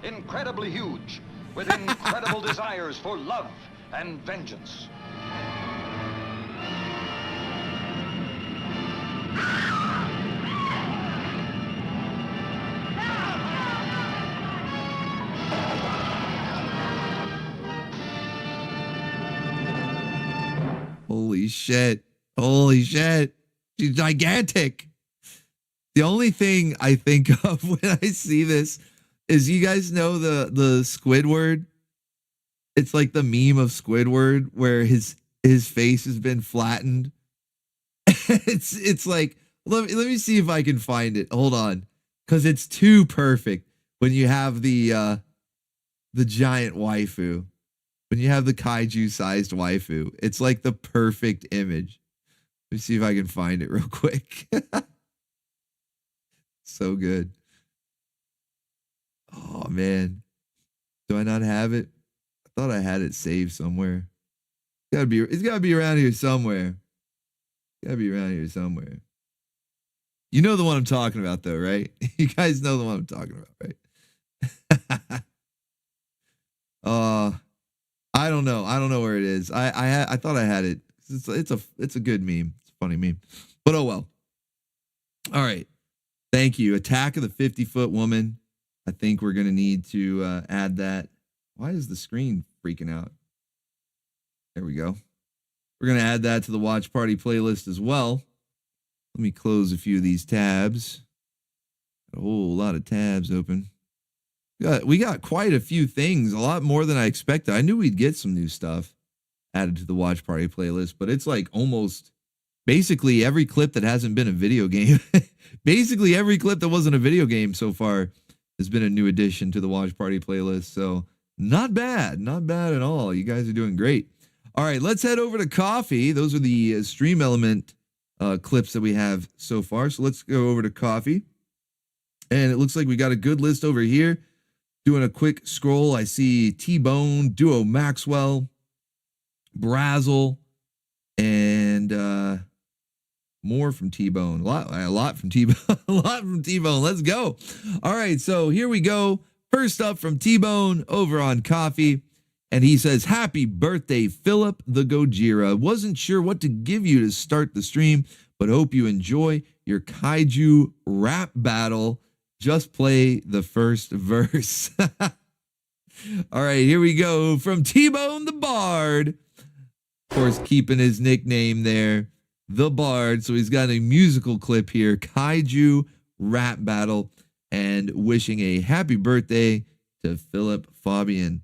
Incredibly huge, with incredible desires for love and vengeance. Holy shit. Holy shit. She's gigantic. The only thing I think of when I see this is, you guys know the Squidward? It's like the meme of Squidward where his face has been flattened. It's like Let me see if I can find it. Hold on. Because it's too perfect when you have the giant waifu. When you have the kaiju-sized waifu. It's like the perfect image. Let me see if I can find it real quick. So good. Oh, man. Do I not have it? I thought I had it saved somewhere. It's gotta be around here somewhere. Gotta be around here somewhere. You know the one I'm talking about, though, right? You guys know the one I'm talking about, right? I don't know. I don't know where it is. I thought I had it. It's a good meme. It's a funny meme. But oh well. All right. Thank you. Attack of the 50-foot woman. I think we're gonna need to add that. Why is the screen freaking out? There we go. We're going to add that to the watch party playlist as well. Let me close a few of these tabs. A whole lot of tabs open. We got quite a few things, a lot more than I expected. I knew we'd get some new stuff added to the watch party playlist, but it's like almost basically every clip that hasn't been a video game. Basically every clip that wasn't a video game so far has been a new addition to the watch party playlist. So not bad. Not bad at all. You guys are doing great. All right, let's head over to coffee. Those are the stream element clips that we have so far. So let's go over to coffee. And it looks like we got a good list over here. Doing a quick scroll, I see T-Bone, Duo Maxwell, Brazzle, and more from T-Bone. A lot from T-Bone. A lot from T-Bone. Let's go. All right, so here we go. First up from T-Bone over on coffee. And he says, happy birthday, Philip the Gojira. Wasn't sure what to give you to start the stream, but hope you enjoy your kaiju rap battle. Just play the first verse. All right, here we go from T-Bone the Bard. Of course, keeping his nickname there, the Bard. So he's got a musical clip here, kaiju rap battle, and wishing a happy birthday to Philip Fabian.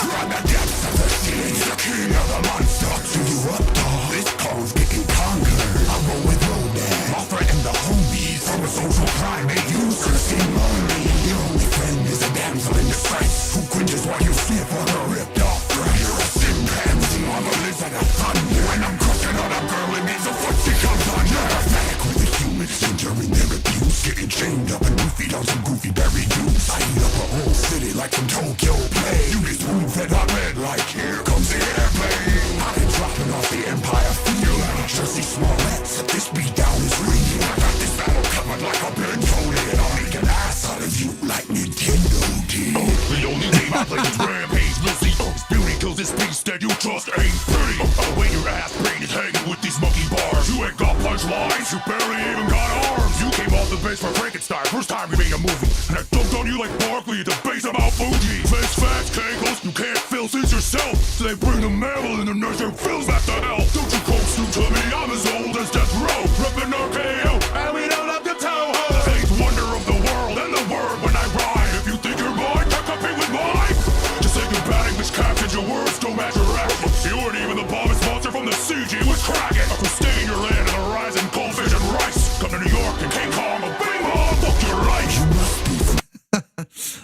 From the depths of the sea, the king of the monster to you up, dog. This code's getting conquered. I roll with Rodan, Mothra and the homies. From a social crime, they use her seem lonely. Your only friend is a damsel in distress who cringes while you slip on a ripped off dress. You're a sin pansy on the lips like a thunder. When I'm crushing on a girl, it means a foot she comes on. You're pathetic with the humans entering their abuse. Getting chained up and roofied on some goofy berry juice. I eat up a whole city like some Tokyo play. You get spoon fed hot red like here comes the airplane. I've been dropping off the Empire Field. Jersey Smollett, this beat down is real. I got this battle covered like a Bertone. And I'll make an ass out of you like Nintendo did. The only game I play is Rampage. We'll see. This beauty kills this beast that you trust ain't pretty. When your ass brain is hanging with these monkey bars. You ain't got punchlines, you barely even got arms. You came off the base for Frankenstein, first time we made a movie. And I dumped on you like Barkley at the base of Mount Fuji. Face facts, cankles, you can't fill since yourself. So they bring the mammal in the nursery fills back to hell. Don't you coast to me, I'm as old as Death Row. Rippin' RKO, and we don't have to tell her. Faith, wonder of the world, and the word when I rhyme. If you think you're mine, can't compete with mine. Just say good batting, which captions your words don't match your actions. You weren't even the bombest monster from the CG was cracking. A crusade your land and the rising goldfish and rice. Come to New York and King Kong, a bing bong, fuck your life. You must be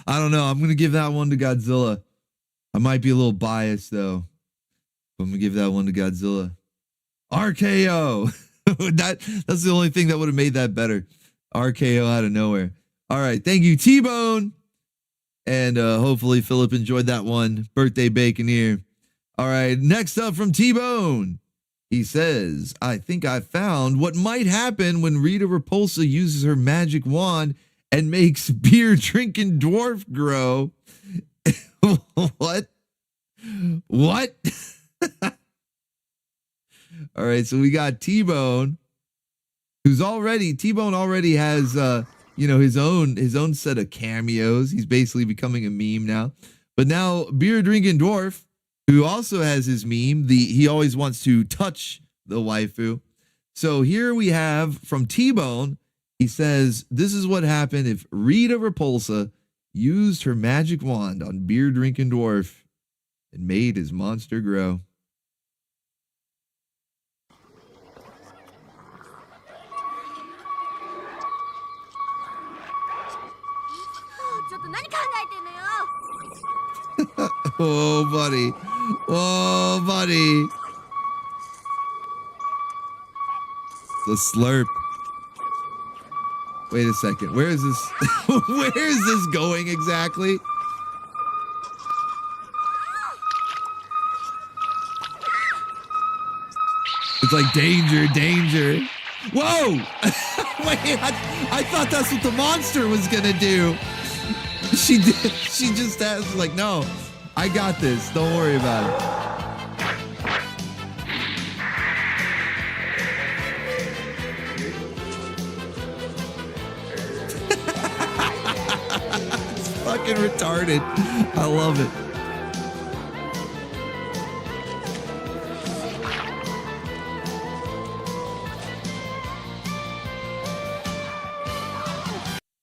I don't know. I'm going to give that one to Godzilla. I might be a little biased, though. But I'm going to give that one to Godzilla. RKO. That's the only thing that would have made that better. RKO out of nowhere. All right. Thank you, T-Bone. And hopefully Philip enjoyed that one. Birthday bacon here. All right. Next up from T-Bone. He says, I think I found what might happen when Rita Repulsa uses her magic wand and makes beer-drinking dwarf grow. What? What? All right, so we got T-Bone, T-Bone already has his own set of cameos. He's basically becoming a meme now. But now beer-drinking dwarf, who also has his meme, he always wants to touch the waifu. So here we have from T-Bone, He says, this is what happened if Rita Repulsa used her magic wand on beer-drinking dwarf and made his monster grow. Oh, buddy. Oh, buddy. The slurp. Wait a second. Where is this? Where is this going exactly? It's like danger, danger. Whoa! Wait, I thought that's what the monster was gonna do. She did. She just asked, like, no, I got this. Don't worry about it. It's fucking retarded. I love it.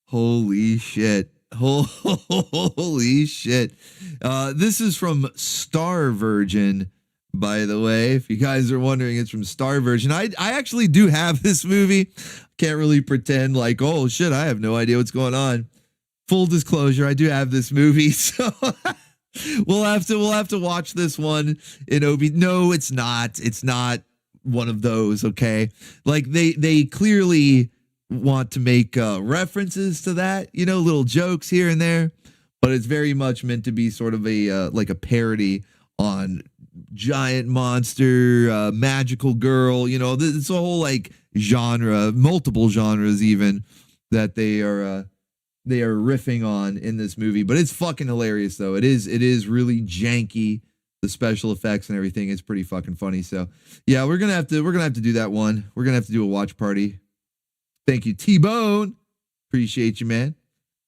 Holy shit. Holy shit. This is from Star Virgin, by the way. If you guys are wondering, it's from Star Virgin. I actually do have this movie. Can't really pretend like, oh shit, I have no idea what's going on. Full disclosure, I do have this movie, so we'll have to watch this one in OB. No, it's not. It's not one of those, okay? Like they clearly want to make references to that, you know, little jokes here and there, but it's very much meant to be sort of a like a parody on giant monster, magical girl, you know, it's a whole like genre, multiple genres even, that they are riffing on in this movie. But it's fucking hilarious though. It is really janky. The special effects and everything is pretty fucking funny. So yeah, we're gonna have to do that one. We're gonna have to do a watch party. Thank you, T-Bone. Appreciate you, man.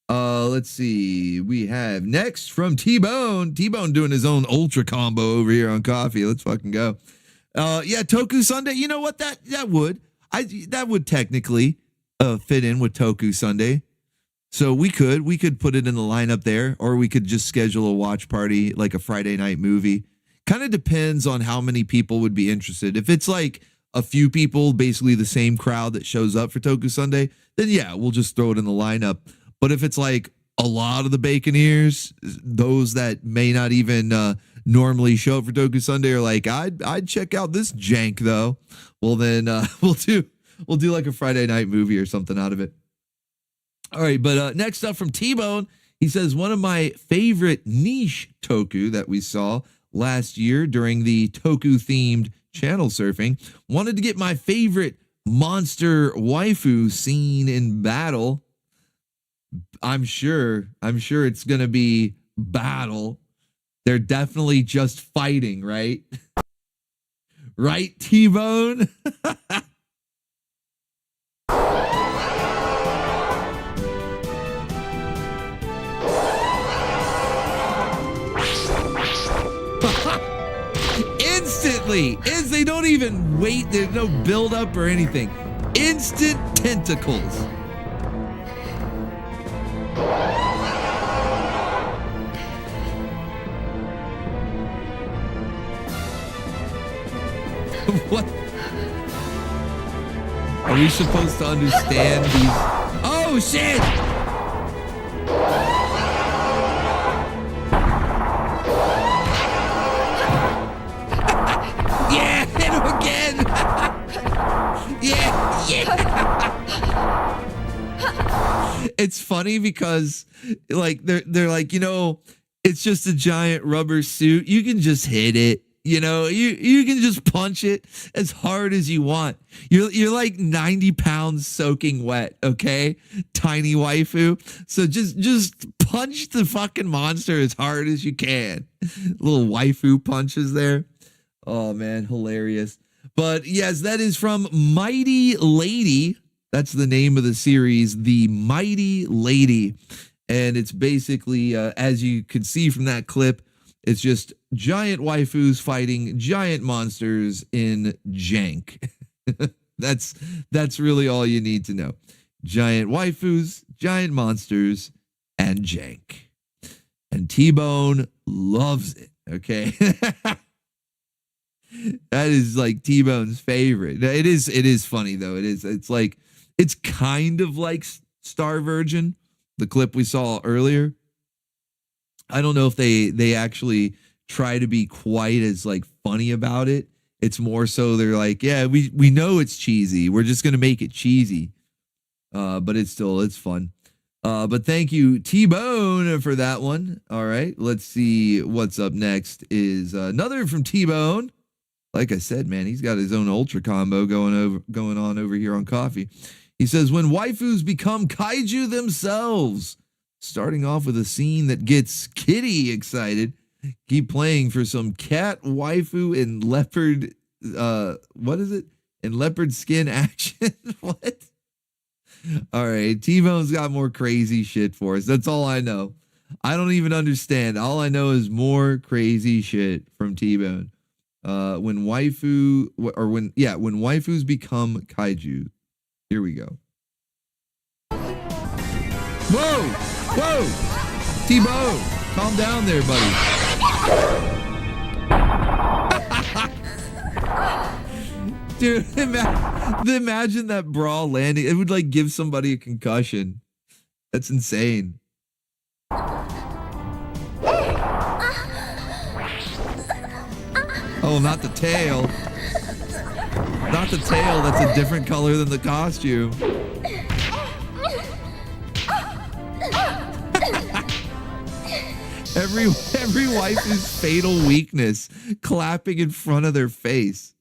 Let's see. We have next from T-Bone. T-Bone doing his own ultra combo over here on coffee. Let's fucking go. Yeah, Toku Sunday. You know what? That would technically fit in with Toku Sunday. So we could put it in the lineup there, or we could just schedule a watch party, like a Friday night movie. Kind of depends on how many people would be interested. If it's like a few people, basically the same crowd that shows up for Toku Sunday, then yeah, we'll just throw it in the lineup. But if it's like a lot of the Baconeers, those that may not even normally show up for Toku Sunday, are like, I'd check out this jank though. Well, then we'll do like a Friday night movie or something out of it. All right, but next up from T-Bone, he says, one of my favorite niche Toku that we saw last year during the Toku themed channel surfing, wanted to get my favorite monster waifu scene in battle. I'm sure it's gonna be battle. They're definitely just fighting, right? Right, T-Bone? Instantly, they don't even wait. There's no build up or anything. Instant tentacles. What? Are we supposed to understand these? Oh shit! Yeah, hit him again. Yeah. It's funny because like they're like, you know, it's just a giant rubber suit. You can just hit it. You know, you can just punch it as hard as you want. You're like 90 pounds soaking wet, okay? Tiny waifu. So just punch the fucking monster as hard as you can. Little waifu punches there. Oh man, hilarious. But yes, that is from Mighty Lady. That's the name of the series, The Mighty Lady. And it's basically, as you could see from that clip, it's just giant waifus fighting giant monsters in jank. That's really all you need to know. giant waifus, giant monsters, and jank. And T-Bone loves it, okay? That is like T-Bone's favorite. It is funny though. It's kind of like Star Virgin, the clip we saw earlier. I don't know if they actually try to be quite as like funny about it. It's more so they're like, yeah, we know it's cheesy. We're just gonna make it cheesy. But it's fun. But thank you, T-Bone, for that one. All right, let's see what's up next is another from T-Bone. Like I said, man, he's got his own ultra combo going on over here on Coffee. He says, when waifus become kaiju themselves, starting off with a scene that gets Kitty excited. Keep playing for some cat waifu in leopard, what is it? In leopard skin action? What? All right, T-Bone's got more crazy shit for us. That's all I know. I don't even understand. All I know is more crazy shit from T-Bone. When waifus become kaiju. Here we go. Whoa! T-Bone, calm down there, buddy. Dude, imagine that brawl landing. It would like give somebody a concussion. That's insane. Oh, not the tail. Not the tail. That's a different color than the costume. Every wife's fatal weakness, clapping in front of their face.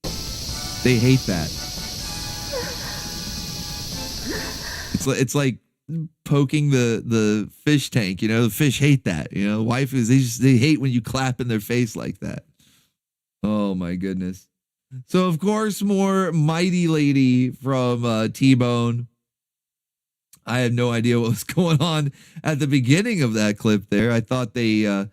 They hate that. It's like poking the fish tank. You know, the fish hate that. You know, waifus they hate when you clap in their face like that. Oh my goodness. So of course, more Mighty Lady from T-Bone. I had no idea what was going on at the beginning of that clip there. I thought they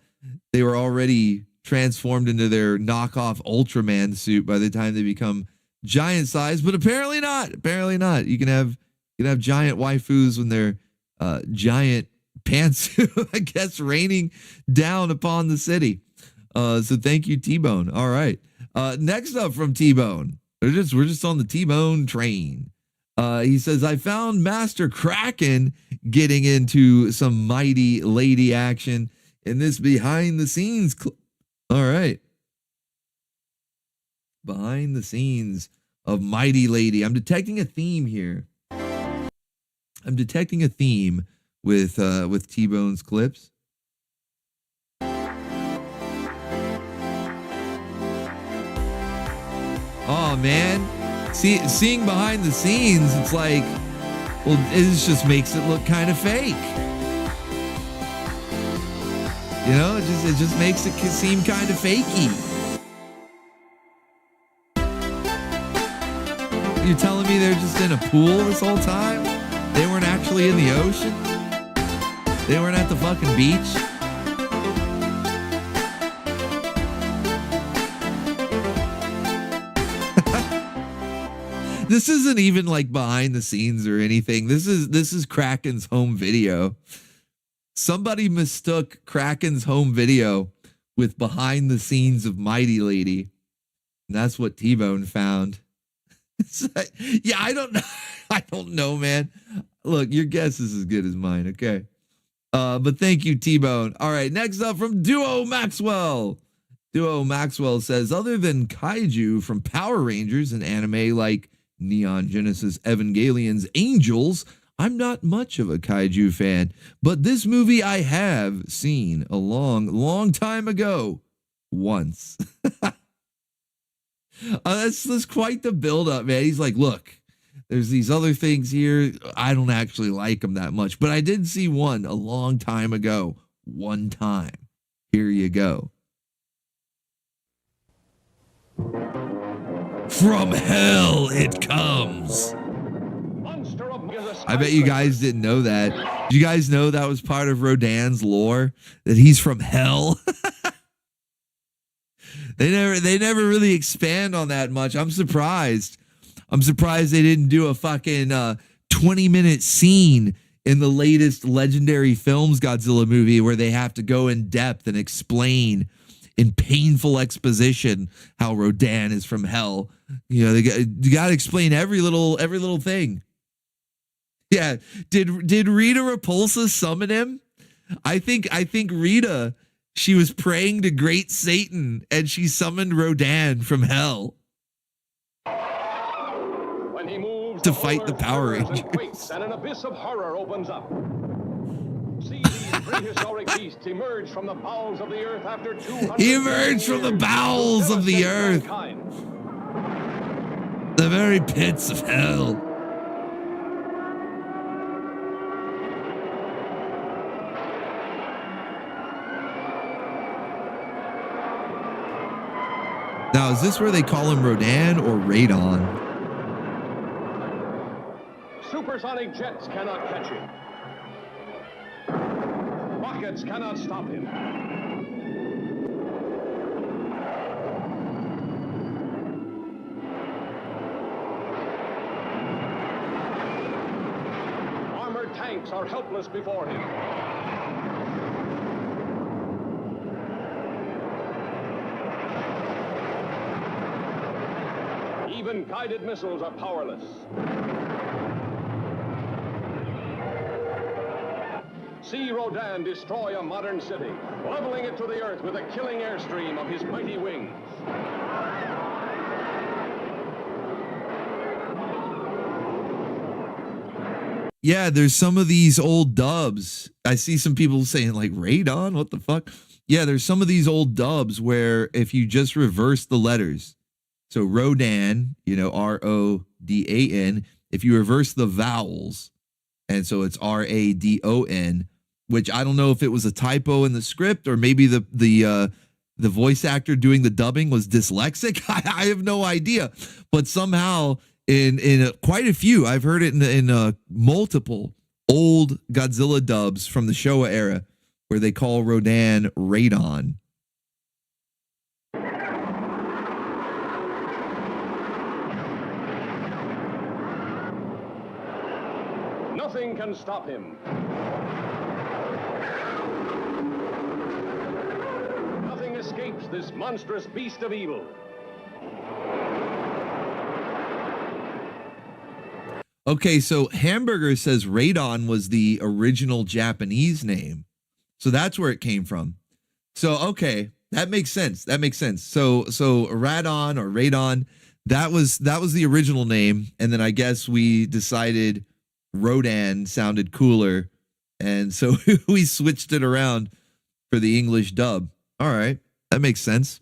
were already transformed into their knockoff Ultraman suit by the time they become giant size, but apparently not. Apparently not. You can have giant waifus when they're giant pantsuit, I guess, raining down upon the city. So thank you, T-Bone. All right. Next up from T-Bone. We're just on the T-Bone train. He says, I found Master Kraken getting into some Mighty Lady action in this behind the scenes clip. All right. Behind the scenes of Mighty Lady. I'm detecting a theme here. I'm detecting a theme with T-Bone's clips. Oh man, seeing behind the scenes, it's like, well, it just makes it look kind of fake. You know, it just makes it seem kind of fakey. You're telling me they're just in a pool this whole time? They weren't actually in the ocean? They weren't at the fucking beach? This isn't even like behind the scenes or anything. This is Kraken's home video. Somebody mistook Kraken's home video with behind the scenes of Mighty Lady. And that's what T-Bone found. Like, yeah, I don't know. I don't know, man. Look, your guess is as good as mine, okay? But thank you, T-Bone. All right, next up from Duo Maxwell. Duo Maxwell says, other than kaiju from Power Rangers and anime like Neon Genesis Evangelion's Angels, I'm not much of a kaiju fan, but this movie I have seen a long time ago once. That's quite the build-up, man. He's like, look, there's these other things here. I don't actually like them that much, but I did see one a long time ago. One time. Here you go. From hell it comes. I bet you guys didn't know that. Did you guys know that was part of Rodan's lore? That he's from hell? They never really expand on that much. I'm surprised. I'm surprised they didn't do a fucking 20 20-minute scene in the latest Legendary Films Godzilla movie where they have to go in depth and explain in painful exposition how Rodan is from hell. You know, you got to explain every little thing. Yeah, did Rita Repulsa summon him? I think Rita, she was praying to Great Satan and she summoned Rodan from hell When he moves, to fight the Power Rangers. And an abyss of horror opens up. See these prehistoric beasts emerge from the bowels of the earth after 200 He emerged from the bowels of the earth. The very pits of hell. Now, is this where they call him Rodan or Radon? Supersonic jets cannot catch him. Rockets cannot stop him. Armored tanks are helpless before him. Even guided missiles are powerless. See Rodan destroy a modern city, leveling it to the earth with a killing airstream of his mighty wings. Yeah, there's some of these old dubs. I see some people saying like Radon, what the fuck? Yeah, there's some of these old dubs where if you just reverse the letters, so Rodan, you know, R-O-D-A-N, if you reverse the vowels, and so it's R-A-D-O-N, which I don't know if it was a typo in the script or maybe the voice actor doing the dubbing was dyslexic. I have no idea, but somehow in quite a few, I've heard it in multiple old Godzilla dubs from the Showa era where they call Rodan Radon. Nothing can stop him. Nothing escapes this monstrous beast of evil. Okay, so Hamburger says Radon was the original Japanese name. So that's where it came from. So, okay, that makes sense. That makes sense. So Radon or Radon, that was the original name. And then I guess we decided Rodan sounded cooler. And so we switched it around for the English dub. All right, that makes sense.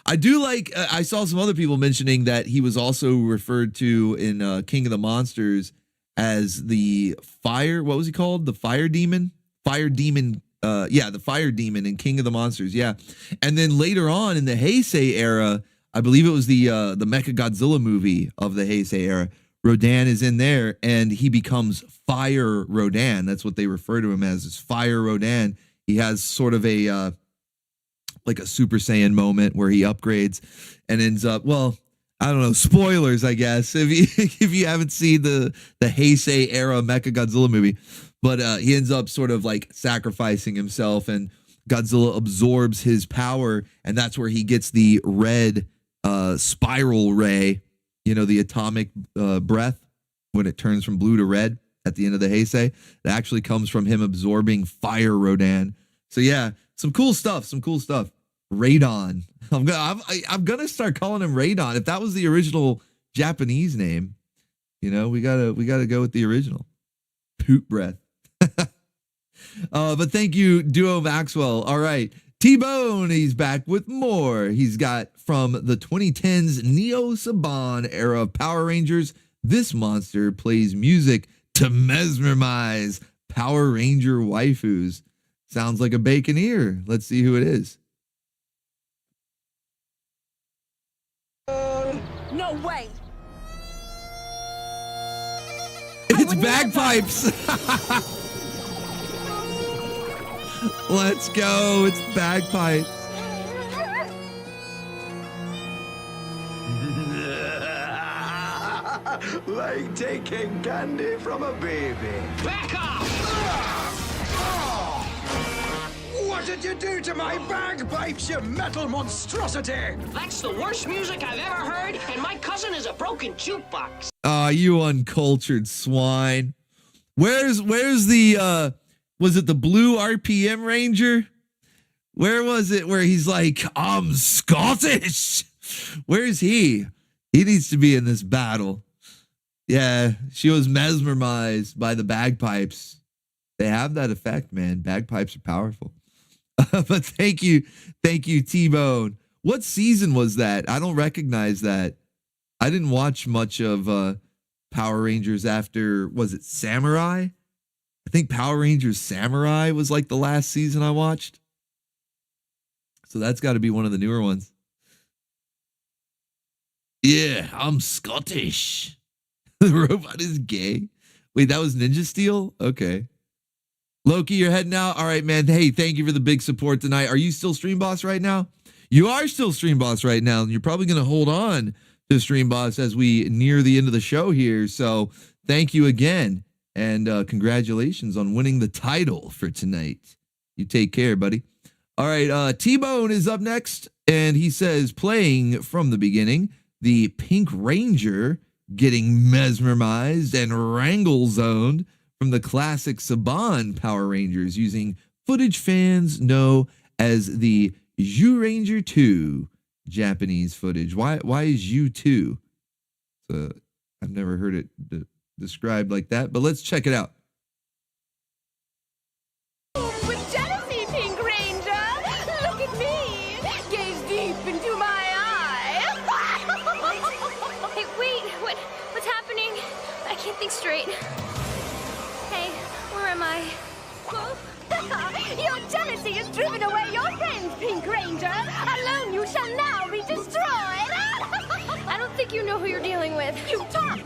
I do like, I saw some other people mentioning that he was also referred to in King of the Monsters as the fire, what was he called? The fire demon? Fire demon, the fire demon in King of the Monsters, yeah. And then later on in the Heisei era, I believe it was the Mechagodzilla movie of the Heisei era, Rodan is in there and he becomes Fire Rodan. That's what they refer to him as Fire Rodan. He has sort of a like a Super Saiyan moment where he upgrades and ends up, well, I don't know, spoilers, I guess, if you haven't seen the Heisei era Mechagodzilla movie, but he ends up sort of like sacrificing himself and Godzilla absorbs his power, and that's where he gets the red spiral ray, you know, the atomic breath when it turns from blue to red at the end of the Heisei. It actually comes from him absorbing Fire Rodan. So yeah, some cool stuff. Radon. I'm gonna start calling him Radon. If that was the original Japanese name, you know, we gotta go with the original. Poop breath. But thank you, Duo Maxwell. All right, T-Bone, he's back with more. He's got from the 2010s Neo Saban era of Power Rangers. This monster plays music to mesmerize Power Ranger waifus. Sounds like a Baconeer. Let's see who it is. No way. It's bagpipes. Let's go. It's bagpipes. Like taking candy from a baby. Back off! What did you do to my bagpipes, you metal monstrosity? That's the worst music I've ever heard, and my cousin is a broken jukebox. Ah, you uncultured swine. Where's the was it the blue RPM Ranger? Where was it where he's like, I'm Scottish? Where's he? He needs to be in this battle. Yeah, she was mesmerized by the bagpipes. They have that effect, man. Bagpipes are powerful. But thank you, T-Bone. What season was that? I don't recognize that. I didn't watch much of Power Rangers after, was it Samurai? I think Power Rangers Samurai was like the last season I watched. So that's got to be one of the newer ones. Yeah, I'm Scottish. The robot is gay. Wait, that was Ninja Steel? Okay. Loki, you're heading out? All right, man. Hey, thank you for the big support tonight. Are you still Stream Boss right now? You are still Stream Boss right now, and you're probably going to hold on to Stream Boss as we near the end of the show here. So thank you again, and congratulations on winning the title for tonight. You take care, buddy. All right, T-Bone is up next, and he says, playing from the beginning, the Pink Ranger getting mesmerized and wrangle zoned from the classic Saban Power Rangers using footage fans know as the Zyuranger 2 Japanese footage. Why is U2? So I've never heard it described like that, but let's check it out. With jealousy, Pink Ranger! Look at me! Gaze deep into my eye! Hey, wait! What's happening? I can't think straight. Hey, where am I? Your jealousy has driven away your friends, Pink Ranger! Alone you shall now be destroyed! I don't think you know who you're dealing with. You talk,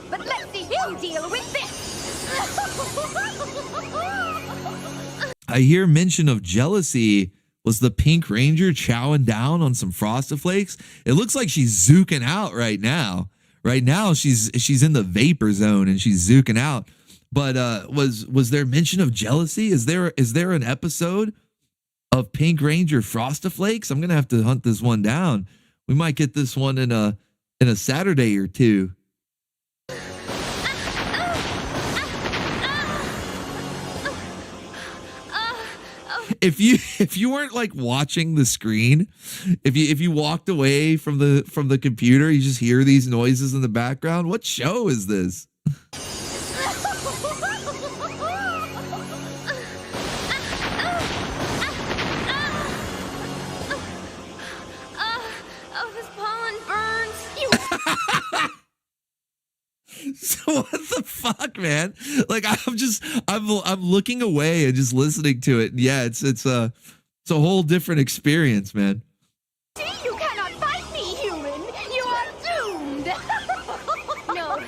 but let's see him deal with this! I hear mention of jealousy. Was the Pink Ranger chowing down on some Frosted Flakes? It looks like she's zooking out right now. Right now, she's in the vapor zone and she's zooking out. But was there mention of jealousy? Is there an episode of Pink Ranger Frosted Flakes? I'm gonna have to hunt this one down. We might get this one in a Saturday or two. If you weren't like watching the screen, if you walked away from the computer, you just hear these noises in the background. What show is this? This pollen burns. So what the fuck, man? Like I'm looking away and just listening to it. Yeah, it's a whole different experience, man. See, you cannot fight me, human. You are doomed. No,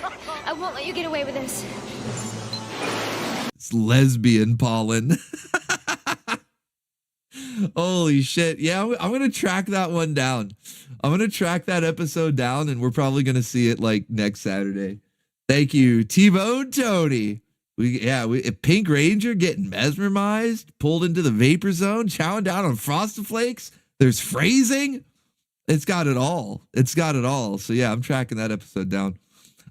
I won't let you get away with this. It's lesbian pollen. Holy shit. Yeah, I'm going to track that one down. I'm going to track that episode down, and we're probably going to see it like next Saturday. Thank you, T-Bone Tony. Pink Ranger getting mesmerized, pulled into the vapor zone, chowing down on Frosted Flakes. There's phrasing. It's got it all. So yeah, I'm tracking that episode down.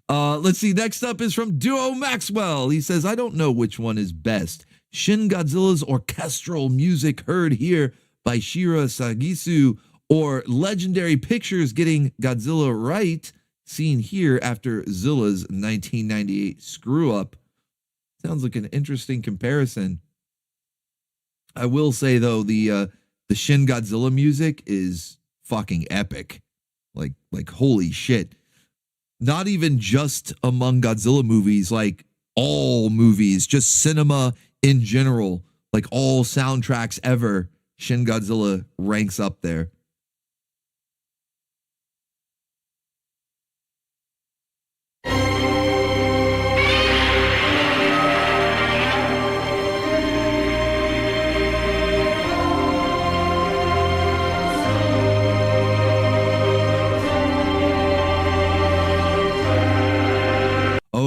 Let's see. Next up is from Duo Maxwell. He says, I don't know which one is best. Shin Godzilla's orchestral music heard here by Shira Sagisu, or Legendary Pictures getting Godzilla right, seen here after Zilla's 1998 screw-up. Sounds like an interesting comparison. I will say, though, the Shin Godzilla music is fucking epic. Like holy shit. Not even just among Godzilla movies, like all movies, just cinema in general, like all soundtracks ever, Shin Godzilla ranks up there.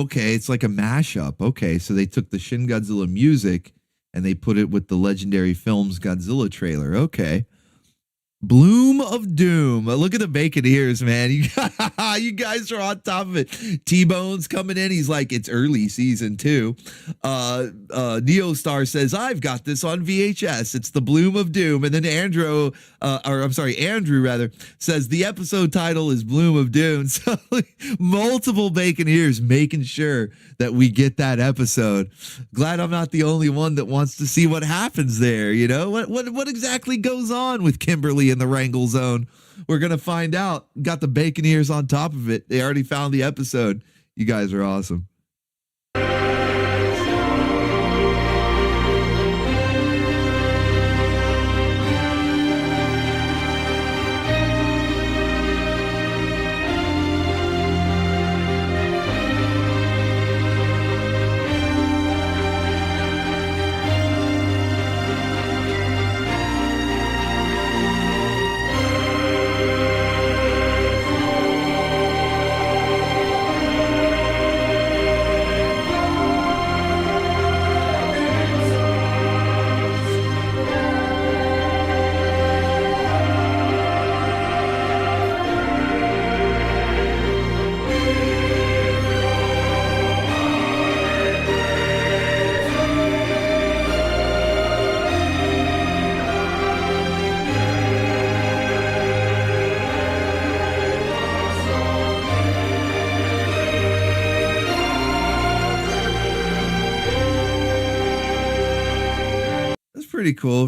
okay. It's like a mashup. Okay, so they took the Shin Godzilla music and they put it with the Legendary Films Godzilla trailer. Okay. Bloom of Doom. Look at the bacon ears, man. You guys are on top of it. T-Bone's coming in. He's like, it's early season 2. Neostar says, I've got this on VHS. It's the Bloom of Doom. And then Andrew says the episode title is Bloom of Doom. So multiple bacon ears making sure that we get that episode. Glad I'm not the only one that wants to see what happens there. You know, what exactly goes on with Kimberly in the Wrangle Zone? We're going to find out. Got the bacon ears on top of it. They already found the episode. You guys are awesome.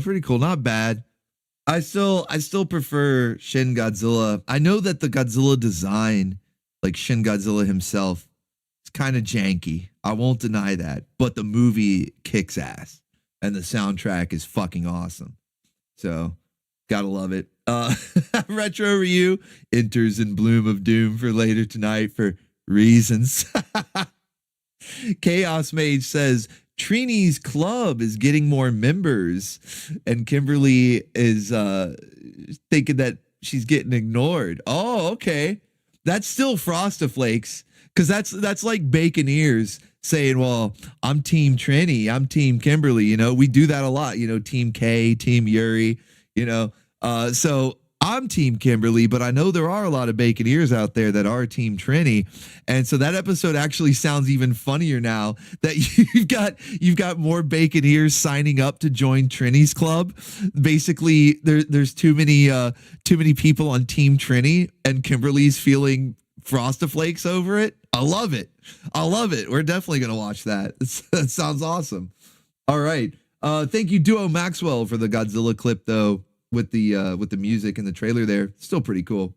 Pretty cool. Not bad. I still prefer Shin Godzilla. I know that the Godzilla design, like Shin Godzilla himself, is kind of janky. I won't deny that. But the movie kicks ass. And the soundtrack is fucking awesome. So, gotta love it. Retro Ryu enters in Bloom of Doom for later tonight for reasons. Chaos Mage says, Trini's club is getting more members, and Kimberly is thinking that she's getting ignored. Oh, okay. That's still Frostiflakes, because that's like bacon ears saying, well, I'm Team Trini, I'm Team Kimberly. You know, we do that a lot. You know, Team K, Team Yuri. You know, so I'm Team Kimberly, but I know there are a lot of bacon ears out there that are Team Trini. And so that episode actually sounds even funnier now that you've got more bacon ears signing up to join Trini's club. Basically, there's too many people on Team Trini, and Kimberly's feeling Frostiflakes over it. I love it. We're definitely gonna watch that. That sounds awesome. All right. Thank you, Duo Maxwell, for the Godzilla clip though. With the music and the trailer there. Still pretty cool.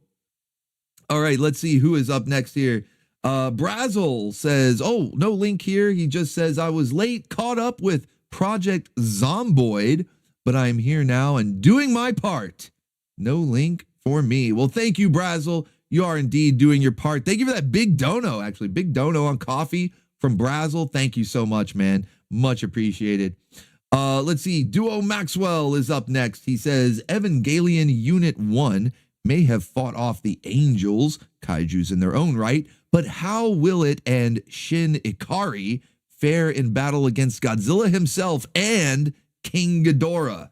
All right, let's see who is up next here. Brazzle says, oh, no link here. He just says, I was late, caught up with Project Zomboid, but I'm here now and doing my part. No link for me. Well, thank you, Brazzle. You are indeed doing your part. Thank you for that big dono, actually. Big dono on coffee from Brazzle. Thank you so much, man. Much appreciated. Let's see. Duo Maxwell is up next. He says, Evangelion Unit 1 may have fought off the Angels, kaijus in their own right, but how will it and Shin Ikari fare in battle against Godzilla himself and King Ghidorah?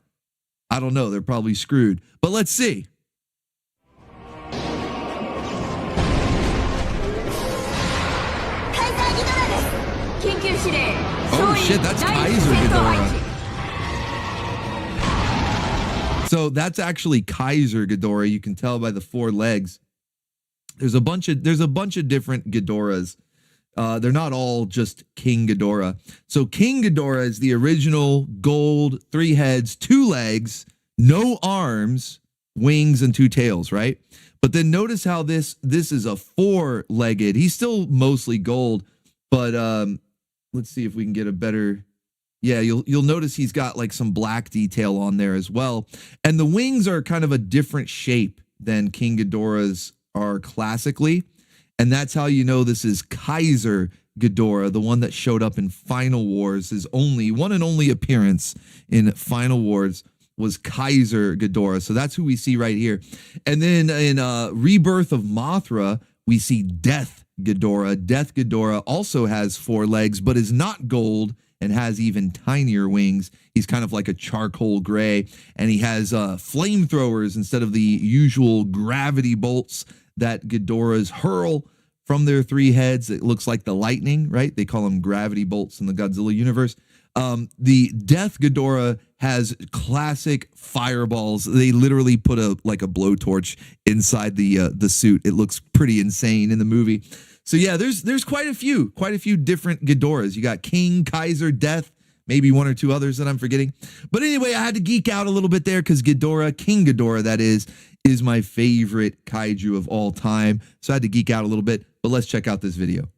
I don't know. They're probably screwed. But let's see. Oh shit, that's Kaiser Ghidorah. So that's actually Kaiser Ghidorah. You can tell by the 4 legs. There's a bunch of different Ghidorahs. They're not all just King Ghidorah. So King Ghidorah is the original gold, 3 heads, 2 legs, no arms, wings, and 2 tails, right? But then notice how this is a 4-legged. He's still mostly gold, but let's see if we can get a better. Yeah, you'll notice he's got like some black detail on there as well. And the wings are kind of a different shape than King Ghidorah's are classically. And that's how you know this is Kaiser Ghidorah, the one that showed up in Final Wars. His one and only appearance in Final Wars was Kaiser Ghidorah. So that's who we see right here. And then in Rebirth of Mothra, we see Death Ghidorah. Death Ghidorah also has 4 legs, but is not gold and has even tinier wings. He's kind of like a charcoal gray, and he has flamethrowers instead of the usual gravity bolts that Ghidorahs hurl from their 3 heads. It looks like the lightning, right? They call them gravity bolts in the Godzilla universe. The Death Ghidorah has classic fireballs. They literally put a blowtorch inside the suit. It looks pretty insane in the movie. So yeah, there's quite a few different Ghidorahs. You got King, Kaiser, Death, maybe 1 or 2 others that I'm forgetting. But anyway, I had to geek out a little bit there because Ghidorah, King Ghidorah, that is my favorite kaiju of all time. So I had to geek out a little bit. But let's check out this video.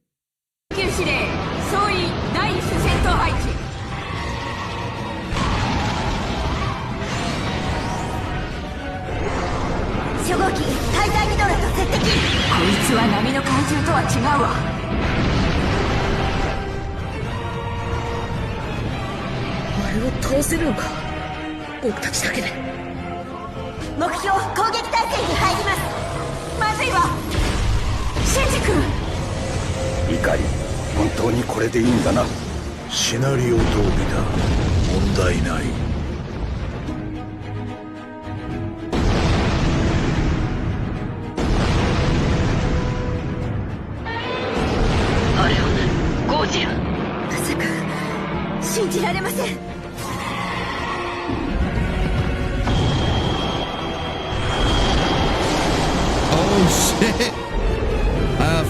Oh shit!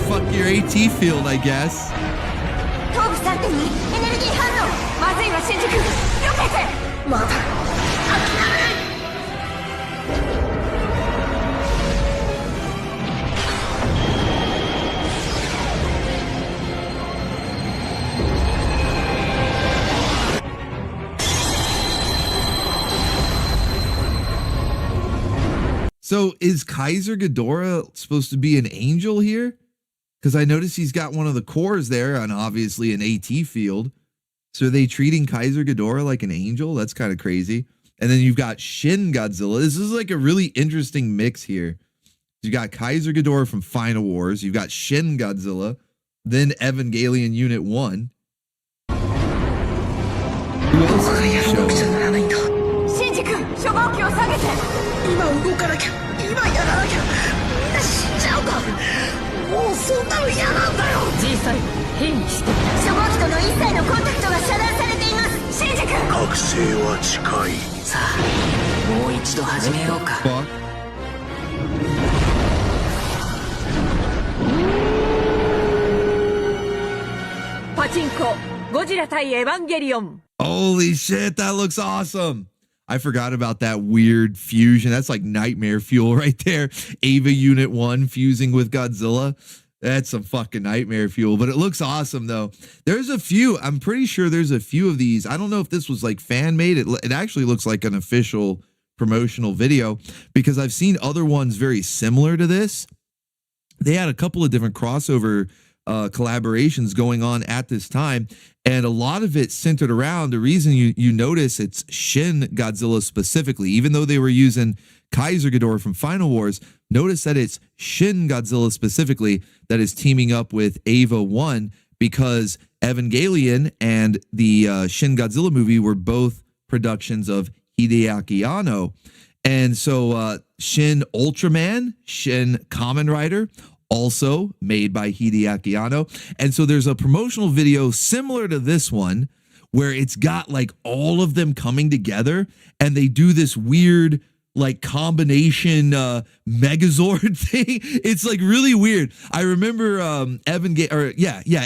Fuck your AT field, I guess. So is Kaiser Ghidorah supposed to be an angel here? Because I noticed he's got one of the cores there and obviously an AT field. So are they treating Kaiser Ghidorah like an angel? That's kind of crazy. And then you've got Shin Godzilla. This is like a really interesting mix here. You got Kaiser Ghidorah from Final Wars. You've got Shin Godzilla. Then Evangelion Unit 1. Who else is he showing? Fuck. Holy shit, that looks awesome. I forgot about that weird fusion. That's like nightmare fuel right there. Ava Unit 1 fusing with Godzilla. That's some fucking nightmare fuel, but it looks awesome though. There's a few, I'm pretty sure there's a few of these. I don't know if this was like fan made. It actually looks like an official promotional video because I've seen other ones very similar to this. They had a couple of different crossover collaborations going on at this time, and a lot of it centered around the reason you notice it's Shin Godzilla specifically, even though they were using Kaiser Ghidorah from Final Wars. Notice that it's Shin Godzilla specifically that is teaming up with Ava 1 because Evangelion and the Shin Godzilla movie were both productions of Hideaki Anno. And so Shin Ultraman, Shin Kamen Rider, also made by Hideaki Anno. And so there's a promotional video similar to this one where it's got like all of them coming together and they do this weird like combination Megazord thing. It's like really weird. I remember Evangelion,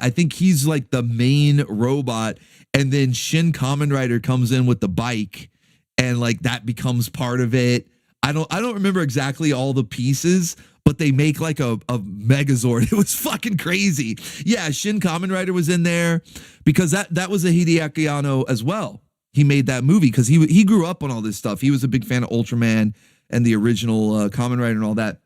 I think he's like the main robot, and then Shin Kamen Rider comes in with the bike and like that becomes part of it. I don't remember exactly all the pieces, but they make like a Megazord. It was fucking crazy. Yeah, Shin Kamen Rider was in there because that was a Hideaki Anno as well. He made that movie because he grew up on all this stuff. He was a big fan of Ultraman and the original Kamen Rider and all that.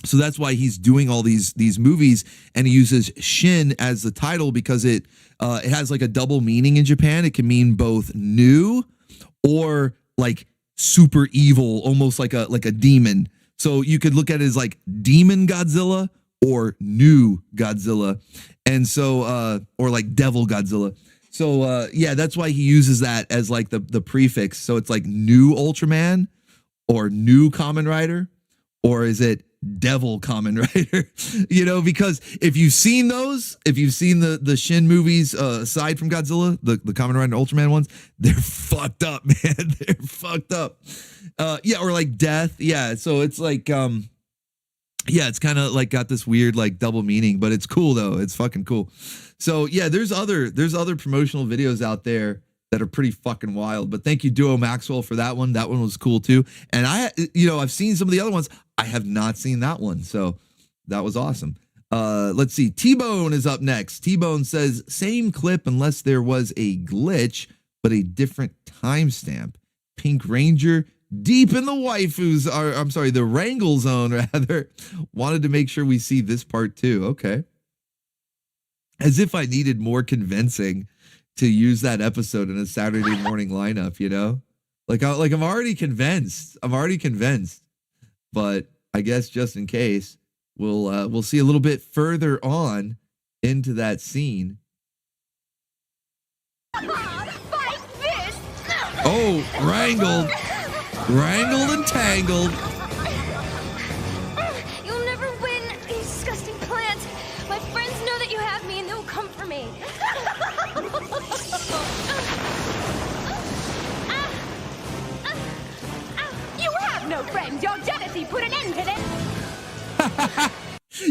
So that's why he's doing all these movies, and he uses Shin as the title because it has like a double meaning in Japan. It can mean both new or like super evil, almost like a demon. So you could look at it as like Demon Godzilla or new Godzilla. And so, or like Devil Godzilla. So, yeah, that's why he uses that as like the prefix. So it's like new Ultraman or new Kamen Rider, or is it Devil Kamen Rider? You know, because if you've seen those, if you've seen the Shin movies, aside from Godzilla, the Kamen Rider and Ultraman ones, they're fucked up, man. They're fucked up. Yeah, or like Death. Yeah, so it's like, yeah, it's kind of like got this weird like double meaning, but it's cool though. It's fucking cool. So yeah, there's other promotional videos out there that are pretty fucking wild. But thank you, Duo Maxwell, for that one. That one was cool too. And I've seen some of the other ones. I have not seen that one, so that was awesome. Let's see. T-Bone is up next. T-Bone says, same clip unless there was a glitch, but a different timestamp. Pink Ranger deep in the waifus, or I'm sorry, the Wrangle zone rather. Wanted to make sure we see this part too. Okay. As if I needed more convincing to use that episode in a Saturday morning lineup, you know? Like I'm already convinced. But I guess just in case, we'll see a little bit further on into that scene. Oh, wrangled and tangled. You'll never win, you disgusting plant. My friends know that you have me and they'll come for me. You have no friends. Your jealousy put an end to them.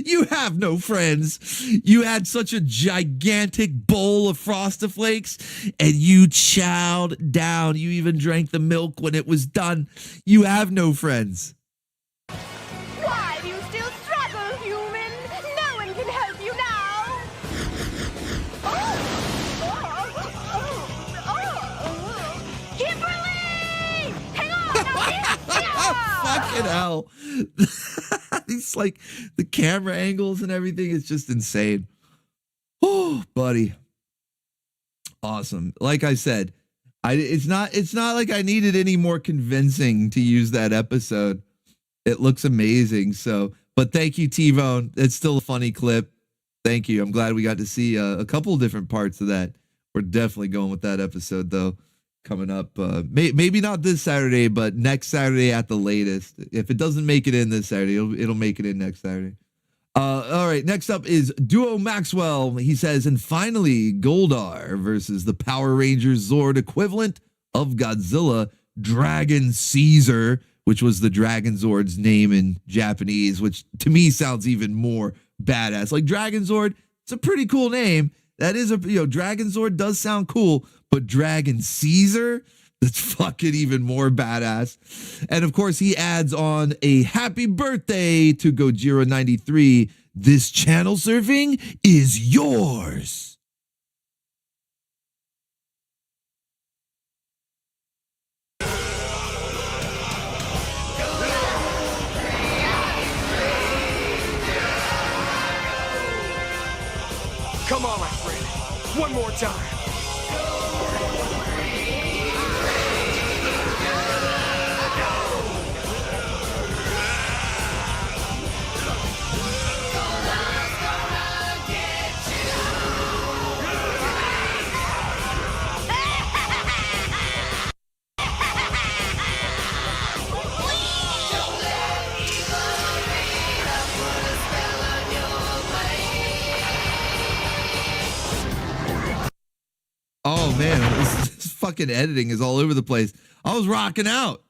You have no friends. You had such a gigantic bowl of Frostiflakes and you chowed down. You even drank the milk when it was done. You have no friends. Why do you still struggle, human? No one can help you now. Kimberly! Hang on! Fucking hell. It's like the camera angles and everything is just insane. Oh, buddy. Awesome. Like I said, it's not like I needed any more convincing to use that episode. It looks amazing. So, but thank you, T-Bone. It's still a funny clip. Thank you. I'm glad we got to see a couple different parts of that. We're definitely going with that episode though. Coming up, maybe not this Saturday, but next Saturday at the latest. If it doesn't make it in this Saturday, it'll make it in next Saturday. All right, next up is Duo Maxwell. He says, and finally, Goldar versus the Power Rangers Zord equivalent of Godzilla, Dragon Caesar, which was the Dragon Zord's name in Japanese, which to me sounds even more badass. Like Dragon Zord, it's a pretty cool name. That is Dragon Zord does sound cool, but Dragon Caesar, that's fucking even more badass. And of course, he adds on a happy birthday to Gojira93. This channel surfing is yours. Come on, my friend. One more time. Oh man, this fucking editing is all over the place. I was rocking out.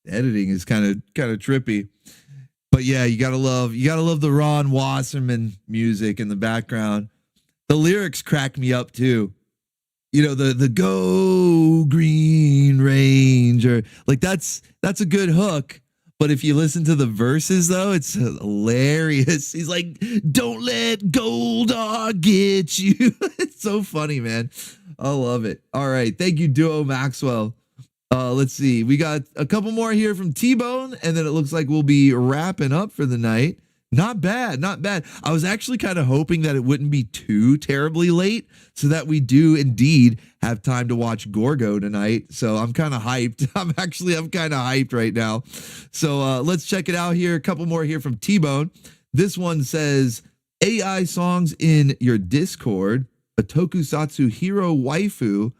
Editing is kind of trippy. But yeah, you gotta love the Ron Wasserman music in the background. The lyrics crack me up too. You know, the Go Green Ranger, like that's a good hook. But if you listen to the verses though, it's hilarious. He's like, "Don't let Goldar get you." It's so funny, man. I love it. All right, thank you, Duo Maxwell. Let's see. We got a couple more here from T-Bone, and then it looks like we'll be wrapping up for the night. Not bad, not bad. I was actually kind of hoping that it wouldn't be too terribly late so that we do indeed have time to watch Gorgo tonight. So I'm kind of hyped. I'm kind of hyped right now. So let's check it out here. A couple more here from T-Bone. This one says, AI songs in your Discord, a tokusatsu hero waifu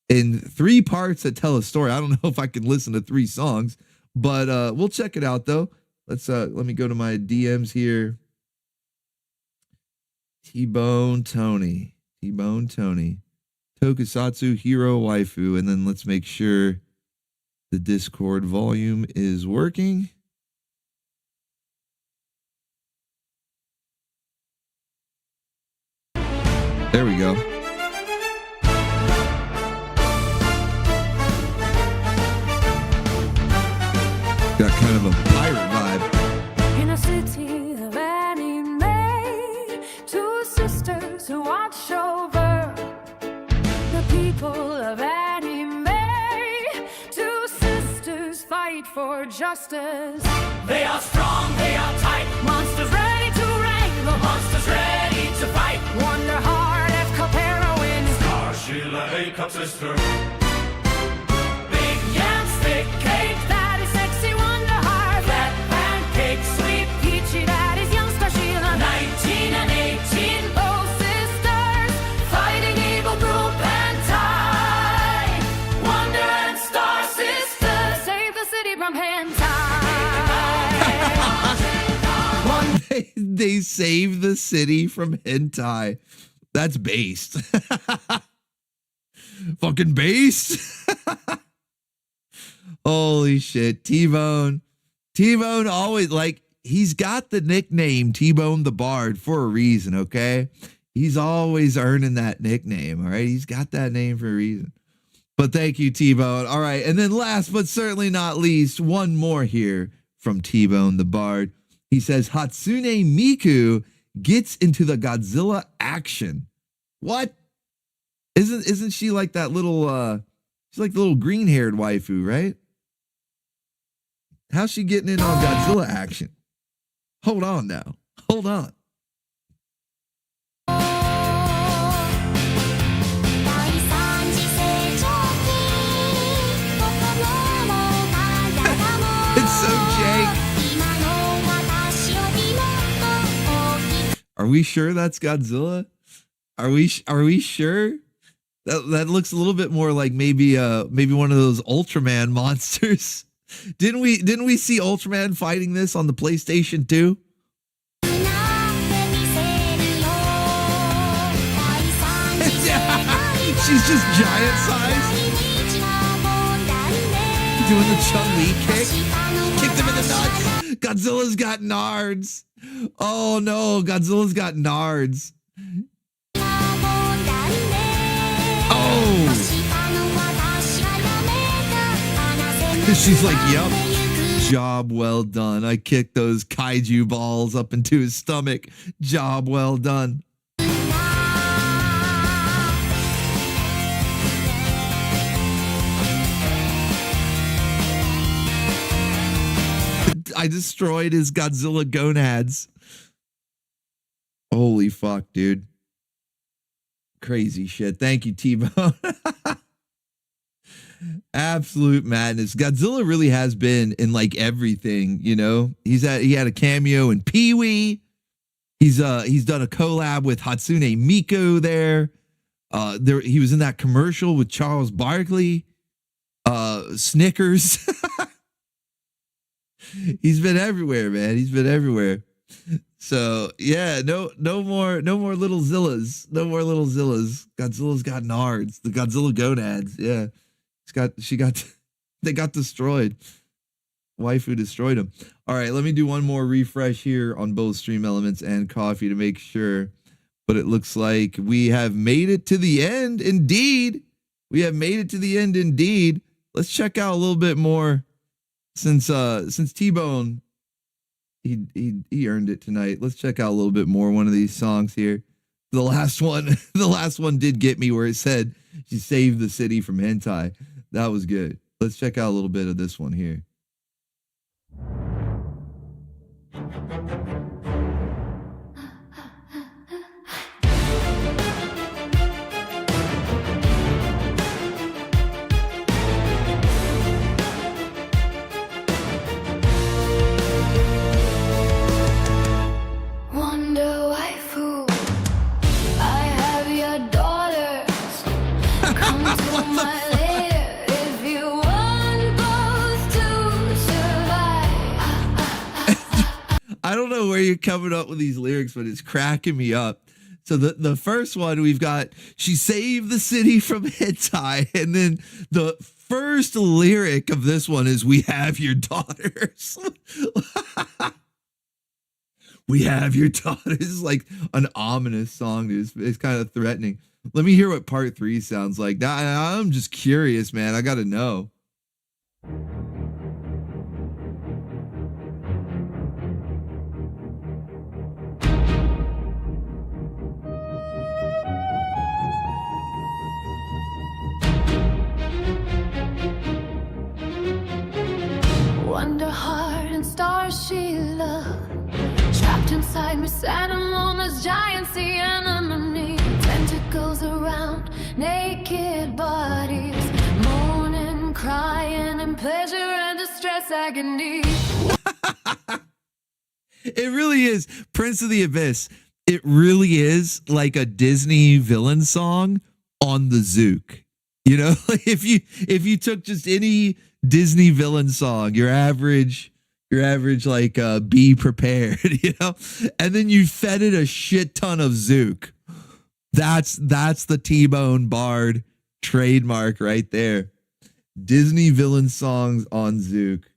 in 3 parts that tell a story. I don't know if I can listen to 3 songs, but we'll check it out though. Let me go to my DMs here. T-Bone Tony. Tokusatsu hero waifu. And then let's make sure the Discord volume is working. There we go. Got kind of a pirate vibe. In a city of anime, 2 sisters who watch over the people of anime. 2 sisters fight for justice. They are strong, they are tight. Monsters ready to wrangle, Monsters ready to fight. Wonder hard if Capero wins. Star Sheila, A cup sister. Big yams, thick cake. That is sexy Wonder Hard. Flat pancake, Sweet peachy, that is young Star Sheila. 19 and 18. Both sisters fighting evil group and tie. Wonder and Star Sisters save the city from hentai. They save the city from hentai. That's based. Fucking based. Holy shit. T-Bone always, like, he's got the nickname T-Bone the Bard for a reason, okay? He's always earning that nickname, all right? He's got that name for a reason. But thank you, T-Bone. All right, and then last but certainly not least, one more here from T-Bone the Bard. He says, Hatsune Miku gets into the Godzilla action. What? Isn't she like that little, she's like the little green-haired waifu, right? How's she getting in on Godzilla action? Hold on now. Hold on. It's so Jake. Are we sure that's Godzilla? Are we sure? That looks a little bit more like maybe one of those Ultraman monsters. Didn't we see Ultraman fighting this on the PlayStation 2? She's just giant size. Doing the Chun-Li kick. Kicked him in the nuts. Godzilla's got nards. Oh no, Godzilla's got nards. Oh. She's like, yep. Job well done. I kicked those kaiju balls up into his stomach. Job well done. I destroyed his Godzilla gonads. Holy fuck, dude. Crazy shit. Thank you, T-Bone. Absolute madness. Godzilla really has been in like everything, you know. He had a cameo in Pee-wee. He's done a collab with Hatsune Miku there. He was in that commercial with Charles Barkley. Snickers. He's been everywhere, man. He's been everywhere. So yeah, no more little Zillas. No more little Zillas. Godzilla's got nards. The Godzilla gonads. Yeah. They got destroyed. Waifu destroyed him. All right, let me do one more refresh here on both Stream Elements and Coffee to make sure. But it looks like we have made it to the end. Indeed. We have made it to the end indeed. Let's check out a little bit more. Since T-Bone he earned it tonight. Let's check out a little bit more one of these songs here. The last one did get me where it said she saved the city from hentai. That was good. Let's check out a little bit of this one here. Wonder waifu, I have your daughters. Come to my lair if you want both to survive. I don't know where you're coming up with these lyrics, but it's cracking me up. So the first one, we've got, she saved the city from hentai. And then the first lyric of this one is, we have your daughters. We have your daughters. It's like an ominous song, dude. It's kind of threatening. Let me hear what part 3 sounds like. I'm just curious, man. I got to know. Wonder heart and stars she loved. Trapped inside Miss Animal's giant sea anemone. Tentacles around naked bodies. Moaning, crying, and pleasure and distress agony. It really is. Prince of the Abyss. It really is like a Disney villain song on the Zook. You know, if you took just any Disney villain song, your average like be prepared, you know, and then you fed it a shit ton of Zook. That's the T-Bone Bard trademark right there. Disney villain songs on Zook.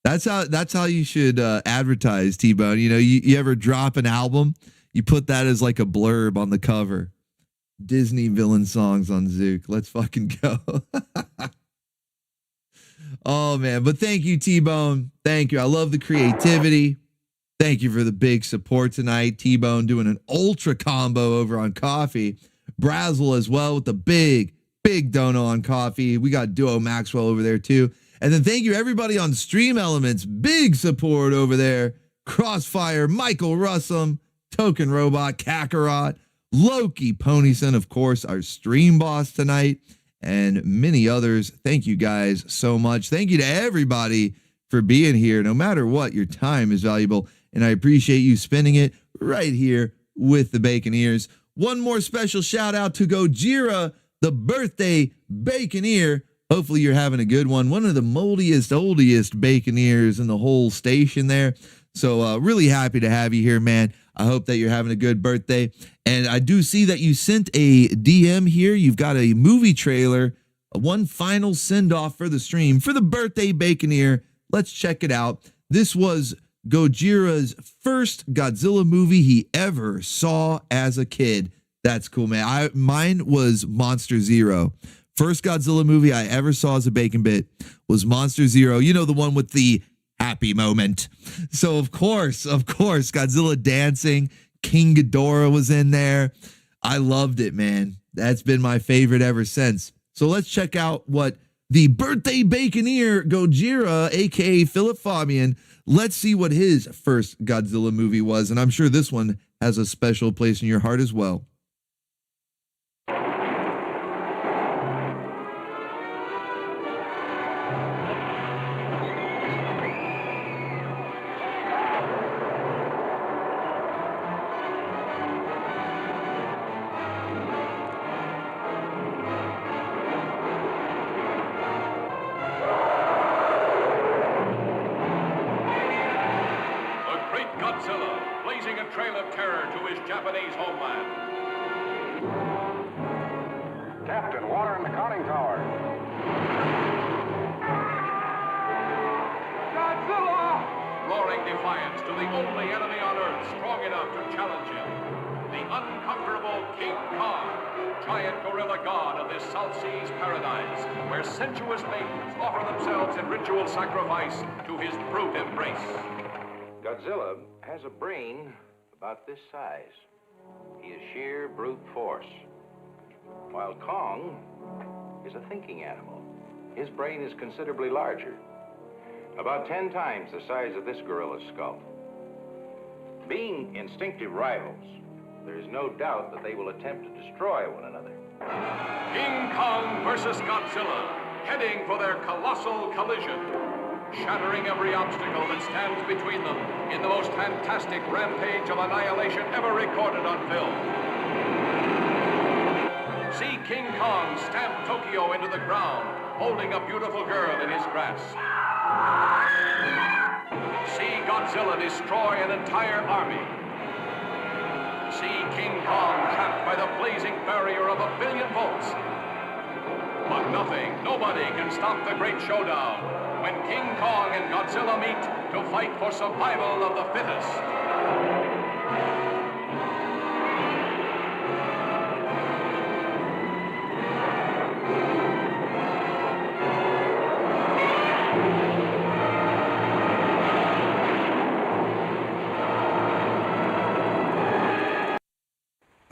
That's how you should advertise, T-Bone. You know, you ever drop an album, you put that as like a blurb on the cover. Disney villain songs on Zook. Let's fucking go. Oh, man. But thank you, T-Bone. Thank you. I love the creativity. Thank you for the big support tonight. T-Bone doing an ultra combo over on coffee. Brazzle as well with the big dono on coffee. We got Duo Maxwell over there too. And then thank you everybody on Stream Elements. Big support over there. Crossfire, Michael Russum, Token Robot, Kakarot, Loki Ponyson, of course, our stream boss tonight, and many others. Thank you guys so much. Thank you to everybody for being here. No matter what, your time is valuable, and I appreciate you spending it right here with the Baconeers. One more special shout out to Gojira, the birthday Baconeer. Hopefully you're having a good one. One of the moldiest, oldest Baconeers in the whole station there. So really happy to have you here, man. I hope that you're having a good birthday. And I do see that you sent a DM here. You've got a movie trailer, one final send-off for the stream for the birthday Baconeer. Let's check it out. This was Gojira's first Godzilla movie he ever saw as a kid. That's cool, man. Mine was Monster Zero. First Godzilla movie I ever saw as a Bacon Bit was Monster Zero. You know, the one with the happy moment. So of course, Godzilla dancing. King Ghidorah was in there. I loved it, man. That's been my favorite ever since. So let's check out what the birthday Baconeer Gojira, aka Philip Fabian, let's see what his first Godzilla movie was. And I'm sure this one has a special place in your heart as well. Godzilla has a brain about this size. He is sheer brute force, while Kong is a thinking animal. his brain is considerably larger, about 10 times the size of this gorilla's skull. Being instinctive rivals, there is no doubt that they will attempt to destroy one another. King Kong versus Godzilla, heading for their colossal collision, shattering every obstacle that stands between them in the most fantastic rampage of annihilation ever recorded on film. See King Kong stamp Tokyo into the ground, holding a beautiful girl in his grasp. See Godzilla destroy an entire army. See King Kong trapped by the blazing barrier of 1 billion volts. But nothing, nobody can stop the great showdown when King Kong and Godzilla meet to fight for survival of the fittest.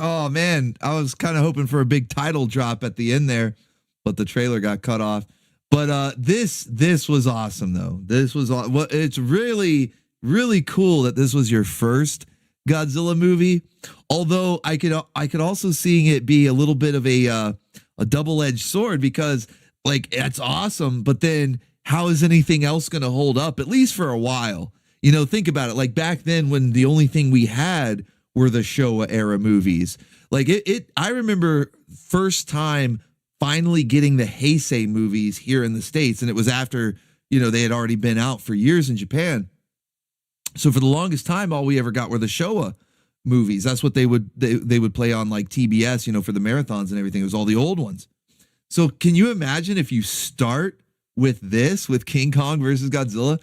Oh man, I was kind of hoping for a big title drop at the end there, but the trailer got cut off. But this was awesome though. This was it's really cool that this was your first Godzilla movie. Although I could also seeing it be a little bit of a double-edged sword, because like that's awesome, but then how is anything else going to hold up, at least for a while? You know, think about it. Like back then when the only thing we had were the Showa era movies. Like I remember first time finally getting the Heisei movies here in the States, and it was after, you know, they had already been out for years in Japan. So for the longest time, all we ever got were the Showa movies. That's what they would play on like TBS, you know, for the marathons and everything. It was all the old ones. So can you imagine if you start with this, with King Kong versus Godzilla,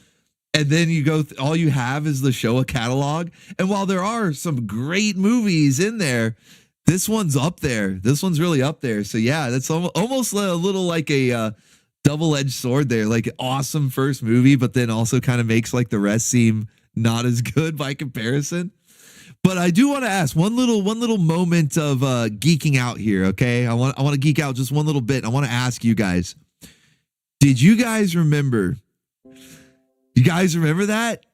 and then you go, all you have is the Showa catalog. And while there are some great movies in there, this one's up there. This one's really up there. So yeah, that's almost a little like a double-edged sword there. Like awesome first movie, but then also kind of makes like the rest seem not as good by comparison. But I do want to ask one little moment of geeking out here. Okay, I want to geek out just one little bit. I want to ask you guys: did you guys remember? You guys remember that?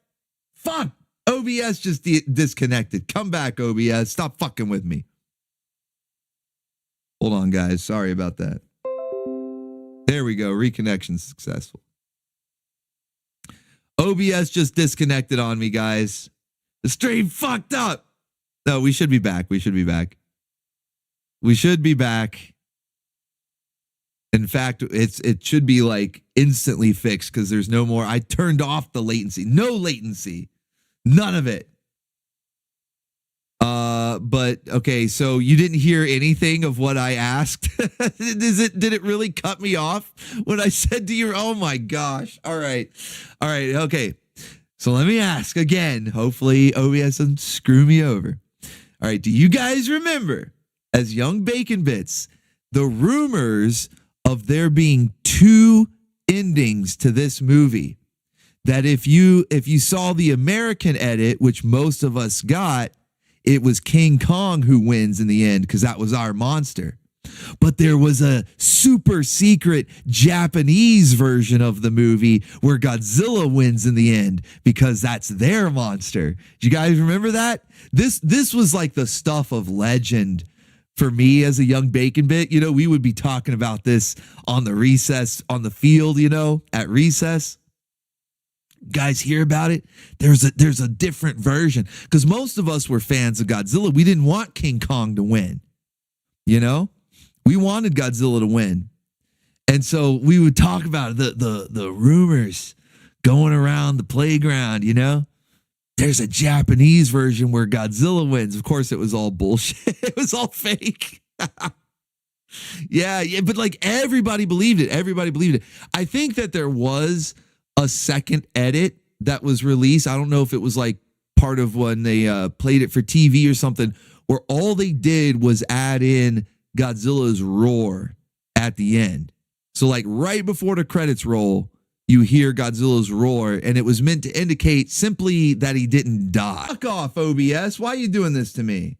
Fuck! OBS just disconnected. Come back, OBS. Stop fucking with me. Hold on, guys. Sorry about that. There we go. Reconnection successful. OBS just disconnected on me, guys. The stream fucked up. No, we should be back. We should be back. We should be back. In fact, it should be like instantly fixed because there's no more. I turned off the latency. No latency. None of it. But okay, so you didn't hear anything of what I asked. Did it really cut me off when I said to you, oh my gosh. All right. Okay. So let me ask again. Hopefully OBS doesn't screw me over. All right. Do you guys remember, as young bacon bits, the rumors of there being 2 endings to this movie? That if you saw the American edit, which most of us got, it was King Kong who wins in the end because that was our monster. But there was a super secret Japanese version of the movie where Godzilla wins in the end because that's their monster. Do you guys remember that? This was like the stuff of legend for me as a young bacon bit. You know, we would be talking about this on the recess, on the field, you know, at recess. Guys hear about it? There's a different version because most of us were fans of Godzilla. We didn't want King Kong to win. You know, we wanted Godzilla to win. And so we would talk about the rumors going around the playground, you know. There's a Japanese version where Godzilla wins. Of course, it was all bullshit. It was all fake. Yeah, but like everybody believed it. Everybody believed it. I think that there was a second edit that was released. I don't know if it was like part of when they played it for TV or something, where all they did was add in Godzilla's roar at the end. So like right before the credits roll, you hear Godzilla's roar, and it was meant to indicate simply that he didn't die. Fuck off, OBS. Why are you doing this to me?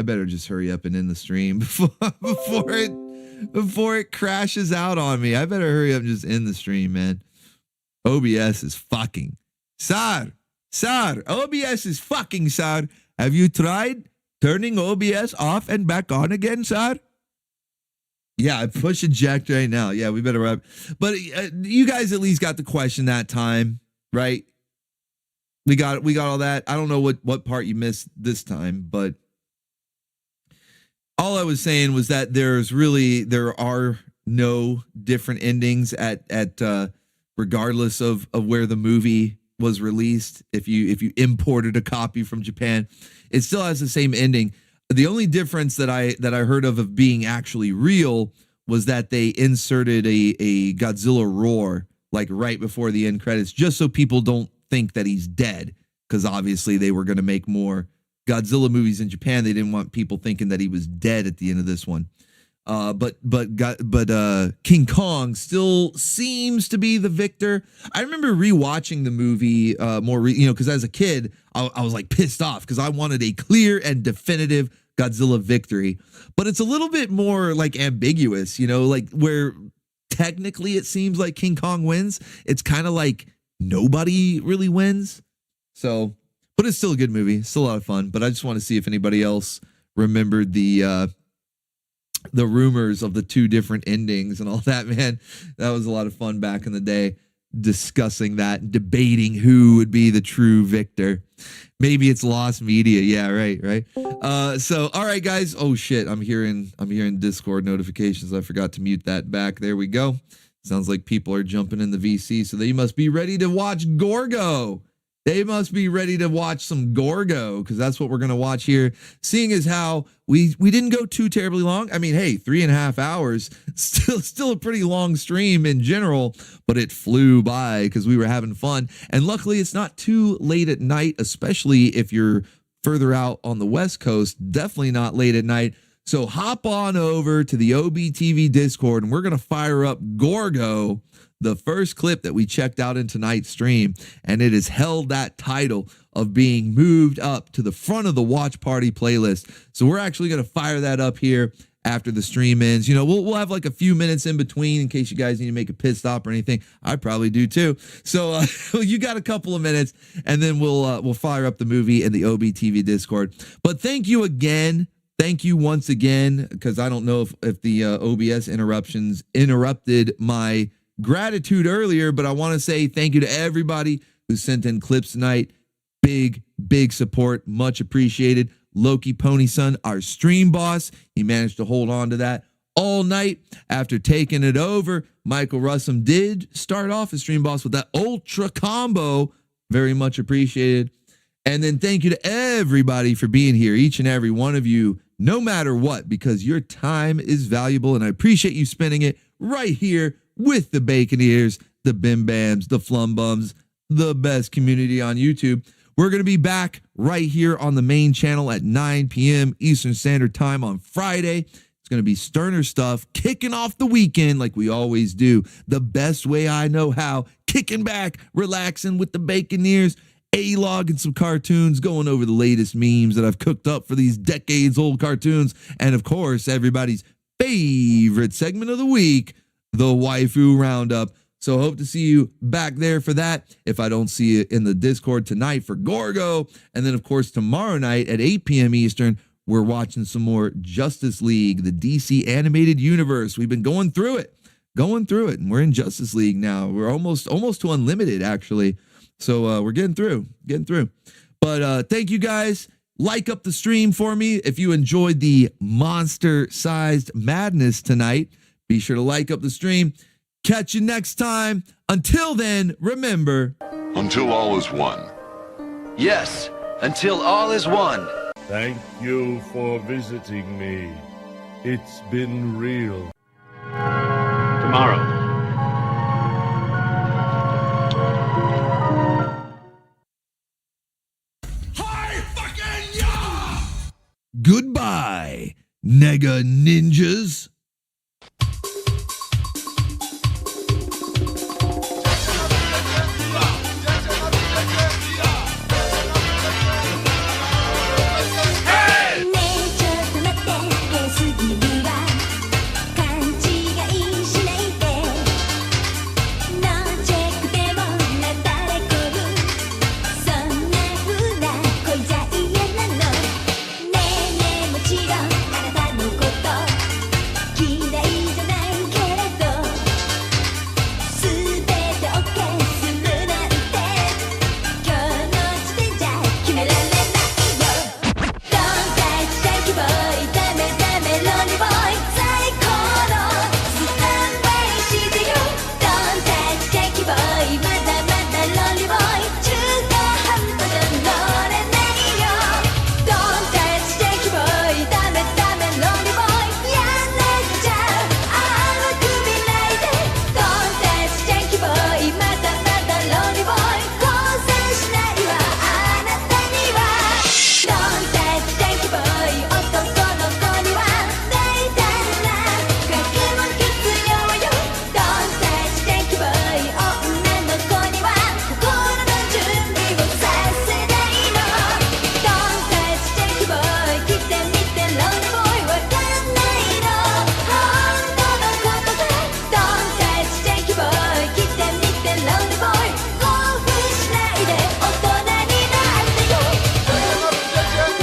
I better just hurry up and end the stream before it crashes out on me. I better hurry up and just end the stream, man. OBS is fucking. Sir, OBS is fucking, sir. Have you tried turning OBS off and back on again, sir? Yeah, I push eject right now. Yeah, we better wrap. But you guys at least got the question that time, right? We got all that. I don't know what part you missed this time, but all I was saying was that there are no different endings at regardless of where the movie was released. If you imported a copy from Japan, it still has the same ending. The only difference that I heard of being actually real was that they inserted a Godzilla roar like right before the end credits, just so people don't think that he's dead, because obviously they were going to make more Godzilla movies in Japan. They didn't want people thinking that he was dead at the end of this one. But King Kong still seems to be the victor. I remember rewatching the movie because as a kid I was like pissed off because I wanted a clear and definitive Godzilla victory. But it's a little bit more like ambiguous, like where technically it seems like King Kong wins. It's kind of like nobody really wins. So, but it's still a good movie. It's still a lot of fun. But I just want to see if anybody else remembered the rumors of the two different endings and all that, man. That was a lot of fun back in the day, discussing that, debating who would be the true victor. Maybe it's lost media. Yeah, right. So, all right, guys. Oh shit, I'm hearing Discord notifications. I forgot to mute that back. There we go. Sounds like people are jumping in the VC, so they must be ready to watch Gorgo. They must be ready to watch some Gorgo, because that's what we're going to watch here. Seeing as how we didn't go too terribly long. I mean, hey, 3.5 hours, still a pretty long stream in general, but it flew by because we were having fun. And luckily, it's not too late at night, especially if you're further out on the West Coast. Definitely not late at night. So hop on over to the OBTV Discord, and we're going to fire up Gorgo, the first clip that we checked out in tonight's stream, and it has held that title of being moved up to the front of the watch party playlist. So we're actually going to fire that up here after the stream ends. We'll have like a few minutes in between in case you guys need to make a pit stop or anything. I probably do too. So you got a couple of minutes, and then we'll fire up the movie in the OBTV Discord. But thank you again. Thank you once again, because I don't know if the OBS interruptions interrupted my gratitude earlier, but I want to say thank you to everybody who sent in clips tonight. Big support, much appreciated. Loki Pony Son, our stream boss, he managed to hold on to that all night after taking it over. Michael Russum did start off as stream boss with that ultra combo, very much appreciated. And then thank you to everybody for being here, each and every one of you, no matter what, because your time is valuable, and I appreciate you spending it right here with the Baconeers, the Bim Bams, the Flum Bums, the best community on YouTube. We're going to be back right here on the main channel at 9 p.m. Eastern Standard Time on Friday. It's going to be sterner stuff, kicking off the weekend like we always do. The best way I know how, kicking back, relaxing with the Baconeers, A-log and some cartoons, going over the latest memes that I've cooked up for these decades-old cartoons. And, of course, everybody's favorite segment of the week, the Waifu Roundup. So hope to see you back there for that, if I don't see you in the Discord tonight for Gorgo. And then, of course, tomorrow night at 8 p.m. Eastern, we're watching some more Justice League, the DC animated universe. We've been going through it, and we're in Justice League now. We're almost to Unlimited, actually. So we're getting through. But thank you guys. Like up the stream for me if you enjoyed the monster-sized madness tonight. Be sure to like up the stream. Catch you next time. Until then, remember. Until all is one. Yes, until all is one. Thank you for visiting me. It's been real. Tomorrow. Goodbye, Nega Ninjas.